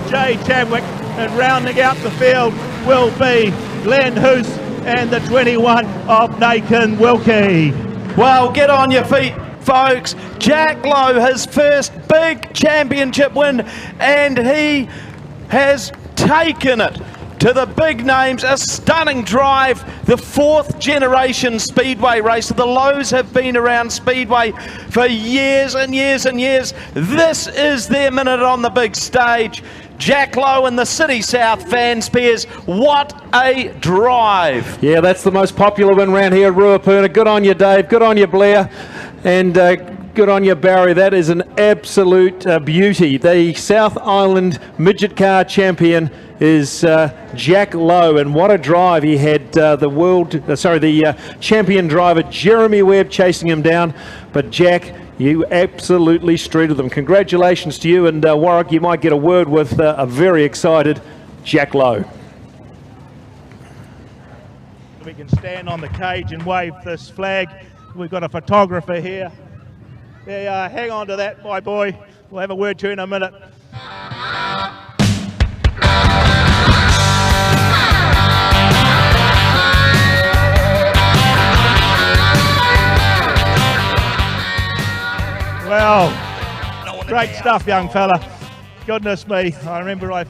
Jay Chadwick, and rounding out the field will be Glenn Hoos and the 21 of Nathan Wilkie. Well, get on your feet, folks. Jack Lowe, his first big championship win, and he has taken it to the big names. A stunning drive, the 4th generation Speedway racer. The Lowes have been around Speedway for years and years and years. This is their minute on the big stage. Jack Lowe and the City South fan spears. What a drive. Yeah, that's the most popular win round here at Ruapuna. Good on you, Dave. Good on you, Blair. And good on you, Barry. That is an absolute beauty. The South Island Midget Car Champion is Jack Lowe, and what a drive he had. The champion driver Jeremy Webb chasing him down, but Jack, you absolutely streeted them. Congratulations to you, and Warwick, you might get a word with a very excited Jack Lowe. We can stand on the cage and wave this flag. We've got a photographer here. There you are. Hang on to that, my boy. We'll have a word to you in a minute. Well, great stuff, young fella. Goodness me, I remember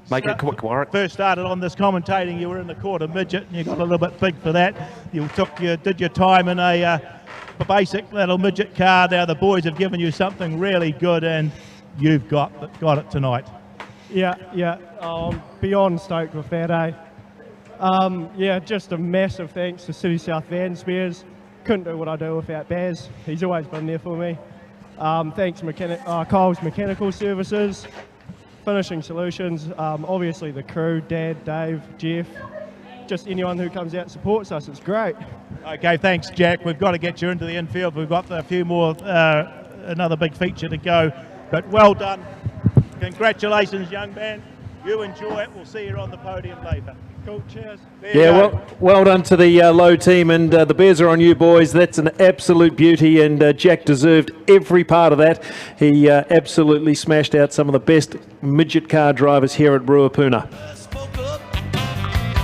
Make it quick, Warwick. First started on this commentating, you were in the quarter midget and you got a little bit big for that. You did your time in a basic little midget car. Now the boys have given you something really good and you've got it tonight. Yeah, beyond stoked with that, eh? Yeah, just a massive thanks to City South Van Spears. Couldn't do what I do without Baz. He's always been there for me. Thanks Kyle's Mechanical Services, Finishing Solutions, obviously the crew, Dad, Dave, Jeff, just anyone who comes out and supports us. It's great. Okay, thanks, Jack. We've got to get you into the infield. We've got a few more, another big feature to go, but well done. Congratulations, young man. You enjoy it. We'll see you on the podium later. Cool, cheers. Yeah, well done to the low team, and the bears are on you, boys. That's an absolute beauty, and Jack deserved every part of that. He absolutely smashed out some of the best midget car drivers here at Ruapuna.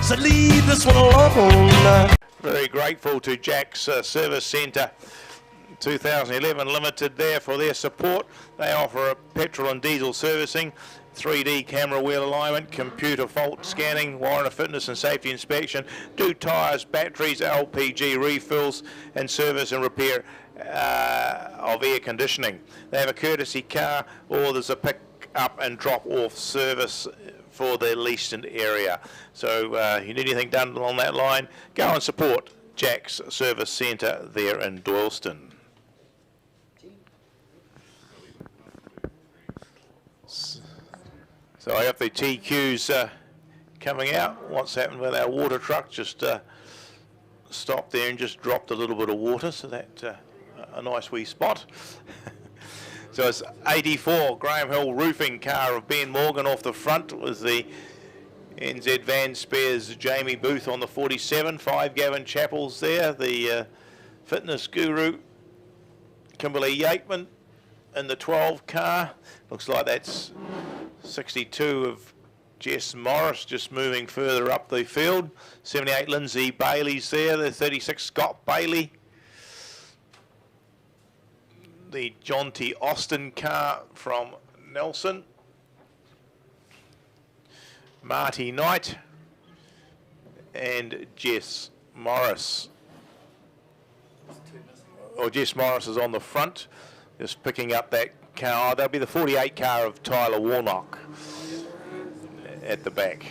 So leave this one alone. Very grateful to Jack's Service Centre 2011 Limited there for their support. They offer a petrol and diesel servicing, 3D camera wheel alignment, computer fault scanning, warrant of fitness and safety inspection, do tyres, batteries, LPG refills, and service and repair of air conditioning. They have a courtesy car, or there's a pick up and drop off service for the Leaston area. So you need anything done along that line, go and support Jack's Service Centre there in Doyleston. So I have the TQs coming out. What's happened with our water truck? Just stopped there and just dropped a little bit of water, so that a nice wee spot. So it's 84 Graham Hill roofing car of Ben Morgan off the front with the NZ Van Spares Jamie Booth on the 47. 5 Gavin Chappells there, the fitness guru Kimberly Yateman in the 12 car. Looks like that's 62 of Jess Morris just moving further up the field. 78 Lindsay Bailey's there, the 36 Scott Bailey. The John T. Austin car from Nelson. Marty Knight and Jess Morris. Jess Morris is on the front, just picking up that car. Oh, that'll be the 48 car of Tyler Warnock at the back.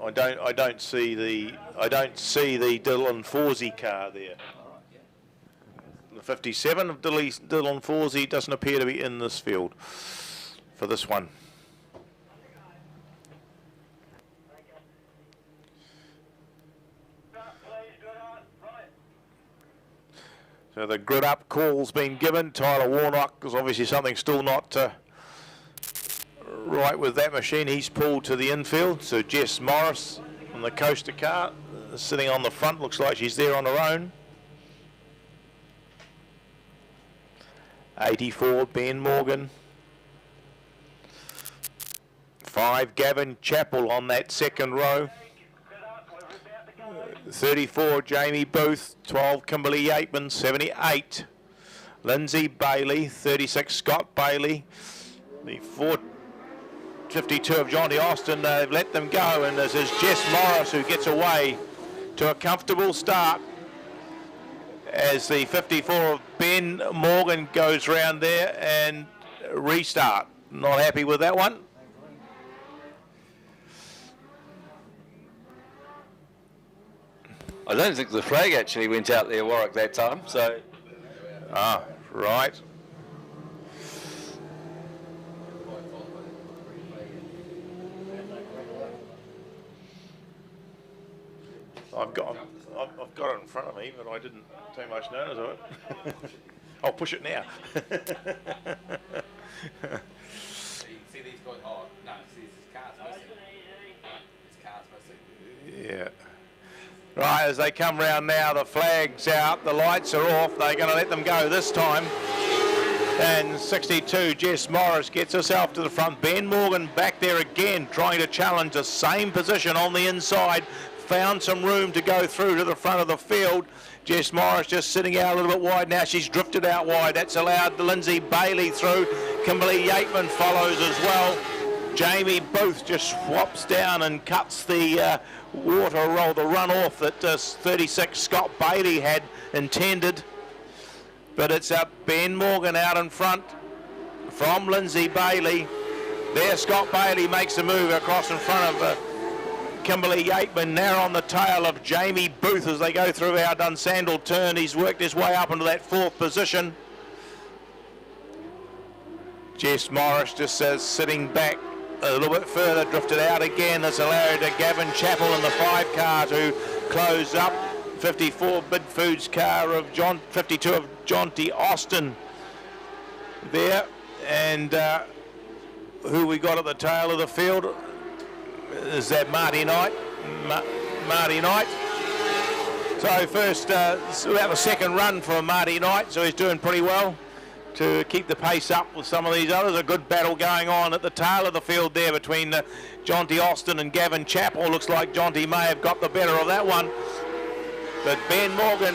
I don't see the Dylan Forsey car there. The 57 of Dylan Forsey doesn't appear to be in this field for this one. So the grid up call's been given. Tyler Warnock is obviously something still not right with that machine. He's pulled to the infield. So Jess Morris on the coaster car sitting on the front. Looks like she's there on her own. 84 Ben Morgan. 5 Gavin Chappell on that second row. 34 Jamie Booth, 12 Kimberly Yateman, 78 Lindsay Bailey, 36 Scott Bailey, the 452 of Johnny Austin. They've let them go, and this is Jess Morris who gets away to a comfortable start as the 54 of Ben Morgan goes round there and restart. Not happy with that one. I don't think the flag actually went out there, Warwick, that time. So, right. I've got it in front of me, but I didn't take much notice of it. I'll push it now. See these guys? Oh no, see this car's missing. This car's missing. Yeah. Right, as they come round now, the flag's out, the lights are off. They're going to let them go this time. And 62, Jess Morris gets herself to the front. Ben Morgan back there again, trying to challenge the same position on the inside. Found some room to go through to the front of the field. Jess Morris just sitting out a little bit wide now. She's drifted out wide. That's allowed Lindsay Bailey through. Kimberly Yateman follows as well. Jamie Booth just swaps down and cuts the water roll, the run off that 36 Scott Bailey had intended. But it's up Ben Morgan out in front from Lindsay Bailey. There Scott Bailey makes a move across in front of Kimberly Yateman, now on the tail of Jamie Booth as they go through our Dunsandel turn. He's worked his way up into that fourth position. Jess Morris just sitting back a little bit further, drifted out again. That's allowed Gavin Chappell in the 5 car to close up. 54 Bid Foods car of 52 of John T. Austin there. And who we got at the tail of the field. Is that Marty Knight? Marty Knight. So first, it's about the second run for Marty Knight, so he's doing pretty well to keep the pace up with some of these others. A good battle going on at the tail of the field there between Jonty Austin and Gavin Chappell. Looks like Jonty may have got the better of that one. But Ben Morgan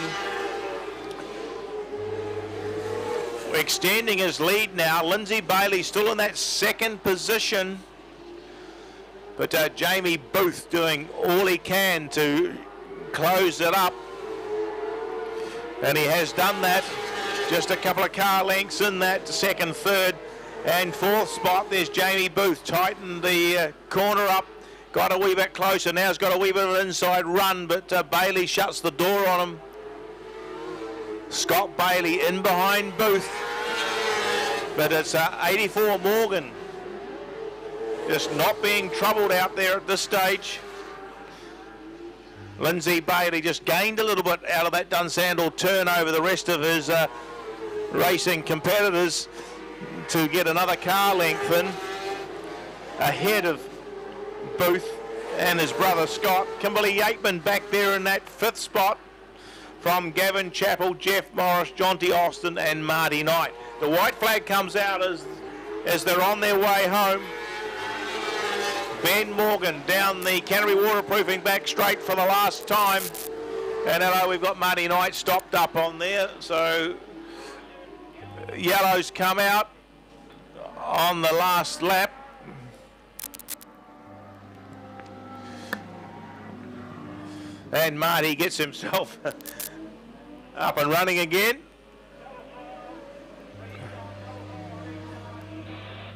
extending his lead now. Lindsay Bailey still in that second position. But Jamie Booth doing all he can to close it up. And he has done that. Just a couple of car lengths in that second, third and fourth spot. There's Jamie Booth, tightened the corner up, got a wee bit closer. Now he's got a wee bit of an inside run, but Bailey shuts the door on him. Scott Bailey in behind Booth. But it's 84 Morgan. Just not being troubled out there at this stage. Lindsay Bailey just gained a little bit out of that Dunsandel turn over the rest of his racing competitors to get another car length in ahead of Booth and his brother Scott. Kimberly Yateman back there in that fifth spot from Gavin Chappell, Jeff Morris, Jonty Austin and Marty Knight. The white flag comes out as they're on their way home. Ben Morgan down the Canterbury waterproofing back straight for the last time. And hello, we've got Marty Knight stopped up on there. So yellows come out on the last lap. And Marty gets himself up and running again.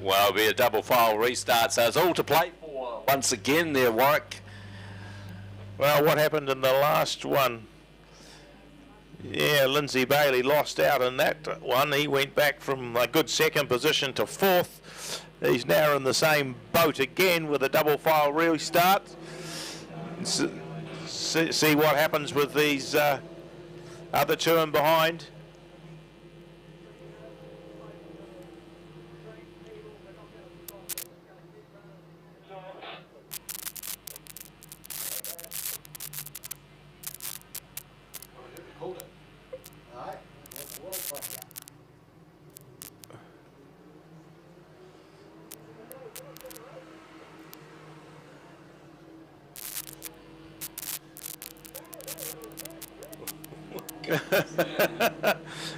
Well, it'll be a double file restart, so it's all to play for once again there, Warwick. Well, what happened in the last one? Yeah, Lindsay Bailey lost out in that one. He went back from a good second position to fourth. He's now in the same boat again with a double file restart. See what happens with these other two in behind.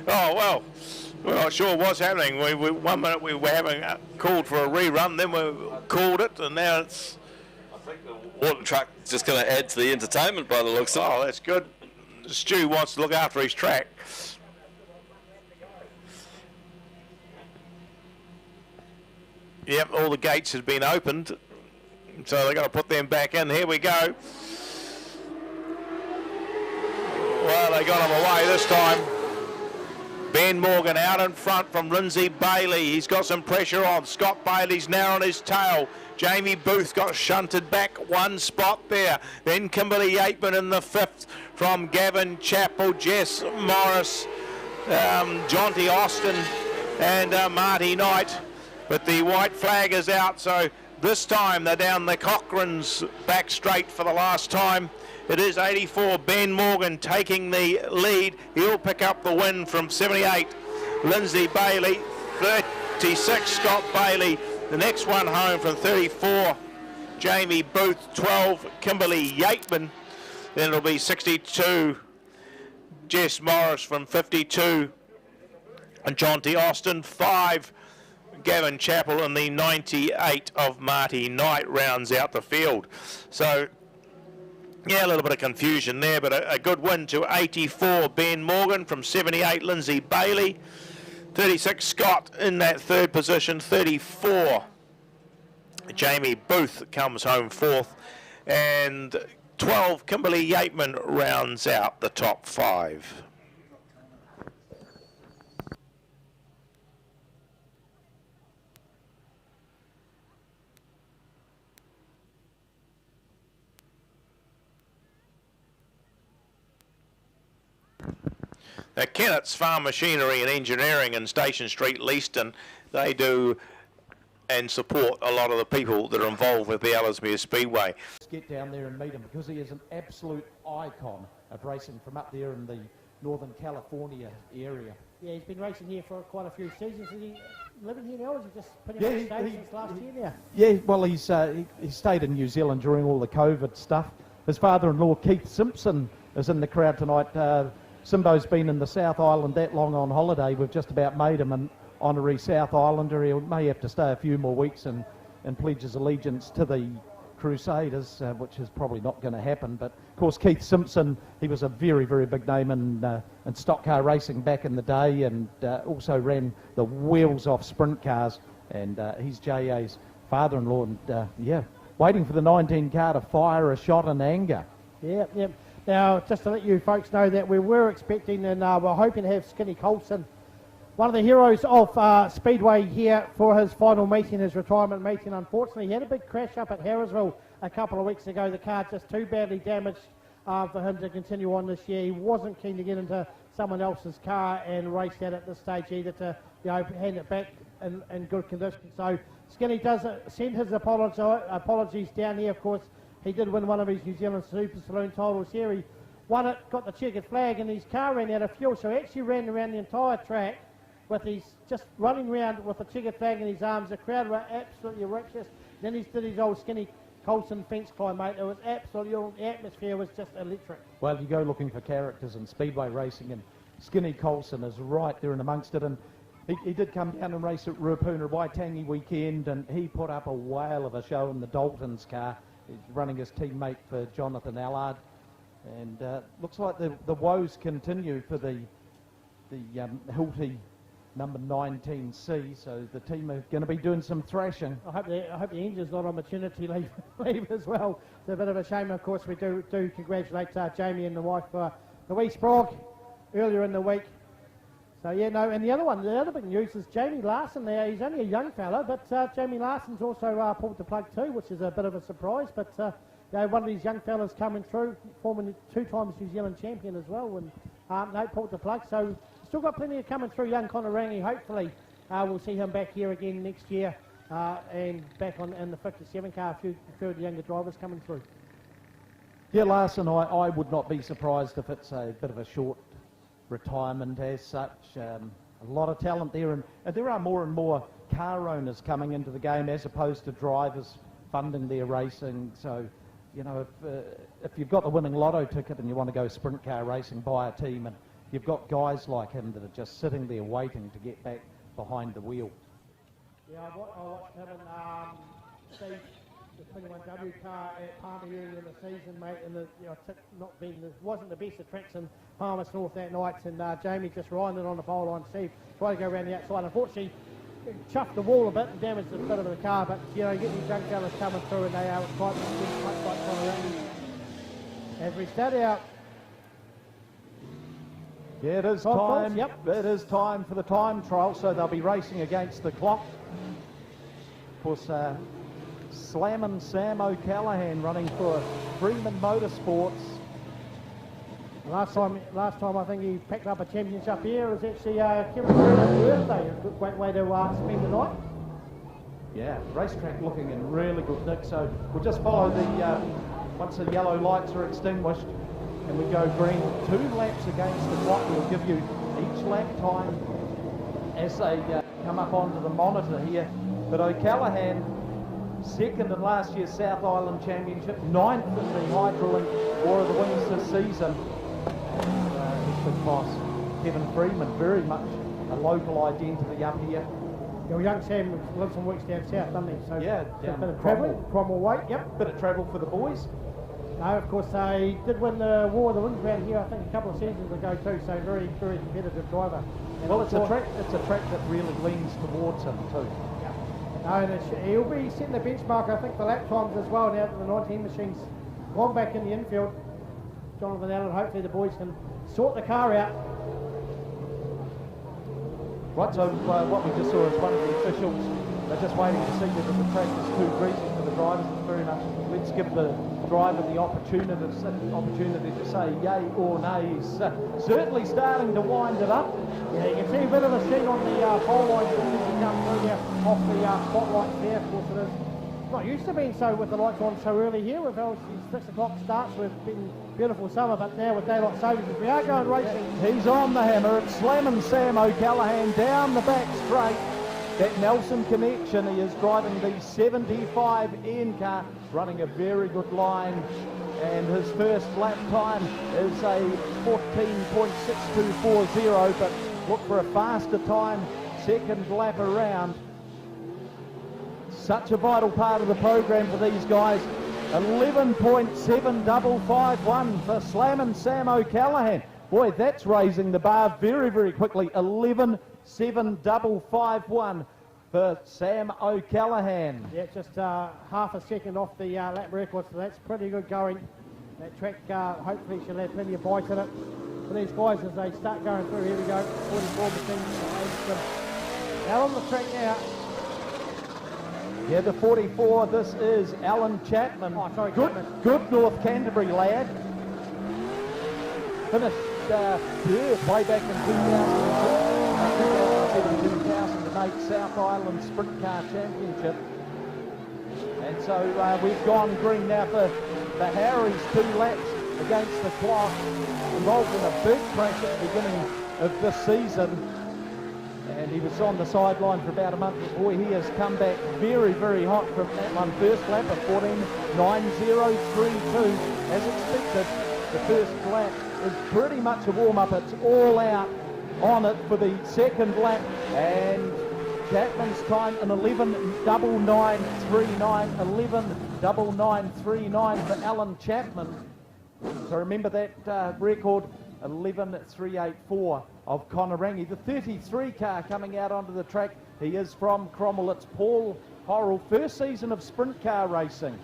Oh, well, we're not sure what's happening. We 1 minute we were having called for a rerun, then we called it, and now it's... I think the water truck is just going to add to the entertainment by the looks of it. Oh, that's good. Stu wants to look after his track. Yep, all the gates have been opened, so they're going to put them back in. Here we go. Well, they got him away this time. Ben Morgan out in front from Lindsay Bailey. He's got some pressure on. Scott Bailey's now on his tail. Jamie Booth got shunted back one spot there. Then Kimberly Yateman in the fifth from Gavin Chappell, Jess Morris, Jonty Austin and Marty Knight. But the white flag is out, so this time they're down the Cochrane's back straight for the last time. It is 84, Ben Morgan taking the lead. He'll pick up the win from 78. Lindsay Bailey, 36, Scott Bailey. The next one home from 34, Jamie Booth, 12, Kimberly Yateman. Then it'll be 62, Jess Morris from 52, and Jonty Austin, 5, Gavin Chappell, and the 98 of Marty Knight rounds out the field. So, yeah, a little bit of confusion there, but a good win to 84, Ben Morgan from 78, Lindsay Bailey. 36, Scott in that third position. 34, Jamie Booth comes home fourth. And 12, Kimberly Yateman rounds out the top five. Now, Kennett's Farm Machinery and Engineering in Station Street, Leaston, they do and support a lot of the people that are involved with the Ellesmere Speedway. Get down there and meet him because he is an absolute icon of racing from up there in the Northern California area. Yeah, he's been racing here for quite a few seasons. Is he living here now, or is he just pretty much stayed since last year now? Yeah, well, he stayed in New Zealand during all the COVID stuff. His father-in-law, Keith Simpson, is in the crowd tonight. Simbo's been in the South Island that long on holiday. We've just about made him an honorary South Islander. He may have to stay a few more weeks and pledge his allegiance to the Crusaders, which is probably not going to happen. But of course, Keith Simpson, he was a very, very big name in stock car racing back in the day, and also ran the wheels off sprint cars. And he's JA's father-in-law, and yeah, waiting for the 19 car to fire a shot in anger. Yeah, yeah. Now, just to let you folks know that we were expecting and we're hoping to have Skinny Colson, one of the heroes of Speedway, here for his final meeting, his retirement meeting. Unfortunately, he had a big crash up at Harrisville a couple of weeks ago. The car just too badly damaged for him to continue on this year. He wasn't keen to get into someone else's car and race that at this stage either, to hand it back in good condition. So Skinny does send his apologies down here. Of course, he did win one of his New Zealand Super Saloon titles here. He won it, got the checkered flag, and his car ran out of fuel, so he actually ran around the entire track with his, just running around with the checkered flag in his arms. The crowd were absolutely rapturous. Then he did his old Skinny Colson fence climb, mate. It was absolutely, the atmosphere was just electric. Well, you go looking for characters in Speedway racing, and Skinny Colson is right there in amongst it. And he did come down and race at Ruapuna Waitangi weekend, and he put up a whale of a show in the Dalton's car. He's running his teammate for Jonathan Allard. And looks like the woes continue for the Hilty number 19C, so the team are going to be doing some thrashing. I hope the engine's not on maternity leave as well. It's a bit of a shame. Of course, we do congratulate Jamie and the wife for Louise Sprague earlier in the week. So yeah, no, and the other big news is Jamie Larson there. He's only a young fella, but Jamie Larson's also pulled the plug too, which is a bit of a surprise. But one of these young fellas coming through, former 2 times New Zealand champion as well, and no, pulled the plug. So still got plenty of coming through. Young Conor Rangi, hopefully we'll see him back here again next year, and back in the 57 car. A few of the younger drivers coming through. Yeah, Larson, I would not be surprised if it's a bit of a short retirement as such. A lot of talent there, and there are more and more car owners coming into the game as opposed to drivers funding their racing. So, you know, if you've got the winning lotto ticket and you want to go sprint car racing, buy a team, and you've got guys like him that are just sitting there waiting to get back behind the wheel. Yeah, I watched him and Steve, the 21W car at Palmer earlier in the season, mate, and wasn't the best of tracks in Palmer's North that night, and Jamie just riding it on the pole line. Steve tried to go around the outside. Unfortunately, chuffed the wall a bit and damaged a bit of the car, but you know, you get these young fellas coming through, and they are quite as we start out. Yeah, it is time. Yep, it is time for the time trial, so they'll be racing against the clock. Of course, Slammin' Sam O'Callaghan running for Freeman Motorsports. Last time I think he picked up a championship here. It was actually Kevin Freeman's birthday. A great way to spend the night. Yeah, racetrack looking in really good nick. So we'll just follow the once the yellow lights are extinguished, and we go green. 2 laps against the clock. We'll give you each lap time as they come up onto the monitor here. But O'Callaghan, second in last year's South Island Championship, 9th in the Hydro and War of the Wings this season. His big boss, Kevin Freeman, very much a local identity up here. Your young Sam lives and works down south, doesn't he? So yeah, a bit of travel, Cromwell Way, yep. Bit of travel for the boys. No, of course, he did win the War of the Wings round here, I think, a couple of seasons ago too, so very, very competitive driver. And well, it's a track that really leans towards him too. No, and he'll be setting the benchmark, I think, for lap times as well, now that the 19 machine's gone back in the infield. Jonathan Allen, hopefully the boys can sort the car out. Right, so what we just saw is one of the officials. They're just waiting to see whether the track is too greasy for the drivers, it's very much, let's give the driver the opportunity to say yay or nay. He's certainly starting to wind it up. Yeah, you can see a bit of a sheen on the pole line as you come through there off the spotlights there. Of course it is not used to being so with the lights on so early here. We've obviously 6 o'clock starts. We've been beautiful summer, but now with daylight savings, we are going racing. He's on the hammer. It's slamming Sam O'Callaghan down the back straight. That Nelson connection, he is driving the 75N car, running a very good line, and his first lap time is a 14.6240, but look for a faster time second lap around. Such a vital part of the program for these guys. 11.7551 for slamming Sam O'Callaghan. Boy, that's raising the bar very, very quickly. 11.7551 for Sam O'Callaghan. Yeah, just half a second off the lap record, so that's pretty good going. That track hopefully should have plenty of bites in it for these guys as they start going through. Here we go, 44 machines. Now on the track now. Yeah, the 44, this is Alan Chapman. Oh, sorry, good, Chapman. Good North Canterbury lad. Finished third way back in 2008 South Island Sprint Car Championship. And so we've gone green now for the Harry's 2 laps against the clock. Involved in a big crash at the beginning of this season. And he was on the sideline for about a month before. He has come back very, very hot from that one. First lap of 14.9032. As expected, the first lap is pretty much a warm-up. It's all out on it for the second lap. And Chapman's time an 11.9939. 11.9939 for Alan Chapman. So remember that record, 11.384 of Connor Rangi. The 33 car coming out onto the track. He is from Cromwell. It's Paul Horrell. First season of sprint car racing.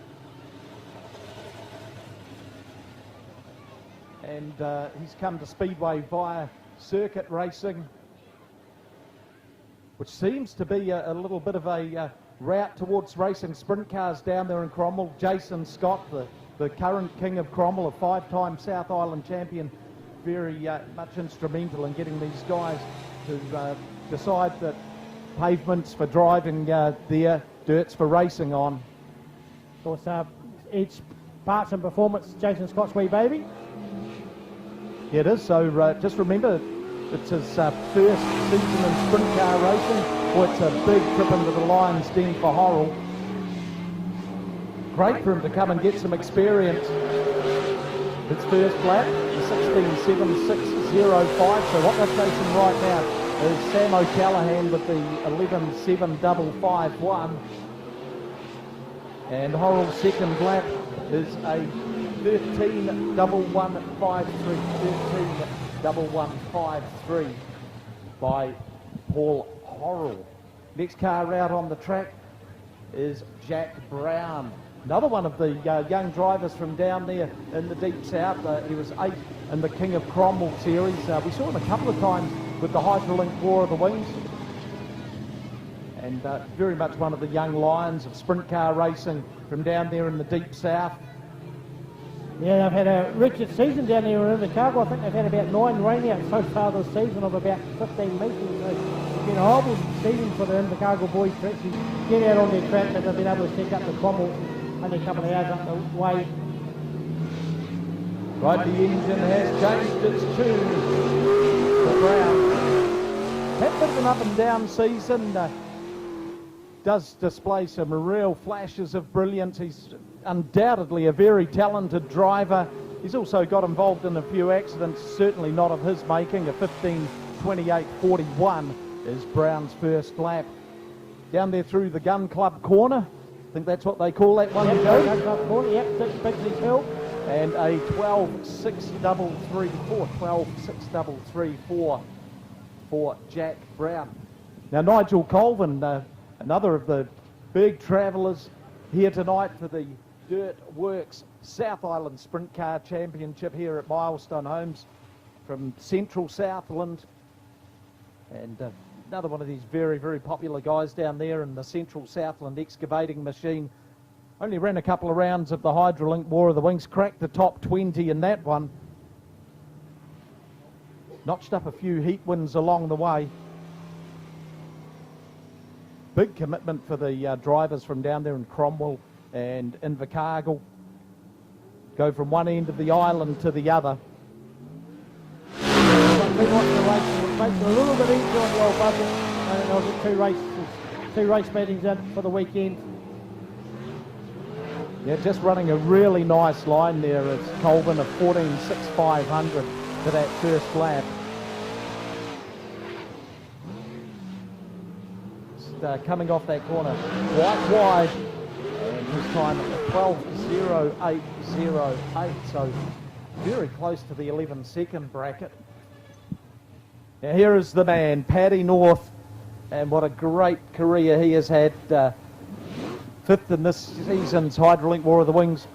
And he's come to Speedway via circuit racing, which seems to be a little bit of a route towards racing sprint cars down there in Cromwell. Jason Scott, the current king of Cromwell, a 5-time South Island champion, very much instrumental in getting these guys to decide that pavements for driving there, dirts for racing on. Of course, each parts and performance, Jason Scott's wee baby. Yeah, it is. So just remember, it's his first season in sprint car racing. Well, it's a big trip into the Lions Den for Horrell. Great for him to come and get some experience. His first lap, the 16.7605. So what they're chasing right now is Sam O'Callaghan with the 11.7551. And Horrell's second lap is a 13.1153. 13.1153 by Paul Horrell. Next car out on the track is Jack Brown. Another one of the young drivers from down there in the deep south. He was 8 in the King of Cromwell series. We saw him a couple of times with the Hydrolink War of the Wings. And very much one of the young lions of sprint car racing from down there in the deep south. Yeah, they've had a wretched season down there in the cargo. I think they've had about 9 rainouts so far this season of about 15 meetings. So it's been a horrible season for the Invercargill boys to actually get out on their track, but they've been able to take up the Cromwell only a couple of hours up the way. Right, the engine has changed its tune for Brown. Had a bit of an up and down season. Does display some real flashes of brilliance. He's undoubtedly a very talented driver. He's also got involved in a few accidents, certainly not of his making. A 15.28.41 is Brown's first lap. Down there through the Gun Club corner. I think that's what they call that one. Yep, Gun Club corner, yep, 6 Bigsley's Hill. And a 12.633, 12.633 for Jack Brown. Now Nigel Colvin, another of the big travellers here tonight for the Dirt Works South Island Sprint Car Championship here at Milestone Homes from Central Southland. And another one of these very, very popular guys down there in the Central Southland excavating machine. Only ran a couple of rounds of the Hydrolink War of the Wings, cracked the top 20 in that one. Notched up a few heat wins along the way. Big commitment for the drivers from down there in Cromwell and Invercargill. Go from one end of the island to the other. Makes it a little bit easier on the old budget. And there was two race meetings in for the weekend. Yeah, just running a really nice line there. It's Colvin of 14.6500 to that first lap. Just, coming off that corner quite wide, and his time at 12.0808, so very close to the 11-second bracket. Now here is the man, Paddy North, and what a great career he has had. Fifth in this season's Hydrolink War of the Wings.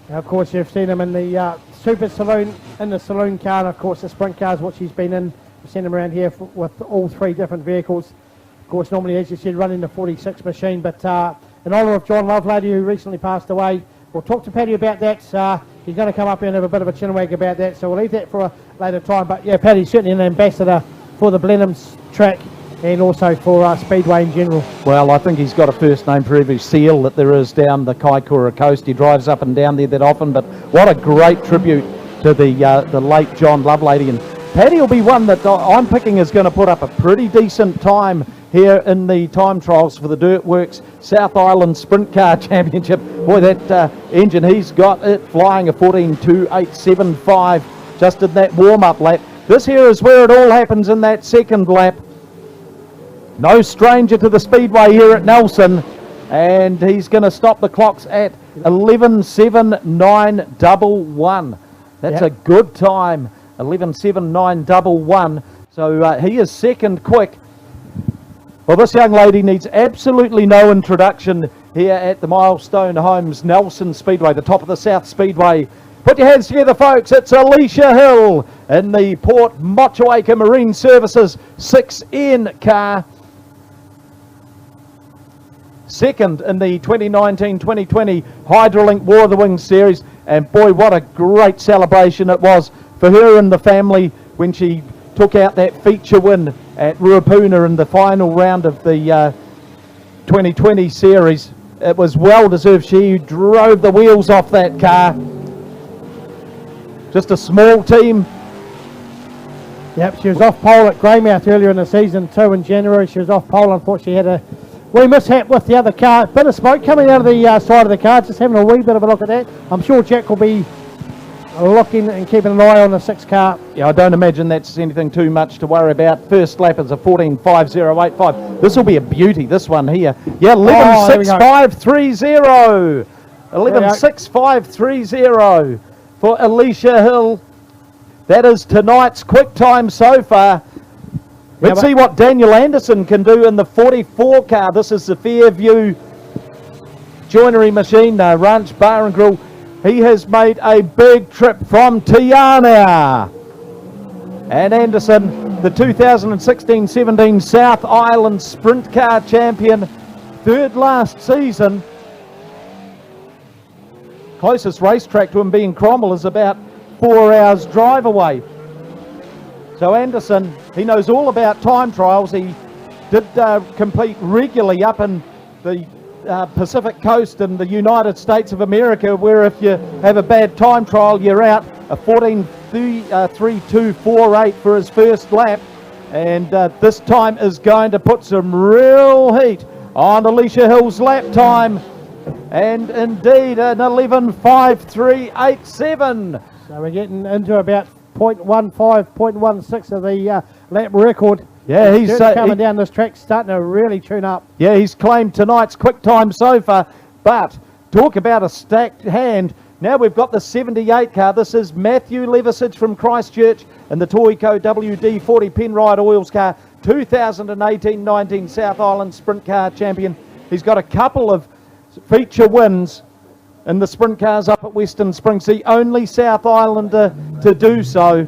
Now, of course, you've seen him in the Super Saloon, in the saloon car, and of course the sprint cars, which he's been in. We've seen him around here with all three different vehicles. Of course, normally, as you said, running the 46 machine, but in honour of John Lovelady, who recently passed away, we'll talk to Paddy about that. He's going to come up here and have a bit of a chinwag about that, so we'll leave that for a later time. But yeah, Paddy's certainly an ambassador for the Blenheims track and also for Speedway in general. Well, I think he's got a first name for every seal that there is down the Kaikoura coast. He drives up and down there that often, but what a great tribute to the late John Lovelady. And Paddy will be one that I'm picking is going to put up a pretty decent time here in the time trials for the Dirtworks South Island Sprint Car Championship. Boy, that engine, he's got it flying a 14.2875 just in that warm-up lap. This here is where it all happens in that second lap. No stranger to the speedway here at Nelson, and he's going to stop the clocks at 11.7911. That's a good time, 11.7911. So he is second quick. Well, this young lady needs absolutely no introduction here at the Milestone Homes Nelson Speedway, the top of the South Speedway. Put your hands together, folks. It's Alicia Hill in the Port Motueka Marine Services 6N car. Second in the 2019-2020 Hydrolink War of the Wings series, and boy, what a great celebration it was for her and the family when she took out that feature win at Ruapuna in the final round of the 2020 series. It was well deserved. She drove the wheels off that car. Just a small team. Yep, she was off pole at Greymouth earlier in the season too. In January she was off pole. Unfortunately, had a wee mishap with the other car. Bit of smoke coming out of the side of the car. Just having a wee bit of a look at that. I'm sure Jack will be looking and keeping an eye on the 6 car. Yeah, I don't imagine that's anything too much to worry about. First lap is a 14.5085. This will be a beauty, this one here. Yeah, 11.6530. 11.6530 for Alicia Hill. That is tonight's quick time so far. Let's see what Daniel Anderson can do in the 44 car. This is the Fairview joinery machine, Ranch Bar and Grill. He has made a big trip from Tiana. And Anderson, the 2016-17 South Island Sprint Car Champion, third last season. Closest racetrack to him being Cromwell is about 4 hours drive away. So Anderson, he knows all about time trials. He did compete regularly up in the Pacific Coast in the United States of America, where if you have a bad time trial, you're out. A 14.3248 for his first lap. And this time is going to put some real heat on Alicia Hill's lap time. And indeed, an 11.5387. So we're getting into about 0.15, 0.16 of the lap record. Yeah, he's coming down this track, starting to really tune up. Yeah, he's claimed tonight's quick time so far. But talk about a stacked hand. Now we've got the 78 car. This is Matthew Levisage from Christchurch and the Toyco WD-40 Penrite Oils car, 2018-19 South Island Sprint Car Champion. He's got a couple of feature wins in the sprint cars up at Western Springs, the only South Islander to do so.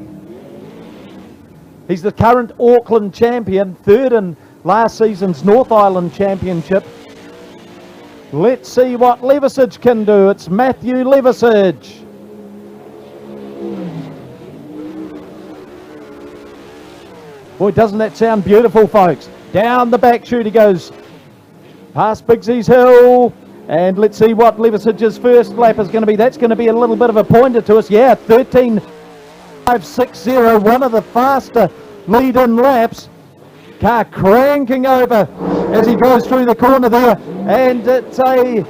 He's the current Auckland champion, third in last season's North Island Championship. Let's see what Levisage can do. It's Matthew Levisage. Boy, doesn't that sound beautiful, folks? Down the back chute he goes, past Bigsy's Hill, and let's see what Levisage's first lap is going to be. That's going to be a little bit of a pointer to us. Yeah, 13.560, one of the faster lead-in laps. Car cranking over as he goes through the corner there, and it's a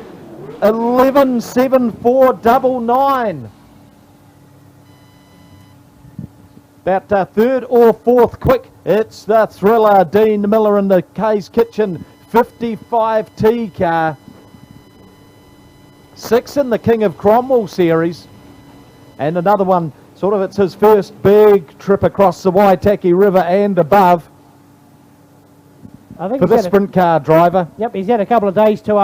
11.7499. About third or fourth quick, it's the Thriller, Dean Miller in the K's Kitchen 55T car. 6 in the King of Cromwell series, and another one, sort of it's his first big trip across the Waitaki River and above. I think for the sprint car driver. Yep, he's had a couple of days to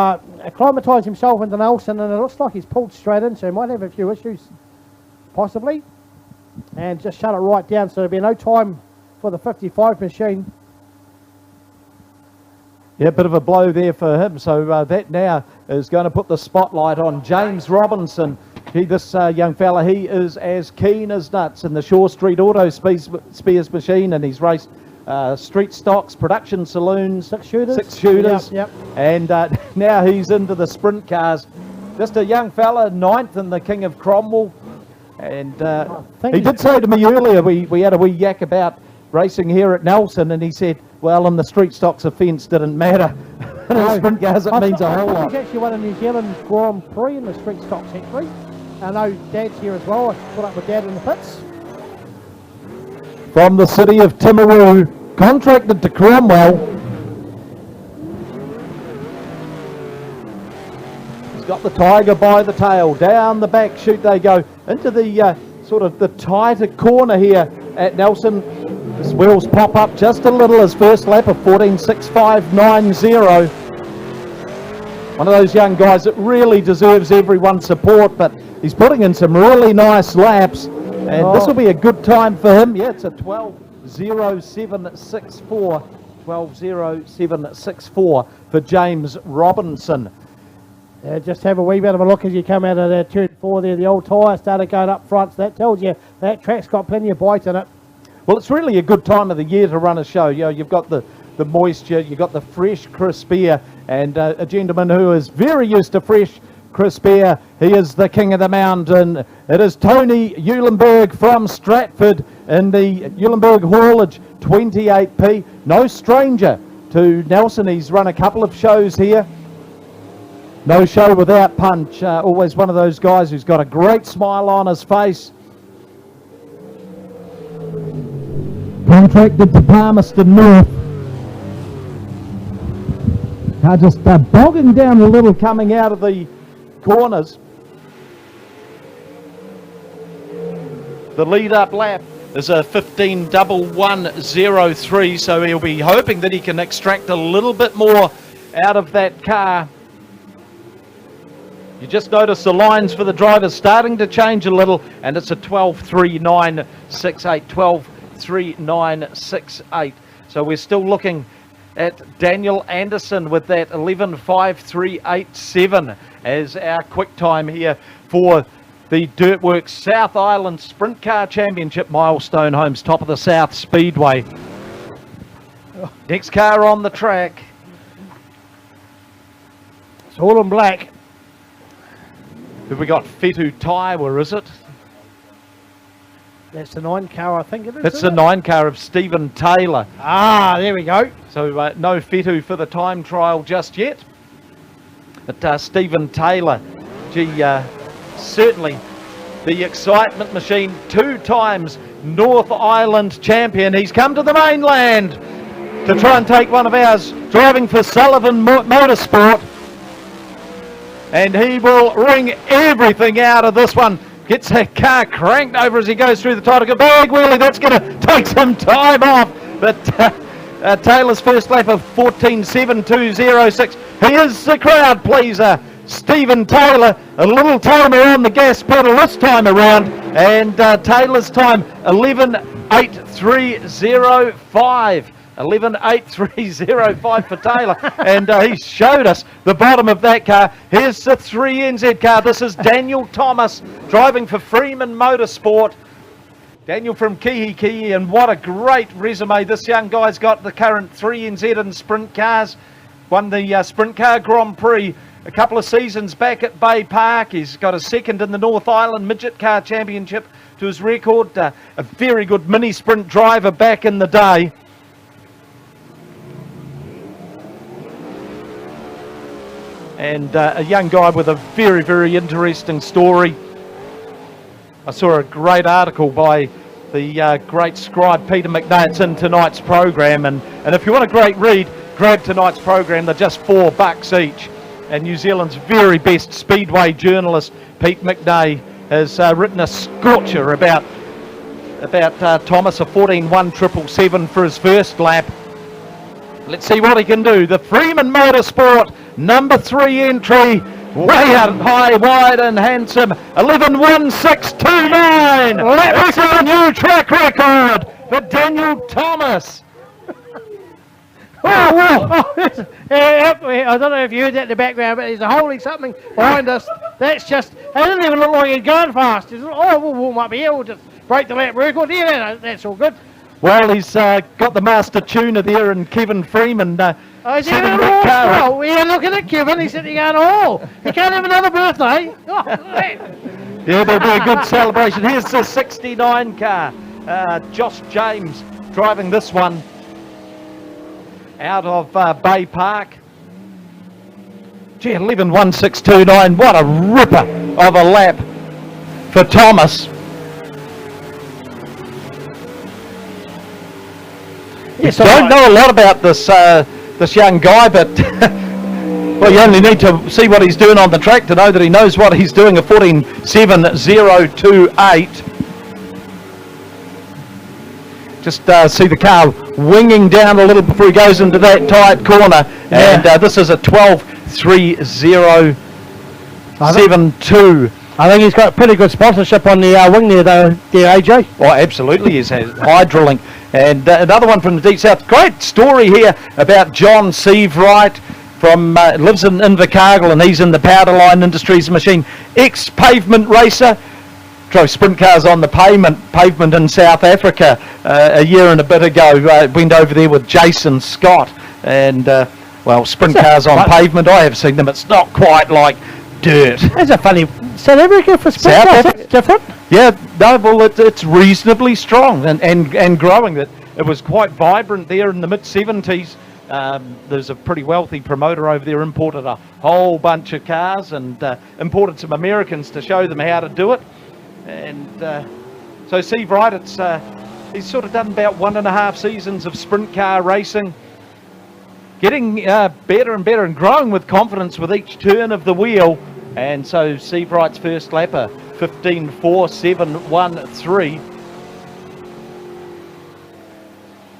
acclimatise himself into Nelson, and it looks like he's pulled straight in, so he might have a few issues, possibly. And just shut it right down, so there'll be no time for the 55 machine. Yeah, a bit of a blow there for him. So that now is going to put the spotlight on James Robinson. This young fella, he is as keen as nuts in the Shore Street Auto Spears machine, and he's raced street stocks, production saloons, six shooters. Yep. And now he's into the sprint cars. Just a young fella, 9th in the King of Cromwell. And he did say to me earlier, we had a wee yak about racing here at Nelson, and he said, well, in the street stocks offence didn't matter. In the sprint cars it means a whole lot. He's actually won a New Zealand Grand Prix in the street stock sector. I know Dad's here as well. I put up with Dad in the pits. From the city of Timaru, contracted to Cromwell. He's got the Tiger by the tail. Down the back chute they go into the sort of the tighter corner here at Nelson. His wheels pop up just a little. His first lap of 14.6590. One of those young guys that really deserves everyone's support, but he's putting in some really nice laps, and this will be a good time for him. Yeah, it's a 12.0764. 12.0764 for James Robinson. Just have a wee bit of a look as you come out of that turn 4 there. The old tyre started going up front, so that tells you that track's got plenty of bite in it. Well, it's really a good time of the year to run a show. You know, you've got the moisture, you've got the fresh, crisp air, and a gentleman who is very used to fresh, crisp air. He is the king of the mountain. It is Tony Eulenberg from Stratford in the Eulenberg haulage 28P. No stranger to Nelson. He's run a couple of shows here. No show without punch. Always one of those guys who's got a great smile on his face. Contracted to Palmerston North. Just bogging down a little coming out of the corners. The lead up lap is a 15.1103, so he'll be hoping that he can extract a little bit more out of that car. You just notice the lines for the drivers starting to change a little, and it's a 12.3968, 12.3968. So we're still looking at Daniel Anderson with that 11.5387 as our quick time here for the Dirtworks South Island Sprint Car Championship, Milestone Homes, top of the South Speedway. Next car on the track. It's all in black. Have we got Fetu Taiwa, is it? That's the 9 car, I think it is. That's the 9 car of Stephen Taylor. Ah, there we go. So no Fetu for the time trial just yet. But Stephen Taylor, gee, certainly the excitement machine, 2 times North Island champion. He's come to the mainland to try and take one of ours, driving for Sullivan Motorsport. And he will wring everything out of this one. Gets that car cranked over as he goes through the title. Big wheelie, that's going to take some time off. But Taylor's first lap of 14.7206. He is the crowd pleaser. Stephen Taylor, a little timer on the gas pedal this time around. And Taylor's time, 11.8305. 11.83.05 for Taylor, and he showed us the bottom of that car. Here's the 3NZ car. This is Daniel Thomas driving for Freeman Motorsport. Daniel from Kihi, and what a great resume this young guy's got. The current 3NZ in sprint cars. Won the Sprint Car Grand Prix a couple of seasons back at Bay Park. He's got a second in the North Island Midget Car Championship to his record. A very good mini sprint driver back in the day. And a young guy with a very, very interesting story. I saw a great article by the great scribe Peter McNay. It's in tonight's program, and if you want a great read, grab tonight's program. They're just $4 each. And New Zealand's very best speedway journalist Pete McNay has written a scorcher about Thomas, a 14.177 for his first lap. Let's see what he can do. The Freeman Motorsport number 3 entry, way out high, wide and handsome, 11.1629. That's a new track record for Daniel Thomas. I don't know if you heard that in the background, but there's a holy something behind us. That's just, it doesn't even look like he's going fast. It's, we'll warm up here, we'll just break the lap record. Yeah, that's all good. Well, he's got the master tuner there, and Kevin Freeman. He's having a car. We're looking at Kevin, he's sitting going, he can't have another birthday. Yeah, there'll be a good celebration. Here's the 69 car. Josh James driving this one out of Bay Park. Gee, 11.1629. What a ripper of a lap for Thomas. Yes, I don't know a lot about this this young guy, but well, you only need to see what he's doing on the track to know that he knows what he's doing. A 14.7028. Just see the car winging down a little before he goes into that tight corner, and this is a 12.3072. I think he's got pretty good sponsorship on the wing there, AJ. Oh, absolutely, he's Hydrolink. And another one from the Deep South. Great story here about John Seavright from lives in Invercargill, and he's in the Powderline Industries machine. Ex-pavement racer. Drove sprint cars on the pavement in South Africa a year and a bit ago. Went over there with Jason Scott, and well, sprint cars on pavement. I have seen them. It's not quite like dirt. That's a funny South Africa for sprint cars. It's different. Yeah, no, well, it's reasonably strong and growing. That it was quite vibrant there in the mid-70s. There's a pretty wealthy promoter over there, imported a whole bunch of cars and imported some Americans to show them how to do it. And so Seavright, he's sort of done about 1.5 seasons of sprint car racing, getting better and better and growing with confidence with each turn of the wheel. And so Seavright's first lap, 15.4713.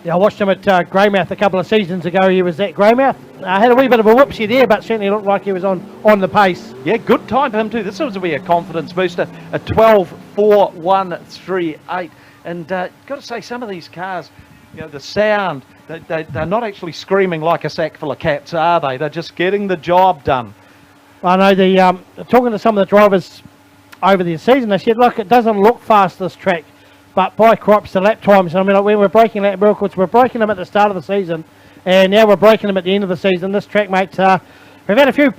Yeah, I watched him at Greymouth a couple of seasons ago. He was at Greymouth. Had a wee bit of a whoopsie there, but certainly looked like he was on the pace. Yeah, good time for him too. This was to be a confidence booster, a 12.4138. And got to say, some of these cars, you know, the sound, they're not actually screaming like a sack full of cats, are they? They're just getting the job done. I know talking to some of the drivers over the season, they said, look, it doesn't look fast, this track, but by cripes, the lap times. I mean, like when we're breaking lap records, we're breaking them at the start of the season, and now we're breaking them at the end of the season. This track, mate, we've had a few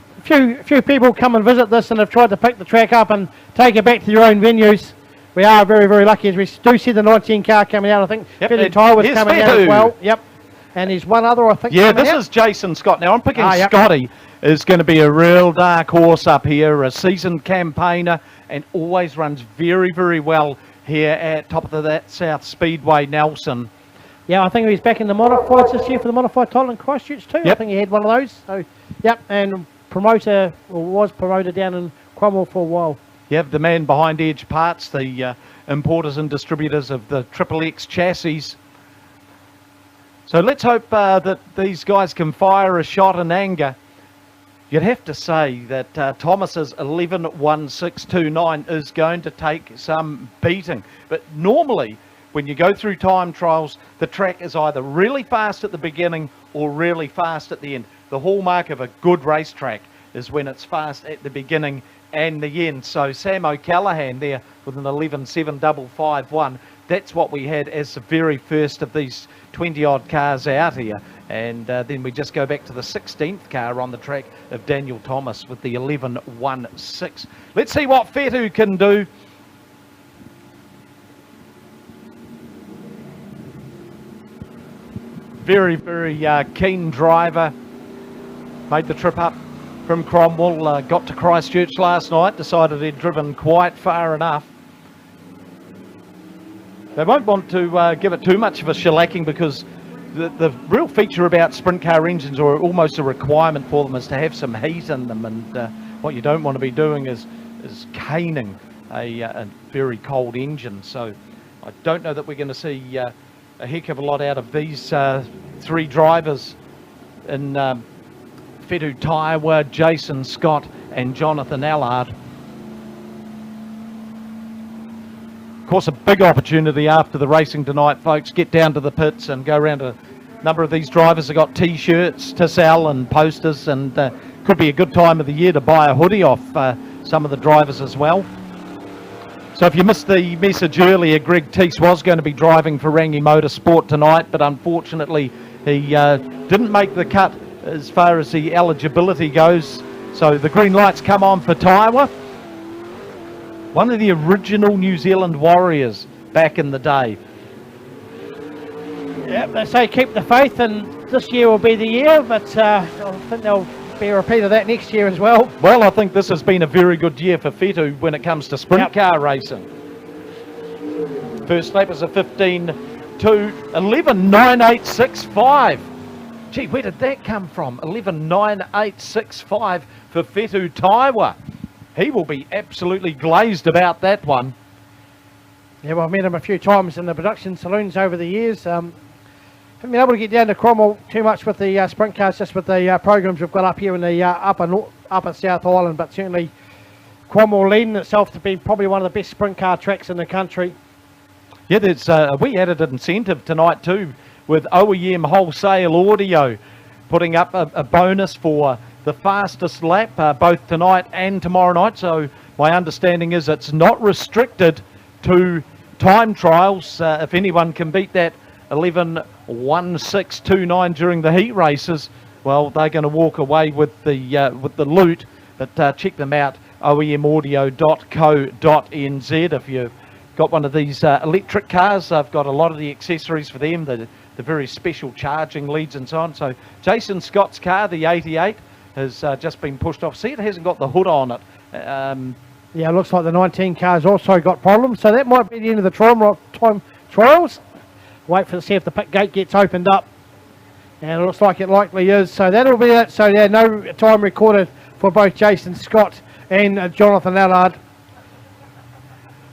people come and visit this and have tried to pick the track up and take it back to their own venues. We are very, very lucky, as we do see the 19 car coming out. I think Billy Ty was coming out as well. Yep. And there's one other, I think. Yeah, this is Jason Scott. Now, I'm picking Scotty is going to be a real dark horse up here, a seasoned campaigner, and always runs very, very well here at top of that South Speedway, Nelson. Yeah, I think he's back in the modifieds this year for the modified title in Christchurch too. Yep. I think he had one of those. So, yep, and was promoted down in Cromwell for a while. Yep, the man behind Edge Parts, the importers and distributors of the XXX chassis. So let's hope that these guys can fire a shot in anger. You'd have to say that Thomas's 11.1629 is going to take some beating. But normally, when you go through time trials, the track is either really fast at the beginning or really fast at the end. The hallmark of a good racetrack is when it's fast at the beginning and the end. So Sam O'Callaghan there with an 11.7.551. That's what we had as the very first of these 20-odd cars out here. And then we just go back to the 16th car on the track of Daniel Thomas with the 11.16. Let's see what Fetu can do. Very, very keen driver. Made the trip up from Cromwell, got to Christchurch last night, decided he'd driven quite far enough. They won't want to give it too much of a shellacking because the real feature about sprint car engines, or almost a requirement for them, is to have some heat in them, and what you don't want to be doing is caning a very cold engine. So I don't know that we're going to see a heck of a lot out of these three drivers in Fetu Taiwa, Jason Scott and Jonathan Allard. Of course, a big opportunity after the racing tonight, folks. Get down to the pits and go around. A number of these drivers have got T-shirts to sell and posters, and could be a good time of the year to buy a hoodie off some of the drivers as well. So if you missed the message earlier, Greg Teese was going to be driving for Rangi Motorsport tonight, but unfortunately he didn't make the cut as far as the eligibility goes. So the green lights come on for Taiwa. One of the original New Zealand Warriors back in the day. Yeah, they say keep the faith, and this year will be the year, but I think there'll be a repeat of that next year as well. Well, I think this has been a very good year for Fetu when it comes to sprint car racing. First lap is a 15.2, 11.9865. Gee, where did that come from? 11.9865 for Fetu Taiwa. He will be absolutely glazed about that one. Yeah, well, I've met him a few times in the production saloons over the years. Haven't been able to get down to Cromwell too much with the sprint cars, just with the programs we've got up here in the upper South Island, but certainly Cromwell leading itself to be probably one of the best sprint car tracks in the country. Yeah, there's a wee added incentive tonight too with OEM Wholesale Audio putting up a bonus for the fastest lap both tonight and tomorrow night. So my understanding is it's not restricted to time trials. If anyone can beat that 11.1629 during the heat races, well, they're going to walk away with the loot. But check them out, oemaudio.co.nz. If you've got one of these electric cars, I've got a lot of the accessories for them, the very special charging leads and so on. So Jason Scott's car, the 88, has just been pushed off. See, it hasn't got the hood on it. Yeah, it looks like the 19 car's also got problems, so that might be the end of the time trials. Wait for to see if the pit gate gets opened up, and it looks like it likely is. So that'll be it. So yeah, no time recorded for both Jason Scott and Jonathan Allard.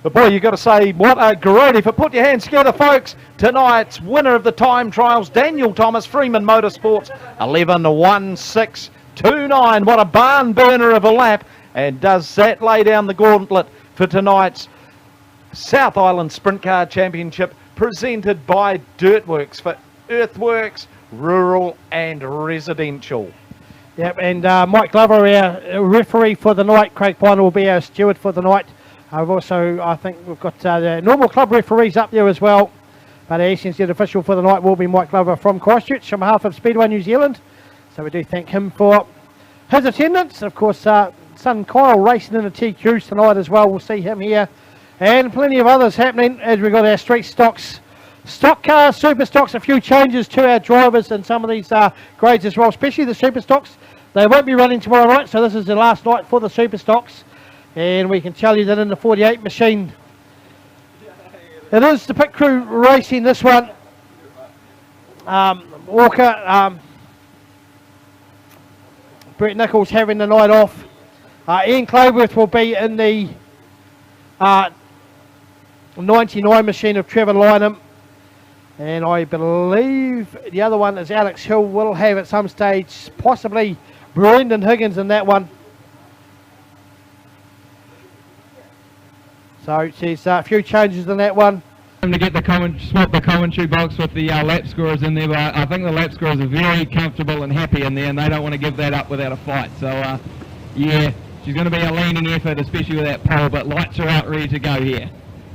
But boy, you've got to say, what a great effort. Put your hands together, folks. Tonight's winner of the time trials, Daniel Thomas, Freeman Motorsports, 11.1629. What a barn burner of a lap. And does that lay down the gauntlet for tonight's South Island Sprint Car Championship, presented by Dirtworks for earthworks, rural and residential. Yep, and Mike Glover, our referee for the night. Craig Piner will be our steward for the night. I've also, I think we've got the normal club referees up there as well. But our SNZ official for the night will be Mike Glover from Christchurch on behalf of Speedway New Zealand. So we do thank him for his attendance. Of course, son Kyle racing in the TQs tonight as well. We'll see him here. And plenty of others happening as we've got our street stocks. Stock cars, super stocks, a few changes to our drivers in some of these grades as well, especially the super stocks. They won't be running tomorrow night, so this is the last night for the super stocks. And we can tell you that in the 48 machine, it is the pit crew racing this one. Walker, Brett Nichols having the night off. Ian Clayworth will be in the 99 machine of Trevor Lynham. And I believe the other one is Alex Hill will have at some stage possibly Brendan Higgins in that one. So there's a few changes in that one. To get the swap the commentary box with the lap scorers in there, but I think the lap scorers are very comfortable and happy in there, and they don't want to give that up without a fight. So, yeah, she's going to be a leaning effort, especially with that pole, but lights are out, ready to go here.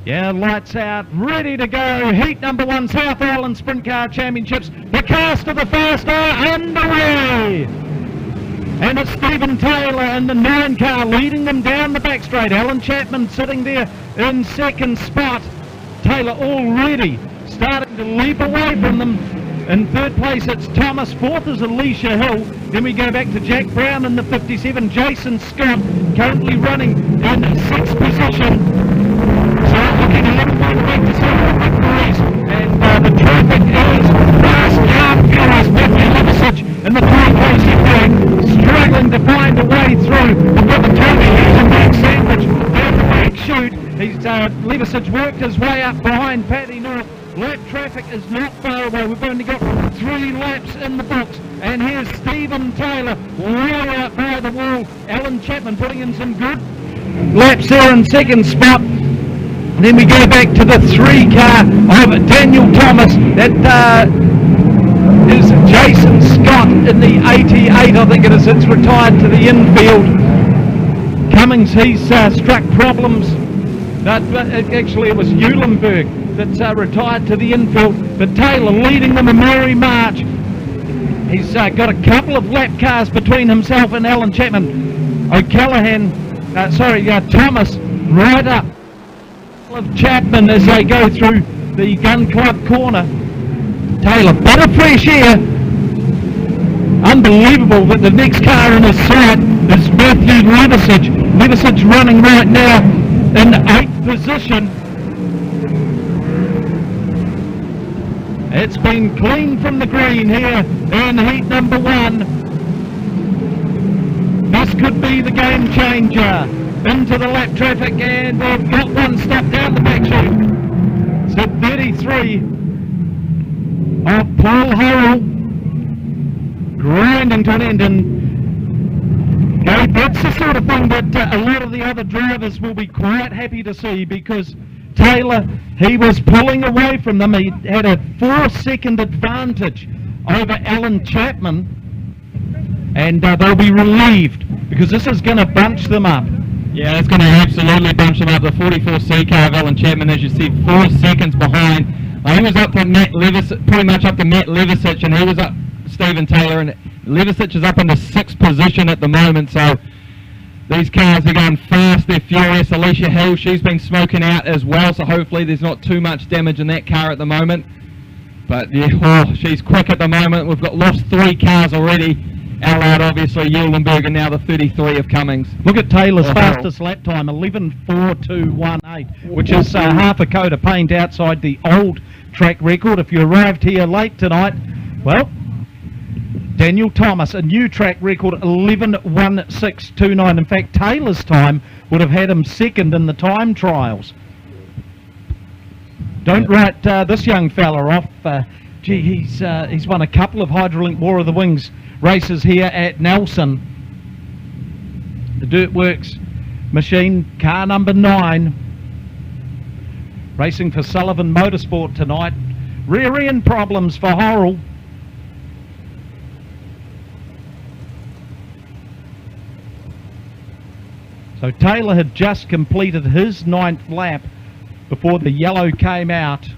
Yeah, lights out, ready to go. Heat number 1, South Island Sprint Car Championships. The cast of the fast are underway. And it's Stephen Taylor in the 9 car leading them down the back straight. Alan Chapman sitting there in second spot. Taylor already starting to leap away from them. In third place it's Thomas, fourth is Alicia Hill. Then we go back to Jack Brown in the 57. Jason Scott currently running in sixth position. So looking a little bit back to several victories. And the traffic is fast and furious. Matthew Livicic in the 3K sector, struggling to find a way through. We've got the Tony Hazenberg sandwich down the back chute. Livicic worked his way up behind Paddy North. Lap traffic is not far away. We've only got 3 laps in the books. And here's Stephen Taylor way out by the wall. Alan Chapman putting in some good laps there in second spot. Then we go back to the 3 car of Daniel Thomas. That is Jason Scott in the 88, I think it is. It's retired to the infield. Cummings, he's struck problems. Actually, it was Eulenberg that's retired to the infield. But Taylor leading them a merry march. He's got a couple of lap cars between himself and Alan Chapman. Thomas right up of Chapman as they go through the Gun Club corner. Taylor, bit of fresh air. Unbelievable that the next car in his sight is Matthew Livicic. Livicic running right now in 8th position. It's been clean from the green here in heat number 1. This could be the game changer. Into the lap traffic, and they've got one stop down the back chute. So 33 of Paul Harrell grinding to an end, and that's the sort of thing that a lot of the other drivers will be quite happy to see, because Taylor, he was pulling away from them. He had a 4-second advantage over Alan Chapman, and they'll be relieved because this is going to bunch them up. Yeah, it's going to absolutely bunch them up. The 44C car of Alan Chapman, as you see, 4 seconds behind. He was up to Matt Livicic, pretty much up to Matt Livicic, and he was up Stephen Taylor, and Livicic is up in the 6th position at the moment. So these cars are going fast, they're furious. Alicia Hill, she's been smoking out as well, so hopefully there's not too much damage in that car at the moment. But yeah, she's quick at the moment. We've got lost 3 cars already. Allard, obviously, Eulenberg, and now the 33 of Cummings. Look at Taylor's fastest lap time, 11:42.18, which is half a coat of paint outside the old track record. If you arrived here late tonight, well, Daniel Thomas, a new track record, 11:16.29. In fact, Taylor's time would have had him second in the time trials. Don't write this young fella off. He's won a couple of Hydrolink War of the Wings races here at Nelson. The Dirtworks machine, car number 9, racing for Sullivan Motorsport tonight. Rear end problems for Horrell. So Taylor had just completed his 9th lap before the yellow came out.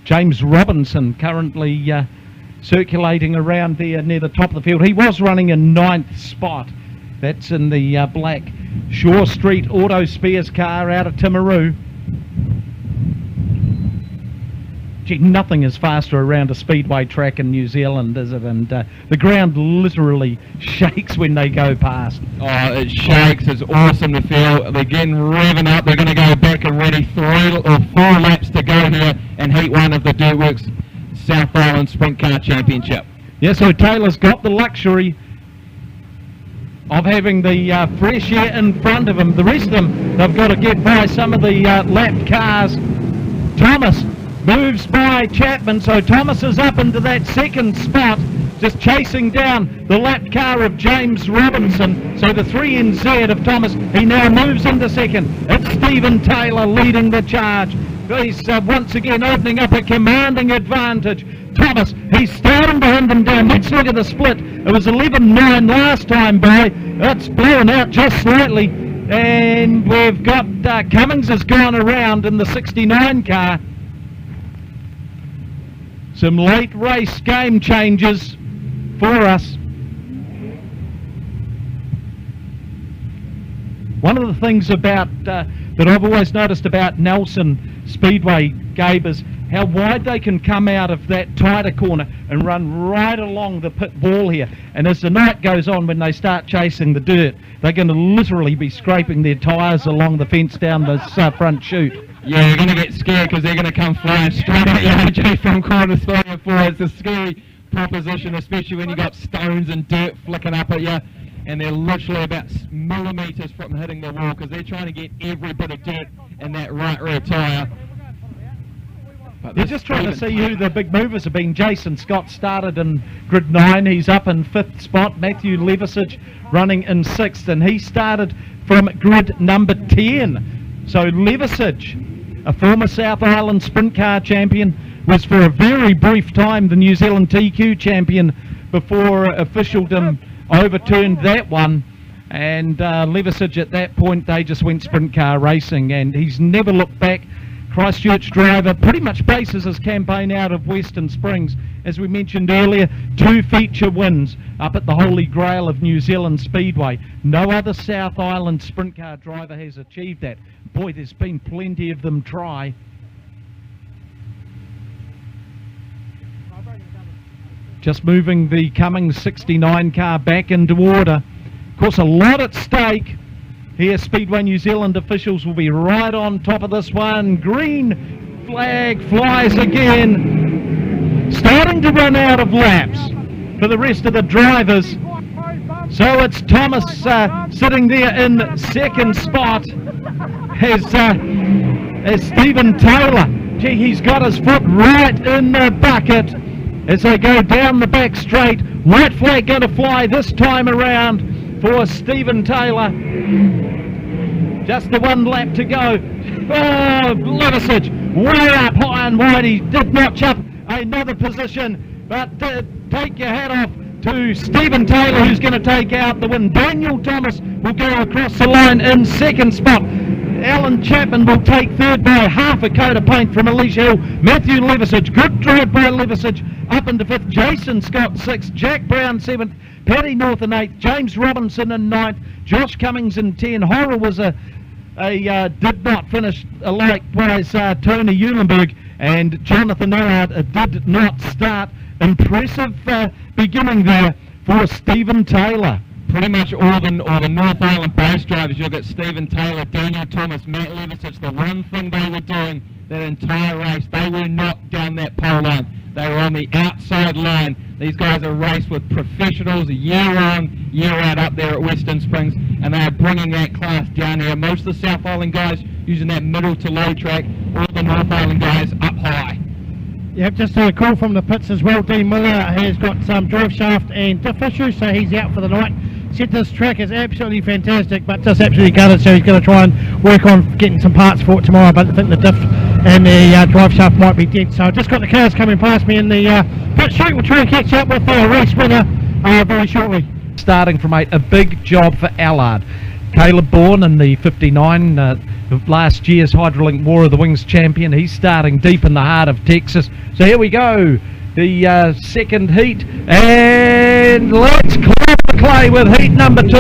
James Robinson currently circulating around there near the top of the field. He was running in 9th spot. That's in the black Shore Street Auto Spares car out of Timaru. Gee, nothing is faster around a speedway track in New Zealand, is it? And the ground literally shakes when they go past. Oh, it shakes. It's awesome to feel. They're getting revving up. They're going to go back and ready 3 or 4 laps to go here in Heat 1 of the Dirtworks South Island Sprint Car Championship. Yeah, so Taylor's got the luxury of having the fresh air in front of him. The rest of them, they've got to get by some of the lapped cars. Thomas moves by Chapman, so Thomas is up into that 2nd spot. just chasing down the lapped car of James Robinson. So the 3NZ of Thomas, he now moves into second. It's Stephen Taylor leading the charge. He's once again opening up a commanding advantage. Thomas, he's starting to hunt him down. Let's look at the split. It was 11-9 last time, boy. It's blown out just slightly. And we've got Cummings has gone around in the 69 car. Some late race game changes for us. One of the things about that I've always noticed about Nelson Speedway, Gabe, is how wide they can come out of that tighter corner and run right along the pit wall here. And as the night goes on, when they start chasing the dirt, they're going to literally be scraping their tyres along the fence down this front chute. Yeah, you're going to get scared because they're going to come flying straight at you, AJ, from corners 3 and 4. It's a scary proposition, especially when you got stones and dirt flicking up at you, and they're literally about millimetres from hitting the wall because they're trying to get every bit of dirt in that right rear tyre. They're just trying to see who the big movers have been. Jason Scott started in grid 9. He's up in 5th spot. Matthew Levisage running in 6th, and he started from grid number 10. So Levisage, a former South Island sprint car champion, was for a very brief time the New Zealand TQ champion before officialdom overturned that one. And Levisage at that point, they just went sprint car racing, and he's never looked back. Christchurch driver, pretty much bases his campaign out of Western Springs. As we mentioned earlier, 2 feature wins up at the Holy Grail of New Zealand Speedway. No other South Island sprint car driver has achieved that. Boy, there's been plenty of them try. Just moving the Cummings 69 car back into order. Of course, a lot at stake. Here, Speedway New Zealand officials will be right on top of this one. Green flag flies again. Starting to run out of laps for the rest of the drivers. So it's Thomas sitting there in 2nd spot as Stephen Taylor. Gee, he's got his foot right in the bucket as they go down the back straight. White flag going to fly this time around for Stephen Taylor. Just the 1 lap to go. Oh, Levisage way up high and wide. He did notch up another position, but take your hat off to Stephen Taylor, who's going to take out the win. Daniel Thomas will go across the line in 2nd spot. Alan Chapman will take 3rd by half a coat of paint from Alicia Hill. Matthew Levisage, good drive by Levisage, up into 5th. Jason Scott 6th, Jack Brown 7th, Paddy North in 8th, James Robinson in 9th, Josh Cummings in 10. Horror was did not finish, likewise Tony Eulenberg, and Jonathan Allard did not start. Impressive beginning there for Stephen Taylor. Pretty much all the North Island base drivers, you've got Stephen Taylor, Daniel Thomas, Matt Levisage. The one thing they were doing that entire race, they were not down that pole line. They were on the outside line. These guys are raced with professionals year on, year out up there at Western Springs, and they are bringing that class down here. Most of the South Island guys using that middle to low track, all the North Island guys up high. Yep, just a call from the pits as well. Dean Miller has got some drive shaft and diff issues, so he's out for the night. Said this track is absolutely fantastic, but just absolutely gutted, so he's going to try and work on getting some parts for it tomorrow, but I think the diff and the drive shaft might be dead. So I've just got the cars coming past me in the pit chute. We'll try and catch up with the race winner very shortly. Starting from 8, a big job for Allard. Caleb Bourne in the 59, last year's Hydrolink War of the Wings champion. He's starting deep in the heart of Texas. So here we go, the second heat, and let's clear the clay with heat number 2,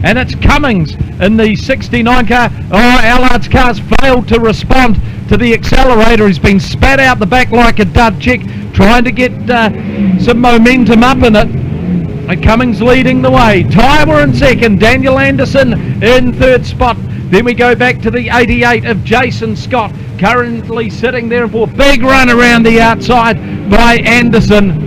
and it's Cummings in the 69 car. Oh, Allard's car's failed to respond to the accelerator. He's been spat out the back like a dud chick, trying to get some momentum up in it. And Cummings leading the way. Tyler in 2nd, Daniel Anderson in 3rd spot. Then we go back to the 88 of Jason Scott, currently sitting there in 4th. Big run around the outside by Anderson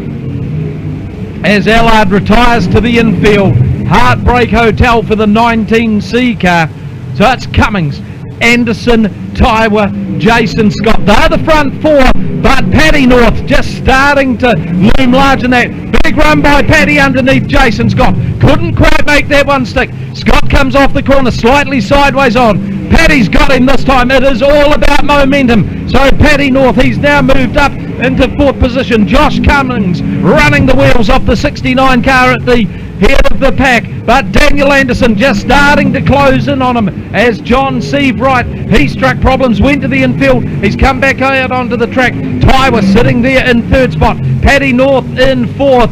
as Allard retires to the infield. Heartbreak Hotel for the 19C car. So it's Cummings, Anderson, Taiwa, Jason Scott. They're the front four, but Paddy North just starting to loom large in that. Big run by Paddy underneath Jason Scott. Couldn't quite make that one stick. Scott comes off the corner, slightly sideways on. Paddy's got him this time. It is all about momentum. So Paddy North, he's now moved up into 4th position. Josh Cummings running the wheels off the 69 car at the head of the pack, but Daniel Anderson just starting to close in on him as John Seabright, he struck problems, went to the infield, he's come back out onto the track. Taiwa sitting there in 3rd spot, Paddy North in 4th,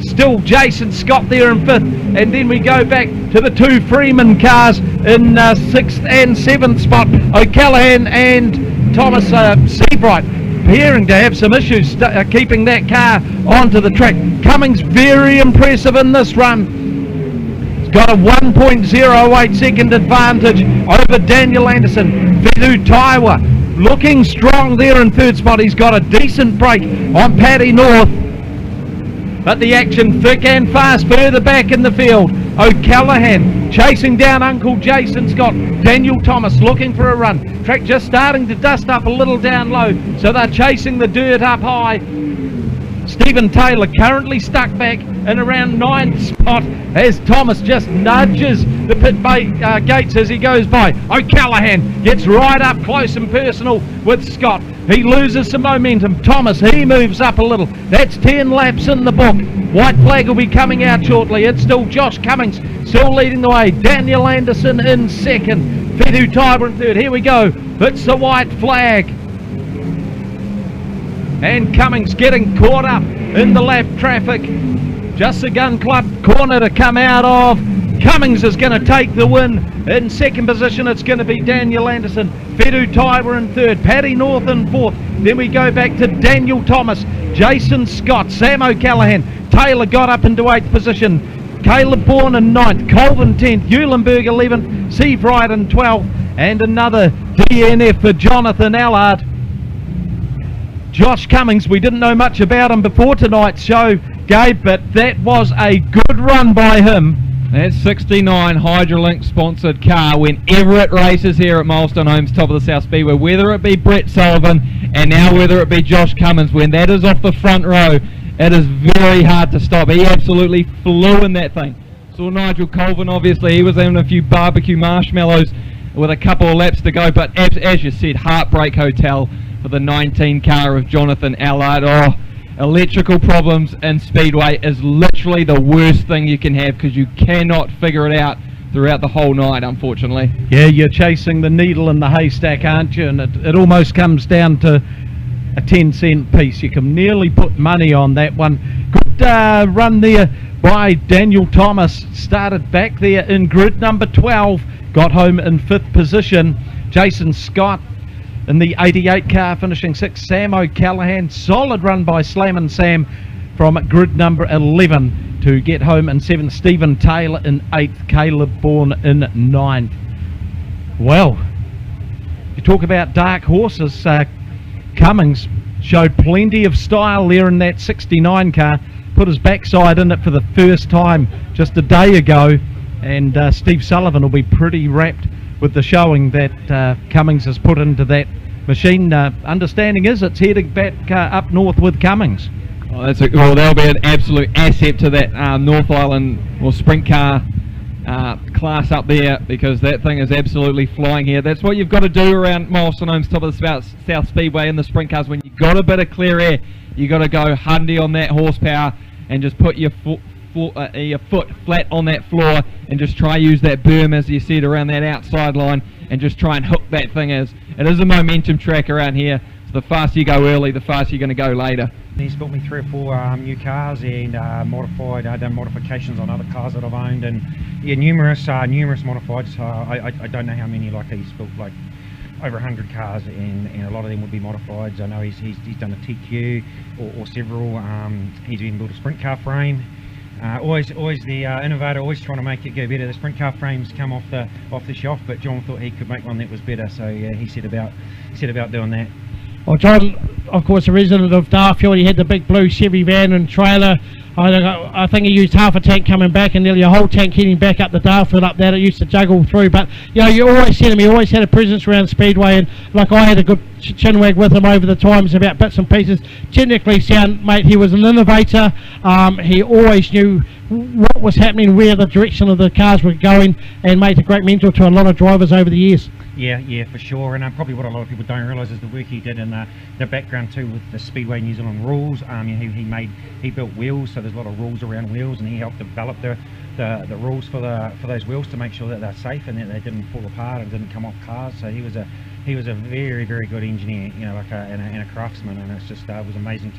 still Jason Scott there in 5th, and then we go back to the 2 Freeman cars in 6th and 7th spot, O'Callaghan and Thomas Seabright appearing to have some issues keeping that car onto the track. Cummings very impressive in this run. He's got a 1.08 second advantage over Daniel Anderson. Vedu Taiwa looking strong there in 3rd spot. He's got a decent break on Paddy North. But the action thick and fast further back in the field. O'Callaghan chasing down Uncle Jason Scott. Daniel Thomas looking for a run. Track just starting to dust up a little down low, so they're chasing the dirt up high. Stephen Taylor currently stuck back in around 9th spot as Thomas just nudges the pit gates as he goes by. O'Callaghan gets right up close and personal with Scott. He loses some momentum. Thomas, he moves up a little. That's 10 laps in the book. White flag will be coming out shortly. It's still Josh Cummings still leading the way. Daniel Anderson in 2nd. Vedu Taiwa in 3rd. Here we go. It's the white flag. And Cummings getting caught up in the lap traffic. Just a Gun Club corner to come out of. Cummings is going to take the win. In 2nd position, it's going to be Daniel Anderson. Vedu Taiwa in 3rd. Paddy North in 4th. Then we go back to Daniel Thomas, Jason Scott, Sam O'Callaghan. Taylor got up into 8th position. Caleb Bourne in 9th. Colvin 10th. Eulenberg 11th. Seabright in 12th. And another DNF for Jonathan Allard. Josh Cummings, we didn't know much about him before tonight's show, Gabe, but that was a good run by him. That 69 Hydrolink sponsored car, whenever it races here at Milestone Homes, top of the South Speedway, whether it be Brett Sullivan and now whether it be Josh Cummings, when that is off the front row, it is very hard to stop. He absolutely flew in that thing. Saw Nigel Colvin, obviously, he was having a few barbecue marshmallows with a couple of laps to go, but as you said, Heartbreak Hotel for the 19 car of Jonathan Allard. Oh, electrical problems in Speedway is literally the worst thing you can have because you cannot figure it out throughout the whole night, unfortunately. Yeah, you're chasing the needle in the haystack, aren't you? And it almost comes down to a 10-cent piece. You can nearly put money on that one. Good run there by Daniel Thomas. Started back there in grid number 12. Got home in 5th position. Jason Scott in the 88 car finishing 6th. Sam O'Callaghan, solid run by Slam Sam from grid number 11 to get home in 7th. Stephen Taylor in 8th. Caleb Bourne in 9th. Well, you talk about dark horses. Cummings showed plenty of style there in that 69 car. Put his backside in it for the first time just a day ago. And Steve Sullivan will be pretty wrapped with the showing that Cummings has put into that machine. Understanding is it's heading back up north with Cummings. Oh, well, that'll be an absolute asset to that North Island or sprint car class up there, because that thing is absolutely flying here. That's what you've got to do around Milestone Homes, top of the South Speedway in the sprint cars. When you've got a bit of clear air, you've got to go handy on that horsepower and just put your foot flat on that floor and just try use that berm, as you said, around that outside line and just try and hook that thing. It is a momentum track around here, so the faster you go early, the faster you're going to go later. He's built me 3 or 4 new cars and done modifications on other cars that I've owned, and yeah, numerous modifieds. I don't know how many. Like, he's built like over 100 cars, and a lot of them would be modifieds. I know he's done a TQ or several. He's even built a sprint car frame. Always the innovator, always trying to make it go better. The sprint car frames come off the shelf, but John thought he could make one that was better, so yeah, he set about doing that. Well, John, of course, a resident of Darfield. He had the big blue Chevy van and trailer. I think he used half a tank coming back and nearly a whole tank heading back up the Darfield up there. It used to juggle through, but you know, you always see him. He always had a presence around Speedway, and like I had a good chinwag with him over the times about bits and pieces. Technically sound, mate. He was an innovator. He always knew what was happening, where the direction of the cars were going, and made a great mentor to a lot of drivers over the years. Yeah, for sure. And probably what a lot of people don't realise is the work he did in the background too with the Speedway New Zealand rules. He built wheels, so there's a lot of rules around wheels, and he helped develop the rules for those wheels to make sure that they're safe and that they didn't fall apart and didn't come off cars. So he was a very, very good engineer, you know, like and a craftsman, and it's just it was amazing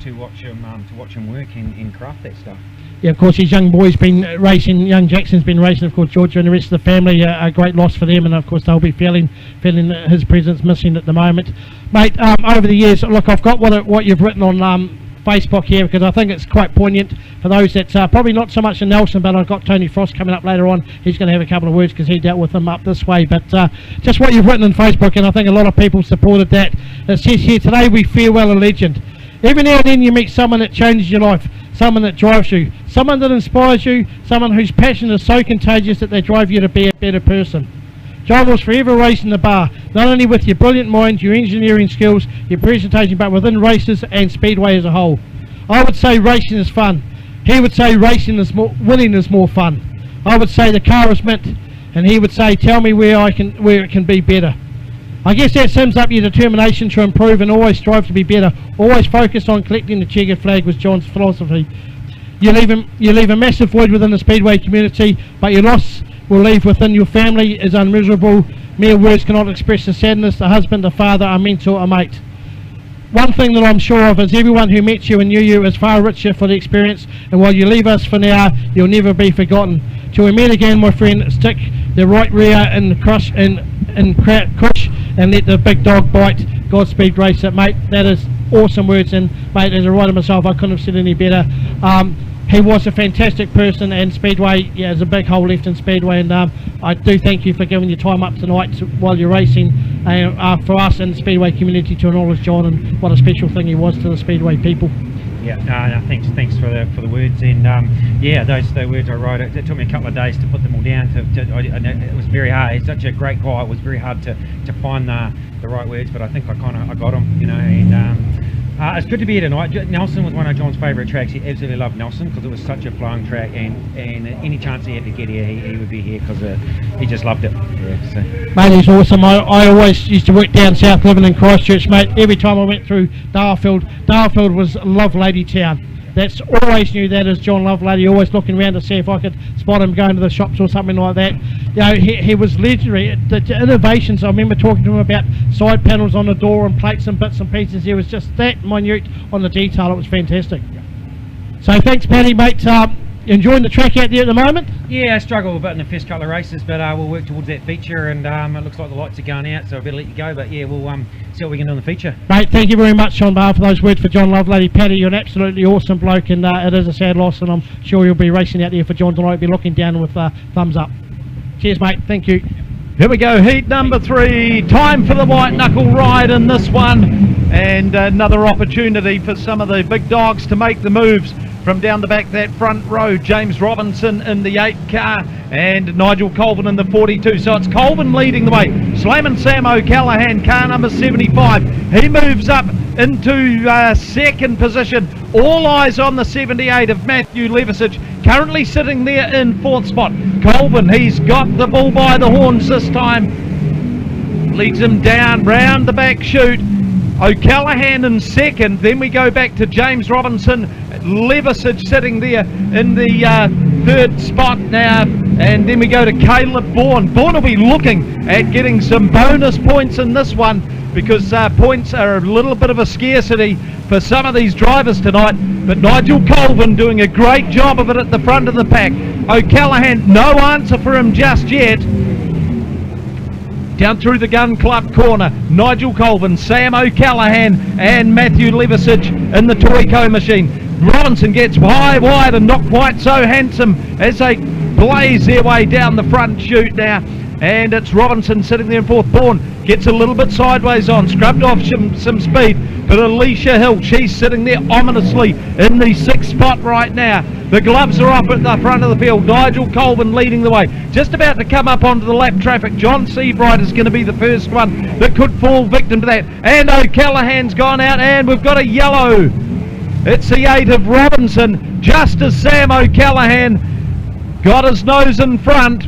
to watch him work and craft that stuff. Yeah, of course, his young boy's been racing, young Jackson's been racing, of course, Georgia and the rest of the family, a great loss for them, and of course they'll be feeling his presence missing at the moment. Mate, over the years, look, I've got what you've written on Facebook here, because I think it's quite poignant for those that's probably not so much in Nelson, but I've got Tony Frost coming up later on. He's going to have a couple of words because he dealt with him up this way, but just what you've written on Facebook, and I think a lot of people supported that. It says here, today we farewell a legend. Every now and then you meet someone that changes your life, someone that drives you, someone that inspires you, someone whose passion is so contagious that they drive you to be a better person. John was forever racing the bar, not only with your brilliant mind, your engineering skills, your presentation, but within races and Speedway as a whole. I would say racing is fun. He would say winning is more fun. I would say the car is mint, and he would say, tell me where it can be better. I guess that sums up your determination to improve and always strive to be better. Always focus on collecting the checkered flag was John's philosophy. You leave a massive void within the Speedway community, but your loss will leave within your family is unmeasurable. Mere words cannot express the sadness, a husband, a father, a mentor, a mate. One thing that I'm sure of is everyone who met you and knew you is far richer for the experience, and while you leave us for now, you'll never be forgotten. Till we meet again, my friend, stick the right rear in the crush and let the big dog bite. Godspeed, race it, mate. That is awesome words, and mate, as a rider myself, I couldn't have said any better. He was a fantastic person, and Speedway, yeah, there's a big hole left in Speedway, and I do thank you for giving your time up tonight while you're racing, for us and the Speedway community to acknowledge John and what a special thing he was to the Speedway people. Yeah, thanks for the words, and yeah, those words I wrote. It took me a couple of days to put them all down. It was very hard. He's such a great guy. It was very hard to find the right words, but I think I got them, you know. And it's good to be here tonight. Nelson was one of John's favourite tracks. He absolutely loved Nelson because it was such a flowing track, and any chance he had to get here, he would be here because he just loved it. Yeah, so. Mate, he's awesome. I always used to work down south living in Christchurch, mate. Every time I went through Darfield was a love lady town. That's always knew that as John Lovelady, always looking around to see if I could spot him going to the shops or something like that. You know, he was legendary. The innovations, I remember talking to him about side panels on the door and plates and bits and pieces. He was just that minute on the detail. It was fantastic. So thanks, Paddy, mate. Enjoying the track out there at the moment? Yeah, I struggled a bit in the first couple of races, but we'll work towards that feature, and it looks like the lights are going out, so I better let you go, but yeah, we'll see what we can do in the feature. Mate, thank you very much, Sean Barr, for those words for John Lovelady. Paddy, you're an absolutely awesome bloke, and it is a sad loss, and I'm sure you'll be racing out there for John tonight, be looking down with thumbs up. Cheers, mate. Thank you. Here we go, heat number 3. Time for the white knuckle ride in this one, and another opportunity for some of the big dogs to make the moves. From down the back, that front row, James Robinson in the 8 car and Nigel Colvin in the 42. So it's Colvin leading the way. Slamming Sam O'Callaghan, car number 75. He moves up into second position. All eyes on the 78 of Matthew Levisage, currently sitting there in 4th spot. Colvin, he's got the bull by the horns this time. Leads him down round the back chute. O'Callaghan in second, then we go back to James Robinson, Levisage sitting there in the 3rd spot now, and then we go to Caleb Bourne. Bourne will be looking at getting some bonus points in this one because points are a little bit of a scarcity for some of these drivers tonight, but Nigel Colvin doing a great job of it at the front of the pack. O'Callaghan, no answer for him just yet. Down through the Gun Club corner, Nigel Colvin, Sam O'Callaghan and Matthew Levisage in the Toyco machine. Robinson gets wide and not quite so handsome as they blaze their way down the front chute now. and it's Robinson sitting there in fourth. Bourne gets a little bit sideways on, scrubbed off some speed, but Alicia Hill, she's sitting there ominously in the sixth spot right now. The gloves are off at the front of the field. Nigel Colvin leading the way, just about to come up onto the lap traffic. John Seabright is going to be the first one that could fall victim to that, and O'Callaghan's gone out, and we've got a yellow. It's the 8 of Robinson, just as Sam O'Callaghan got his nose in front.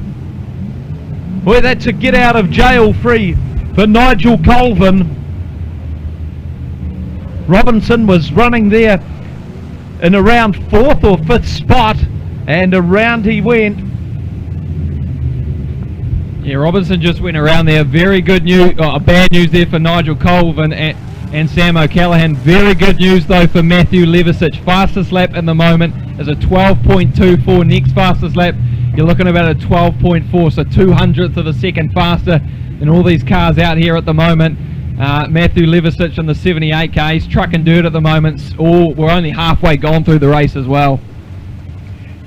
Boy, that's a get out of jail free for Nigel Colvin. Robinson was running there in around 4th or 5th spot, and around he went. Yeah, Robinson just went around there. Very good news, bad news there for Nigel Colvin and Sam O'Callaghan. Very good news though for Matthew Levisic. Fastest lap in the moment is a 12.24. Next fastest lap, you're looking about a 12.4, so 200th of a second faster than all these cars out here at the moment. Matthew Levisic in the 78k, he's trucking dirt at the moment. We're only halfway gone through the race as well.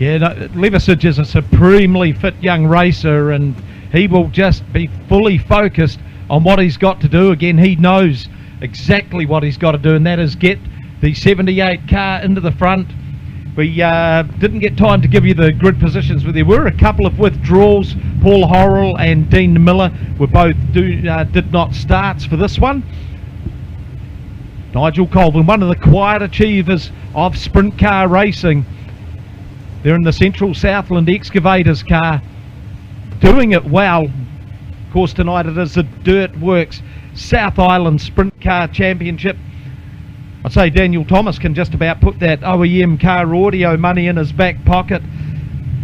Yeah, Levisic is a supremely fit young racer, and he will just be fully focused on what he's got to do. Again, he knows exactly what he's got to do, and that is get the 78 car into the front. We didn't get time to give you the grid positions, but there were a couple of withdrawals. Paul Horrell and Dean Miller were both did not starts for this one. Nigel Colvin, one of the quiet achievers of sprint car racing. They're in the Central Southland Excavators car, doing it well. Of course, tonight it is the Dirt Works South Island Sprint Car Championship. I'd say Daniel Thomas can just about put that OEM car audio money in his back pocket.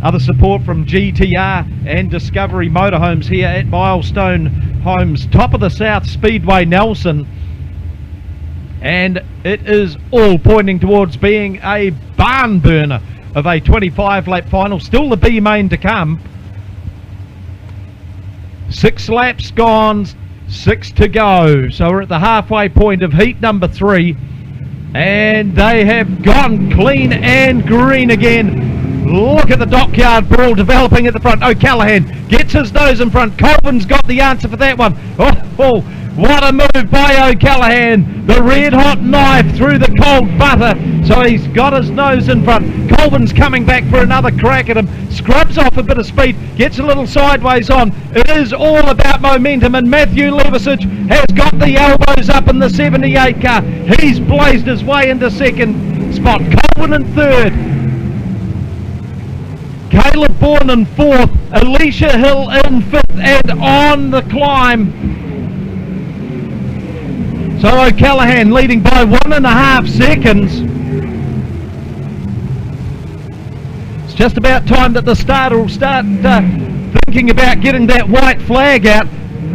Other support from GTR and Discovery Motorhomes here at Milestone Homes, top of the South Speedway Nelson. And it is all pointing towards being a barn burner of a 25 lap final. Still the B main to come. 6 laps gone, 6 to go. So we're at the halfway point of heat number 3. And they have gone clean and green again. Look at the dockyard brawl developing at the front. O'Callaghan gets his nose in front. Colvin's got the answer for that one. Oh, what a move by O'Callaghan. The red hot knife through the cold butter. So he's got his nose in front. Colvin's coming back for another crack at him. Scrubs off a bit of speed. Gets a little sideways on. It is all about momentum, and Matthew Levisic has got the elbows up in the 78 car. He's blazed his way into second spot. Colvin in third. Caleb Bourne in fourth. Alicia Hill in fifth, and on the climb. So O'Callaghan leading by 1.5 seconds. It's just about time that the starter will start thinking about getting that white flag out.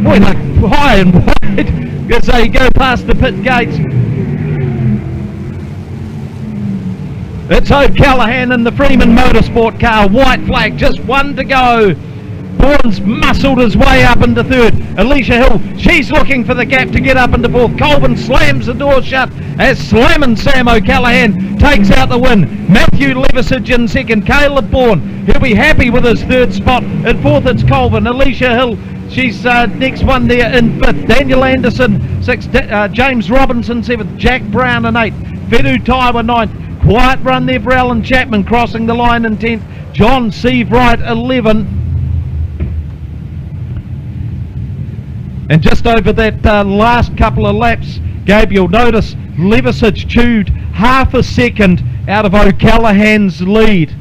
Boy, they're high and wide as they go past the pit gates. It's O'Callaghan in the Freeman Motorsport car. White flag, just one to go. Bourne's muscled his way up into third. Alicia Hill, she's looking for the gap to get up into fourth. Colvin slams the door shut as slamming Sam O'Callaghan takes out the win. Matthew Levisic in second. Caleb Bourne, he'll be happy with his third spot. In fourth it's Colvin. Alicia Hill, she's next one there in fifth. Daniel Anderson sixth. James Robinson seventh. Jack Brown in eighth. Fedu Taiwa ninth. Quiet run there for Alan Chapman crossing the line in 10th. John Seabright 11th. And just over that last couple of laps, Gabe, you'll notice Levisic chewed half a second out of O'Callaghan's lead.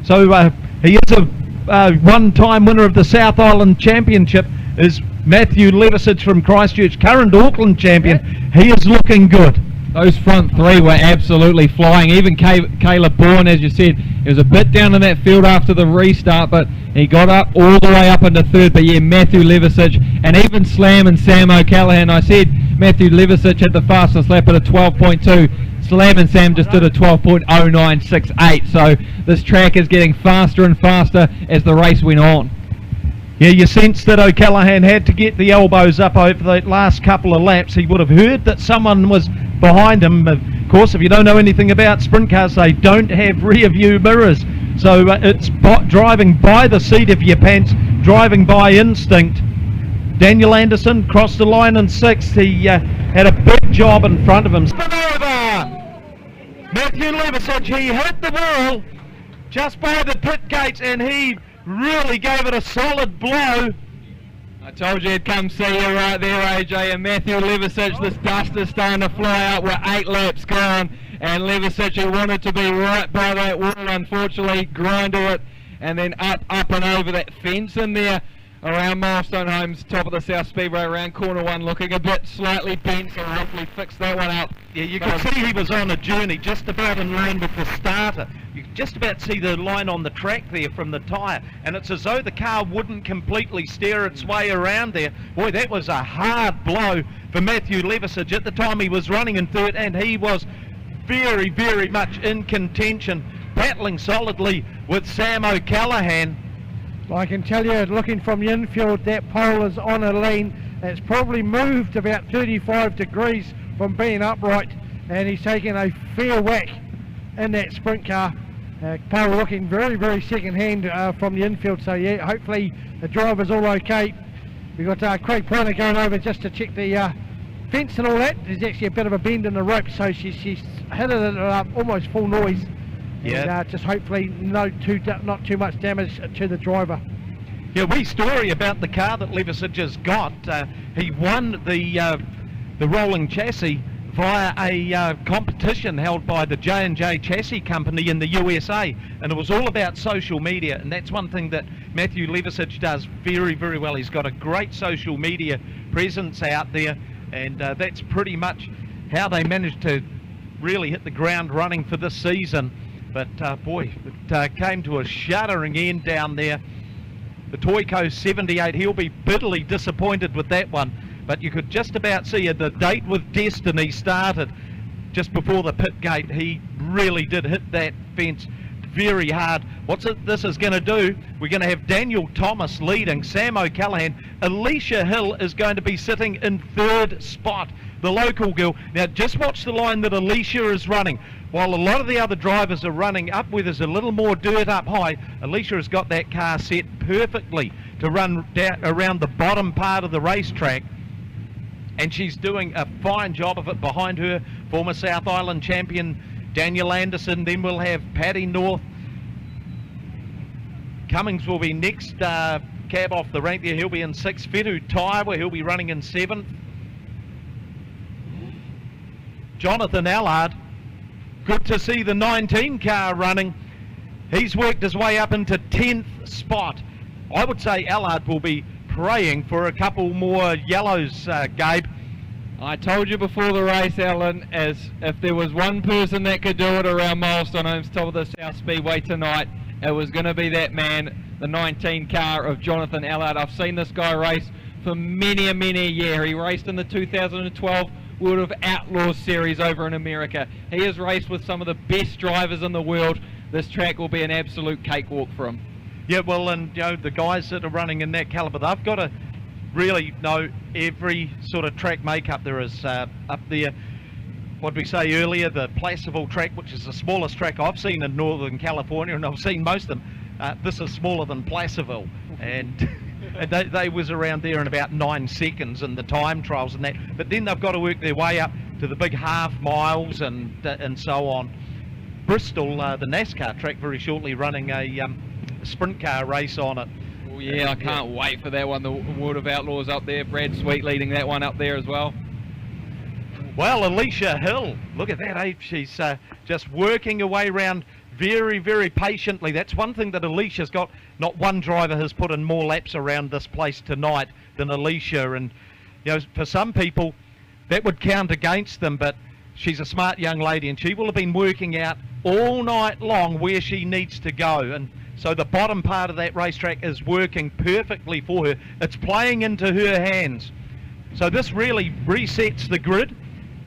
So he is a one-time winner of the South Island Championship, is Matthew Levisic from Christchurch, current Auckland champion. He is looking good. Those front three were absolutely flying. Even Caleb Bourne, as you said, he was a bit down in that field after the restart, but he got up all the way up into third. But yeah, Matthew Levisic and even Slam and Sam O'Callaghan. I said Matthew Levisic had the fastest lap at a 12.2. Slam and Sam just did a 12.0968. So this track is getting faster and faster as the race went on. Yeah, you sense that O'Callaghan had to get the elbows up over the last couple of laps. He would have heard that someone was behind him. Of course, if you don't know anything about sprint cars, they don't have rear view mirrors. So it's driving by the seat of your pants driving by instinct. Daniel Anderson crossed the line in 6th. He had a big job in front of him. Matthew Levisage, he hit the wall just by the pit gates and he really gave it a solid blow. I told you he'd come see you right there, AJ, and Matthew Levisage, this dust is starting to fly out. We're 8 laps gone, and Levisage, who wanted to be right by that wall, unfortunately grind to it, and then up and over that fence in there around Milestone Homes, top of the South Speedway, around corner 1, looking a bit slightly bent, so hopefully fix that one up. Yeah, you could see he was on a journey just about in line with the starter. You could just about see the line on the track there from the tyre, and it's as though the car wouldn't completely steer its way around there. Boy, that was a hard blow for Matthew Levisage. At the time he was running in 3rd, and he was very, very much in contention, battling solidly with Sam O'Callaghan. I can tell you, looking from the infield, that pole is on a lean. It's probably moved about 35 degrees from being upright, and he's taken a fair whack in that sprint car. Pole looking very, very second-hand from the infield, so yeah, hopefully the driver's all okay. We've got Craig Pointer going over just to check the fence and all that. There's actually a bit of a bend in the rope, so she's hit it at almost full noise. Yeah. And just hopefully not too much damage to the driver. Yeah, wee story about the car that Levisage has got. He won the rolling chassis via a competition held by the J&J Chassis Company in the USA, and it was all about social media, and that's one thing that Matthew Levisage does very, very well. He's got a great social media presence out there, and that's pretty much how they managed to really hit the ground running for this season. But boy, it came to a shuddering end down there. The Toyco 78, he'll be bitterly disappointed with that one. But you could just about see the date with Destiny started just before the pit gate. He really did hit that fence very hard. This is going to do, we're going to have Daniel Thomas leading, Sam O'Callaghan. Alicia Hill is going to be sitting in 3rd spot, the local girl. Now just watch the line that Alicia is running. While a lot of the other drivers are running up where there's a little more dirt up high, Alicia has got that car set perfectly to run down around the bottom part of the racetrack, and she's doing a fine job of it. Behind her, former South Island champion Daniel Anderson. Then we'll have Paddy North. Cummings will be next cab off the rank there. He'll be in 6th. Fetu Taiwa, he'll be running in 7th. Jonathan Allard, good to see the 19 car running. He's worked his way up into 10th spot. I would say Allard will be praying for a couple more yellows, Gabe. I told you before the race, Alan, as if there was one person that could do it around Milestone Homes, top of the South Speedway tonight, it was going to be that man, the 19 car of Jonathan Allard. I've seen this guy race for many a year. He raced in the 2012 World of Outlaws series over in America. He has raced with some of the best drivers in the world. This track will be an absolute cakewalk for him. Yeah, well, and you know, the guys that are running in that caliber, they've got to really know every sort of track makeup there is up there. What did we say earlier, the Placerville track, which is the smallest track I've seen in Northern California, and I've seen most of them. This is smaller than Placerville, and they was around there in about 9 seconds in the time trials and that. But then they've got to work their way up to the big half miles and so on. Bristol, the NASCAR track, very shortly running a sprint car race on it. Oh yeah, I can't wait for that one. The World of Outlaws up there. Brad Sweet leading that one up there as well. Well, Alicia Hill, look at that, eh? She's just working her way around very patiently. That's one thing that Alicia's got. Not one driver has put in more laps around this place tonight than Alicia, and you know, for some people that would count against them, but she's a smart young lady, and she will have been working out all night long where she needs to go, and so the bottom part of that racetrack is working perfectly for her. It's playing into her hands. So this really resets the grid.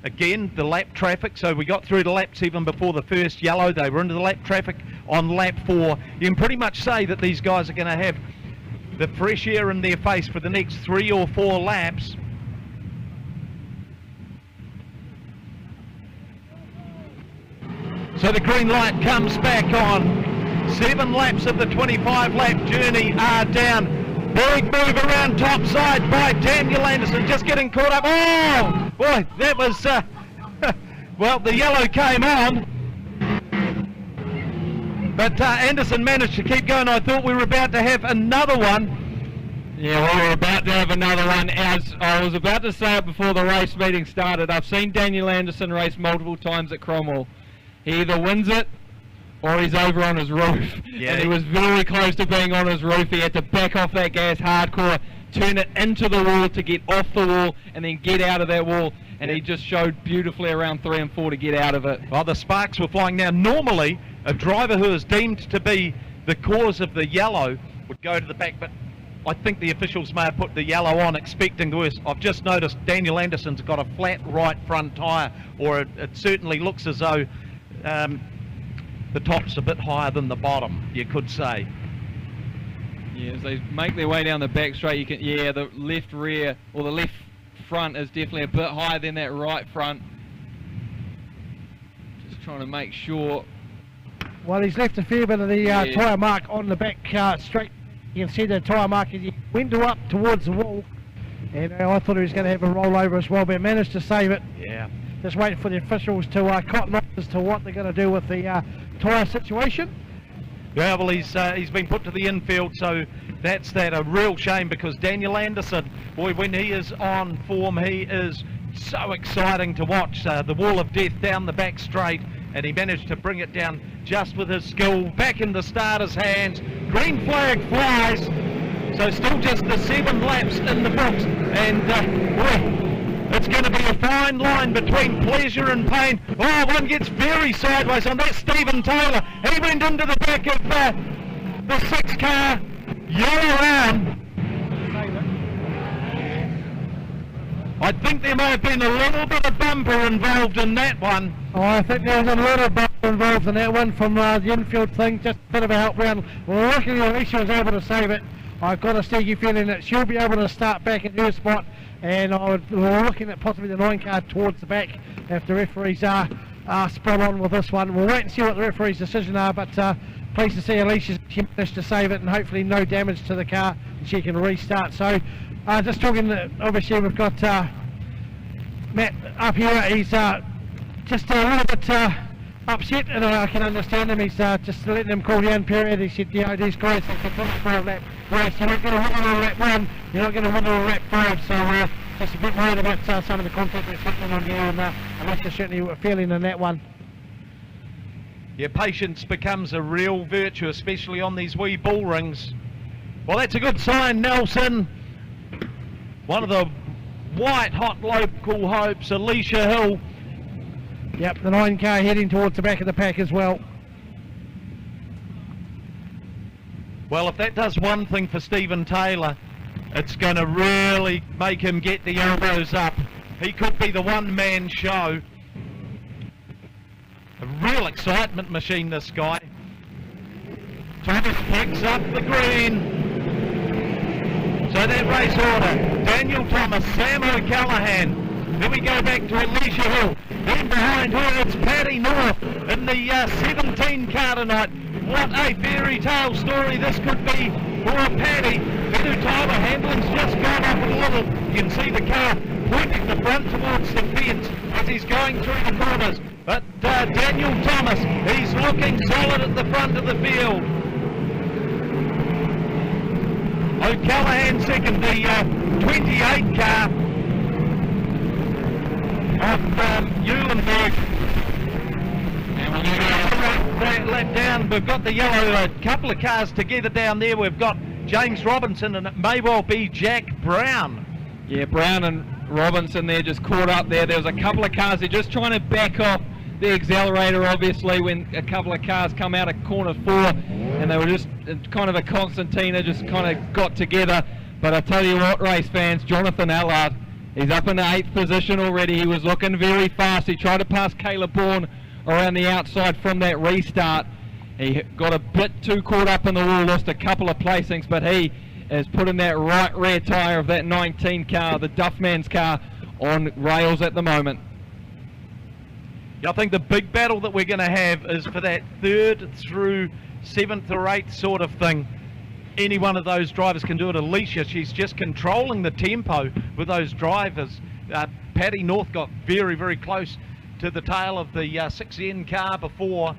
Again, the lap traffic, so we got through the laps even before the first yellow. They were into the lap traffic on lap 4. You can pretty much say that these guys are going to have the fresh air in their face for the next 3 or 4 laps. So the green light comes back on. 7 laps of the 25 lap journey are down. Big move around topside by Daniel Anderson, just getting caught up. Oh, boy, that was, well, the yellow came on. But Anderson managed to keep going. I thought we were about to have another one. Yeah, we were about to have another one. As I was about to say it before the race meeting started, I've seen Daniel Anderson race multiple times at Cromwell. He either wins it or he's over on his roof. Yeah. And he was very close to being on his roof. He had to back off that gas hardcore, turn it into the wall to get off the wall, and then get out of that wall. And he just showed beautifully around 3 and 4 to get out of it. Well, the sparks were flying. Now, normally, a driver who is deemed to be the cause of the yellow would go to the back, but I think the officials may have put the yellow on expecting worse. I've just noticed Daniel Anderson's got a flat right front tyre, or it certainly looks as though the top's a bit higher than the bottom, you could say. Yeah, as they make their way down the back straight, you can, yeah, the left rear, or the left front is definitely a bit higher than that right front. Just trying to make sure. Well, he's left a fair bit of the tyre mark on the back straight. You can see the tyre mark as he went up towards the wall, and I thought he was going to have a rollover as well, but managed to save it. Yeah. Just waiting for the officials to cotton on as to what they're going to do with the tyre situation. Yeah, well, he's been put to the infield, so that's a real shame, because Daniel Anderson, boy, when he is on form, he is so exciting to watch. The wall of death down the back straight, and he managed to bring it down just with his skill. Back in the starter's hands. Green flag flies. So still just the 7 laps in the books. And boy, it's going to be a fine line between pleasure and pain. Oh, one gets very sideways on that. Stephen Taylor. He went into the back of the 6 car. Yellow round. I think there may have been a little bit of bumper involved in that one. Oh, I think there was a little bumper involved in that one from the infield thing, just a bit of a help round. Luckily, Alicia was able to save it. I've got a sneaky feeling that she'll be able to start back in her spot, and we're looking at possibly the 9 car towards the back if the referees are spot on with this one. We'll wait and see what the referees' decision are, but pleased to see Alicia, she managed to save it, and hopefully no damage to the car, and she can restart. So just talking, obviously we've got Matt up here. He's just a little bit upset, and I can understand him. He's just letting them call down period. He said, these guys have to finish for a lap race. You're not going to win on lap 1, you're not going to win on lap 5, so just a bit worried about some of the contact that's happening on here, and unless they're certainly feeling in that one. Yeah, patience becomes a real virtue, especially on these wee bull rings. Well, that's a good sign, Nelson. One of the white hot local hopes, Alicia Hill. Yep, the 9 car heading towards the back of the pack as well. Well, if that does one thing for Stephen Taylor, it's going to really make him get the elbows up. He could be the one-man show. A real excitement machine, this guy. Thomas picks up the green. So that race order, Daniel Thomas, Sam O'Callaghan. Then we go back to Alicia Hill. Then behind her it's Paddy North in the 17 car tonight. What a fairy tale story this could be for Paddy. Peter Tyler handling's just gone up a little. You can see the car pointing the front towards the fence as he's going through the corners. But Daniel Thomas, he's looking solid at the front of the field. O'Callaghan second, the 28 car of Eulenberg. And we'll get that down. We've got the yellow, a couple of cars together down there. We've got James Robinson, and it may well be Jack Brown. Yeah, Brown and Robinson there just caught up there. There was a couple of cars there just trying to back off the accelerator, obviously, when a couple of cars come out of corner 4, and they were just kind of a concertina, just kind of got together. But I tell you what, race fans, Jonathan Allard, he's up in the 8th position already. He was looking very fast. He tried to pass Caleb Bourne around the outside from that restart. He got a bit too caught up in the wall, lost a couple of placings, but he is putting that right rear tyre of that 19 car, the Duffman's car, on rails at the moment. I think the big battle that we're going to have is for that 3rd through 7th or 8th sort of thing. any one of those drivers can do it. Alicia, she's just controlling the tempo with those drivers. Paddy North got very, very close to the tail of the 6N car before.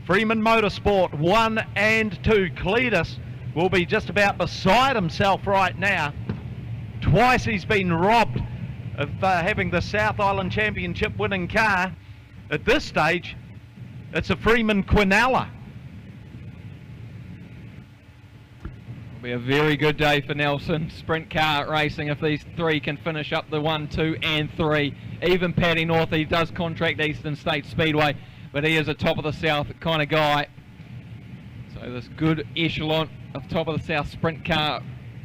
Freeman Motorsport 1 and 2. Cletus will be just about beside himself right now. Twice he's been robbed of having the South Island Championship winning car. At this stage, it's a Freeman Quinella. It'll be a very good day for Nelson sprint car racing if these three can finish up the 1, 2 and 3. Even Paddy North, he does contract Eastern State Speedway, but he is a top of the south kind of guy. So this good echelon of top of the south sprint car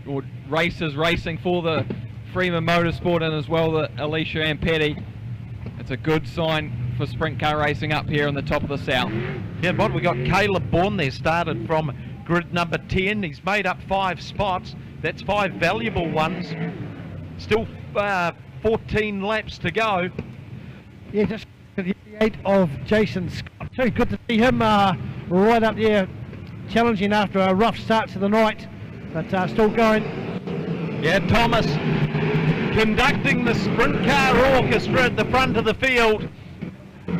or racers racing for the Freeman Motorsport and as well the Alicia and Paddy. It's a good sign for sprint car racing up here in the top of the south. Yeah, but we got Caleb Bourne there, started from grid number 10. He's made up 5 spots. That's 5 valuable ones. Still 14 laps to go. Yeah, just the 8 of Jason Scott too. Good to see him right up there challenging after a rough start to the night, but still going. Yeah, Thomas conducting the sprint car orchestra at the front of the field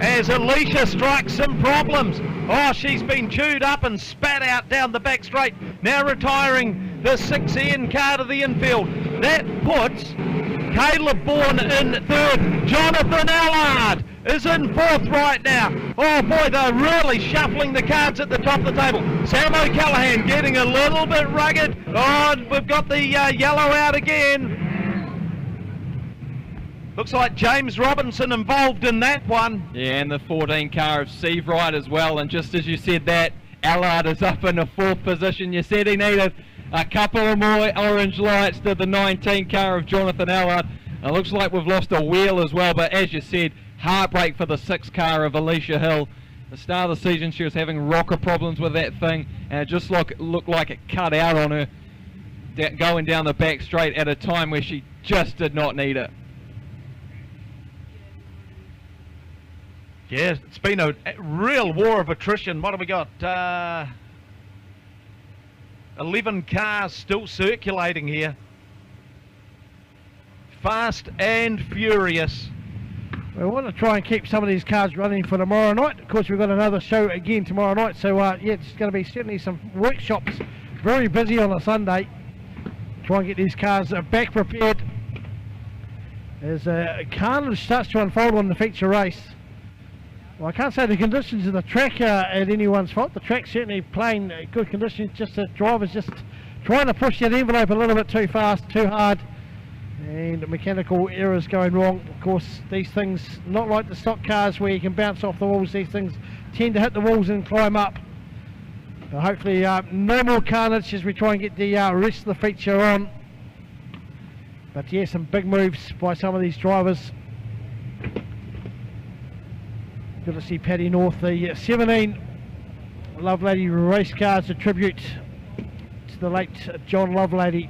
as Alicia strikes some problems. Oh, she's been chewed up and spat out down the back straight. Now retiring the 6N car to the infield. That puts Caleb Bourne in third. Jonathan Allard is in fourth right now. Oh boy, they're really shuffling the cards at the top of the table. Sam O'Callaghan getting a little bit rugged. Oh, we've got the yellow out again. Looks like James Robinson involved in that one. Yeah, and the 14 car of Steve Wright as well. And just as you said that, Allard is up in the 4th position. You said he needed a couple of more orange lights to the 19 car of Jonathan Allard. It looks like we've lost a wheel as well, but as you said, heartbreak for the 6 car of Alicia Hill. The start of the season she was having rocker problems with that thing, and it just looked like it cut out on her going down the back straight at a time where she just did not need it. Yeah, it's been a real war of attrition. What have we got? 11 cars still circulating here. Fast and furious. We want to try and keep some of these cars running for tomorrow night. Of course, we've got another show again tomorrow night, so yeah, it's going to be certainly some workshops. Very busy on a Sunday. Try and get these cars back prepared as carnage starts to unfold on the feature race. Well, I can't say the conditions of the track are at anyone's fault. The track's certainly playing good conditions, just the drivers just trying to push that envelope a little bit too fast, too hard, and mechanical errors going wrong. Of course, these things, not like the stock cars where you can bounce off the walls, these things tend to hit the walls and climb up. So hopefully no more carnage as we try and get the rest of the feature on. But yeah, some big moves by some of these drivers. Good to see Paddy North, the 17 Lovelady race cars, a tribute to the late John Lovelady.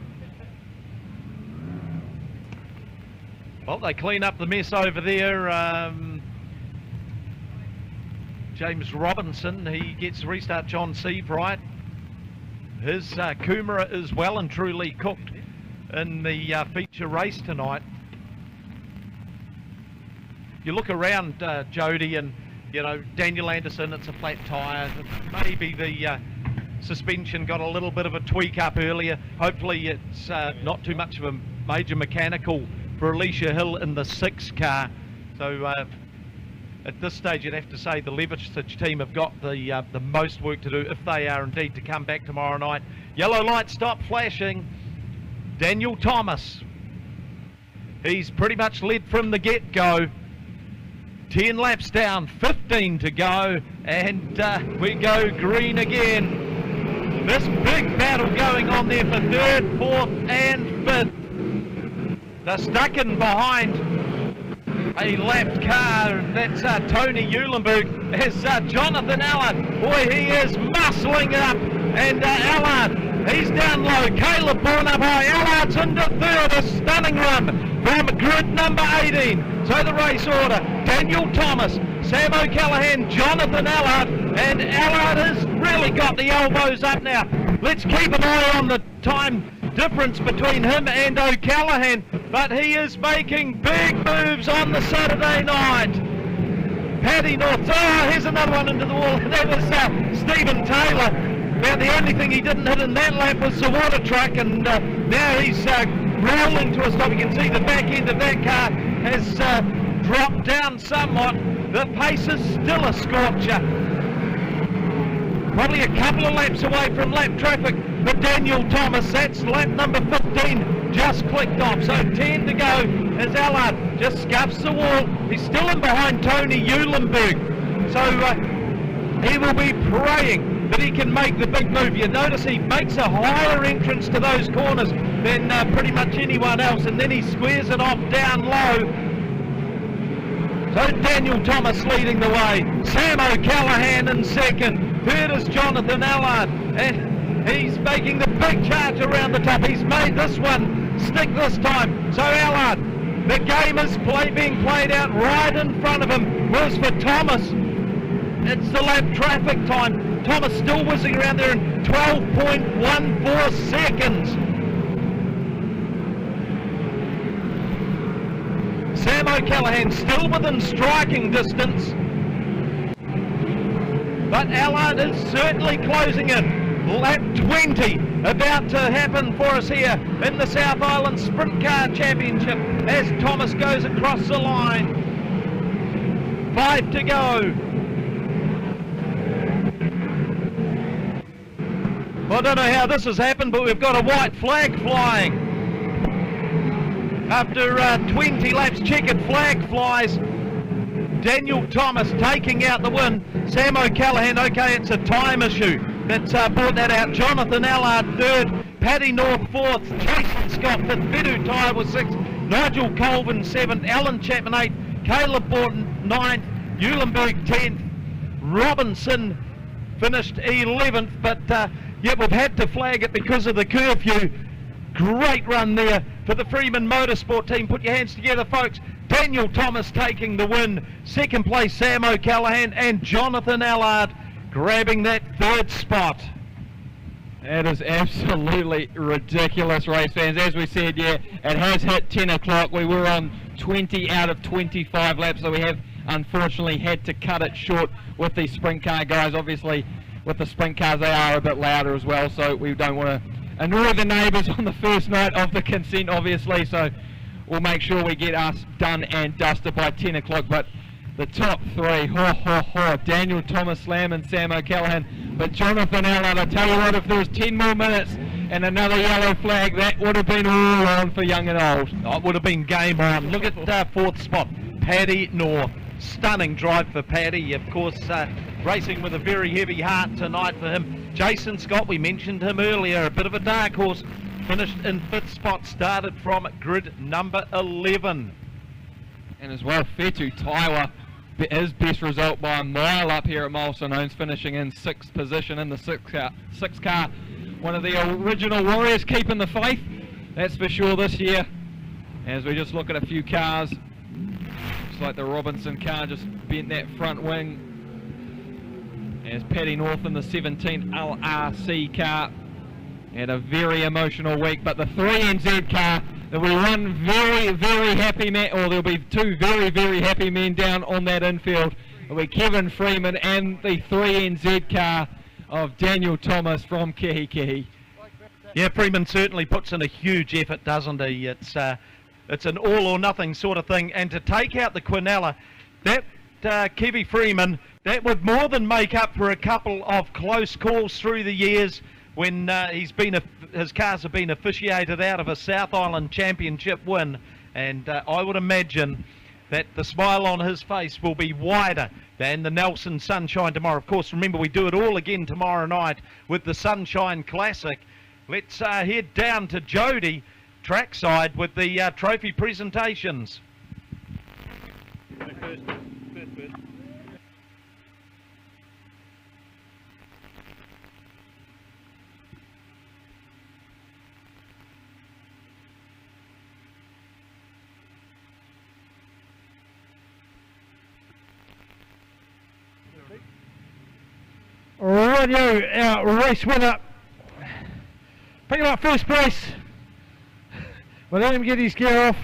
Well, they clean up the mess over there. James Robinson, he gets to restart John Seabright. His Kumara is well and truly cooked in the feature race tonight. You look around, Jody, and you know, Daniel Anderson, it's a flat tyre. Maybe the suspension got a little bit of a tweak up earlier. Hopefully it's not too much of a major mechanical for Alicia Hill in the 6 car. So at this stage you'd have to say the Levisage team have got the most work to do if they are indeed to come back tomorrow night. Yellow light stop flashing. Daniel Thomas, he's pretty much led from the get-go. 10 laps down, 15 to go, and we go green again. This big battle going on there for 3rd, 4th and 5th. They're stuck in behind a lapped car, and that's Tony Eulenberg, as Jonathan Allard, boy, he is muscling up, and Allard, he's down low. Caleb Bourne up high, Allard's into 3rd, a stunning run from grid number 18. So the race order, Daniel Thomas, Sam O'Callaghan, Jonathan Allard, and Allard has really got the elbows up now. Let's keep an eye on the time difference between him and O'Callaghan, but he is making big moves on the Saturday night. Paddy North, oh, here's another one into the wall. That was Stephen Taylor. Now the only thing he didn't hit in that lap was the water truck, and now he's rolling to a stop. You can see the back end of that car has dropped down somewhat. The pace is still a scorcher. Probably a couple of laps away from lap traffic for Daniel Thomas. That's lap number 15 just clicked off. So 10 to go as Allard just scuffs the wall. He's still in behind Tony Eulenberg. So he will be praying that he can make the big move. You notice he makes a higher entrance to those corners than pretty much anyone else, and then he squares it off down low. So Daniel Thomas leading the way. Sam O'Callaghan in second. Third is Jonathan Allard, and he's making the big charge around the top. He's made this one stick this time. So Allard, the game is being played out right in front of him. Whereas for Thomas, it's the lap traffic time. Thomas still whizzing around there in 12.14 seconds. Sam O'Callaghan still within striking distance, but Allard is certainly closing in. Lap 20 about to happen for us here in the South Island Sprint Car Championship as Thomas goes across the line. 5 to go. I don't know how this has happened, but we've got a white flag flying. After 20 laps, checkered flag flies. Daniel Thomas taking out the win. Sam O'Callaghan, okay, it's a time issue that's brought that out. Jonathan Allard third, Paddy North fourth, Jason Scott fifth, Bedu Tyre was sixth, Nigel Colvin seventh, Alan Chapman eighth, Caleb Borton ninth, Eulenberg 10th, Robinson finished 11th, but yeah, we've had to flag it because of the curfew. Great run there for the Freeman Motorsport team. Put your hands together, folks. Daniel Thomas taking the win. Second place, Sam O'Callaghan, and Jonathan Allard grabbing that third spot. That is absolutely ridiculous, race fans. As we said, yeah, it has hit 10 o'clock. We were on 20 out of 25 laps, so we have unfortunately had to cut it short with the sprint car guys. Obviously, with the sprint cars, they are a bit louder as well, so we don't want to annoy the neighbours on the first night of the consent, obviously, so we'll make sure we get us done and dusted by 10 o'clock. But the top three, Daniel Thomas Slam and Sam O'Callaghan, but Jonathan Allard, I tell you what, if there was 10 more minutes and another yellow flag, that would have been all on for young and old. It would have been game on. Look at fourth spot, Paddy North. Stunning drive for Paddy, of course, racing with a very heavy heart tonight for him. Jason Scott, we mentioned him earlier, a bit of a dark horse, finished in fifth spot, started from grid number 11. And as well, Fetu Taiwa, his best result by a mile up here at Milestones, finishing in sixth position in the sixth car. One of the original Warriors keeping the faith, that's for sure this year. As we just look at a few cars, looks like the Robinson car just bent that front wing. As Paddy North in the 17th LRC car had a very emotional week, but the 3NZ car, there'll be one very, very happy man, or there'll be two very, very happy men down on that infield. It'll be Kevin Freeman and the 3NZ car of Daniel Thomas from Kehi. Yeah, Freeman certainly puts in a huge effort, doesn't he? It's an all or nothing sort of thing, and to take out the Quinella, that Kevy Freeman, that would more than make up for a couple of close calls through the years when his cars have been officiated out of a South Island Championship win, and I would imagine that the smile on his face will be wider than the Nelson Sunshine tomorrow. Of course, remember, we do it all again tomorrow night with the Sunshine Classic. Let's head down to Jody trackside with the trophy presentations. on you, our race winner. Pick him up first place. We'll let him get his gear off.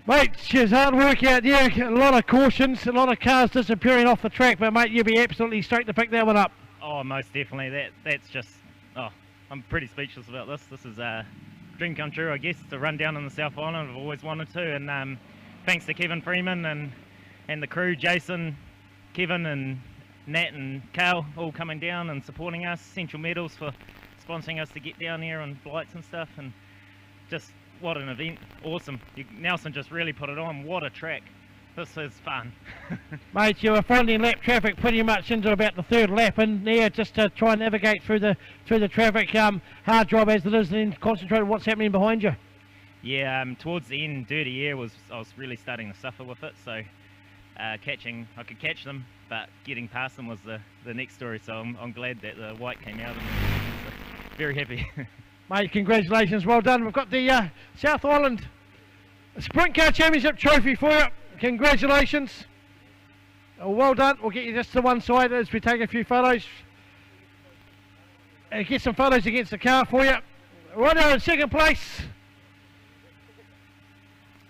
Mate, she's hard work out there, a lot of cautions, a lot of cars disappearing off the track, but mate, you'll be absolutely straight to pick that one up. Oh, most definitely. That's just, oh, I'm pretty speechless about this. This is a dream come true, I guess, to run down in the South Island. I've always wanted to, and thanks to Kevin Freeman and the crew, Jason, Kevin and Nat and Kale, all coming down and supporting us. Central Metals for sponsoring us to get down here on flights and stuff, and just what an event. Awesome. Nelson just really put it on. What a track. This is fun. Mate, you were finding lap traffic pretty much into about the third lap in there, just to try and navigate through the traffic. Hard job as it is, and concentrate on what's happening behind you. Yeah, towards the end, dirty air I was really starting to suffer with it, so I could catch them, but getting past them was the next story, so I'm glad that the white came out, and so very happy. Mate, congratulations, well done. We've got the South Island Sprint Car Championship trophy for you. Congratulations. Well done. We'll get you just to one side as we take a few photos. Get some photos against the car for you. Right now in second place,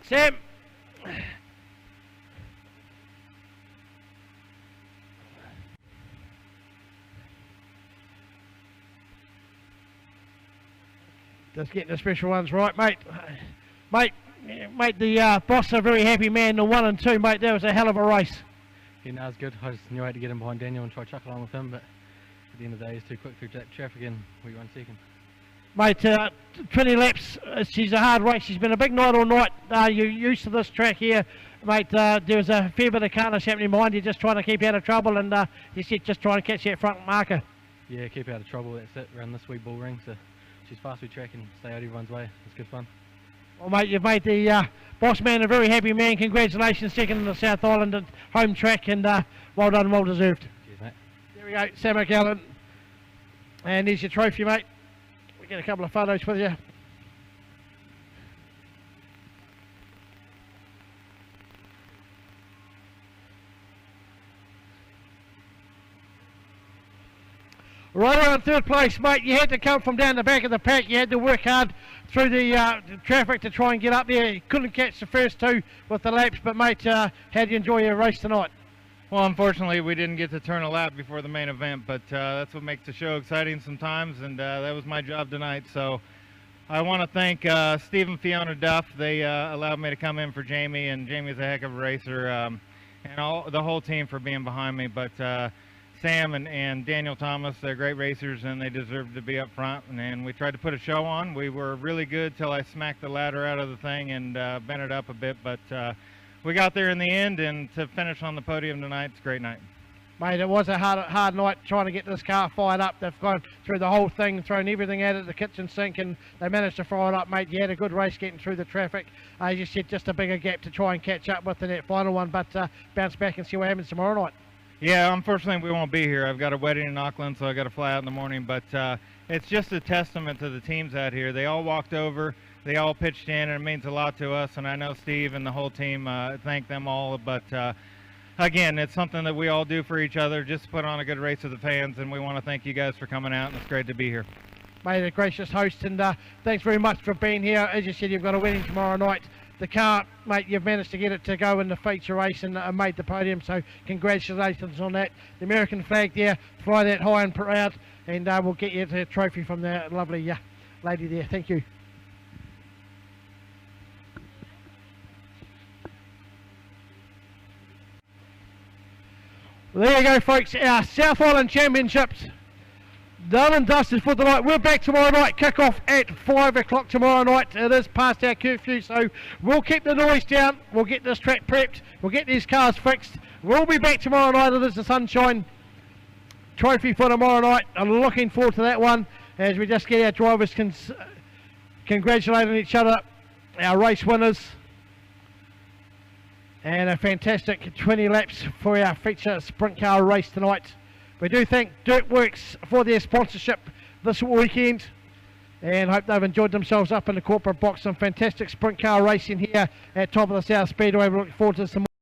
Sam. Just getting the special ones right, mate. Mate, the boss is a very happy man. The 1 and 2, mate, that was a hell of a race. Yeah, no, it's good. I just knew I had to get in behind Daniel and try to chuck along with him, but at the end of the day, he's too quick through traffic and we won second. Mate, 20 laps. She's a hard race. She's been a big night all night. You're used to this track here, mate. There's a fair bit of carnage happening behind you, just trying to keep out of trouble, and just trying to catch that front marker. Yeah, keep out of trouble. That's it. Around this wee bull ring, so she's fast through track and stay out everyone's way. It's good fun. Well, mate, you've made the boss man a very happy man. Congratulations, second in the South Island at home track, and well done, well deserved. Cheers, mate. There we go, Sam McAllen. And there's your trophy, mate. We get a couple of photos with you. Right on third place, mate. You had to come from down the back of the pack. You had to work hard through the traffic to try and get up there. You couldn't catch the first two with the laps, but mate, how did you enjoy your race tonight? Well, unfortunately, we didn't get to turn a lap before the main event, but that's what makes the show exciting sometimes, and that was my job tonight. So I want to thank Steve and Fiona Duff. They allowed me to come in for Jamie, and Jamie's a heck of a racer, and the whole team for being behind me. But Sam and Daniel Thomas, they're great racers, and they deserve to be up front, and we tried to put a show on. We were really good till I smacked the ladder out of the thing and bent it up a bit, but we got there in the end, and to finish on the podium tonight, it's a great night. Mate, it was a hard night trying to get this car fired up. They've gone through the whole thing, thrown everything out of the kitchen sink, and they managed to fire it up, mate. You had a good race getting through the traffic. You said just a bigger gap to try and catch up with in that final one, but bounce back and see what happens tomorrow night. Yeah, unfortunately we won't be here. I've got a wedding in Auckland, so I got to fly out in the morning, but it's just a testament to the teams out here. They all walked over, they all pitched in, and it means a lot to us, and I know Steve and the whole team thank them all, but again, it's something that we all do for each other, just to put on a good race for the fans, and we want to thank you guys for coming out, and it's great to be here. Mate, a gracious host, and thanks very much for being here. As you said, you've got a wedding tomorrow night. The car, mate, you've managed to get it to go in the feature race and made the podium, so congratulations on that. The American flag there, fly that high and proud, and we'll get you the trophy from the lovely lady there. Thank you. Well, there you go, folks, our South Island Championships done and dusted for the night. We're back tomorrow night, kick off at 5 o'clock tomorrow night. It is past our curfew, so we'll keep the noise down. We'll get this track prepped. We'll get these cars fixed. We'll be back tomorrow night. It is the Sunshine Trophy for tomorrow night. I'm looking forward to that one as we just get our drivers congratulating each other, our race winners. and a fantastic 20 laps for our feature sprint car race tonight. We do thank Dirtworks for their sponsorship this weekend, and hope they've enjoyed themselves up in the corporate box. Some fantastic sprint car racing here at top of the South Speedway. We look forward to some more.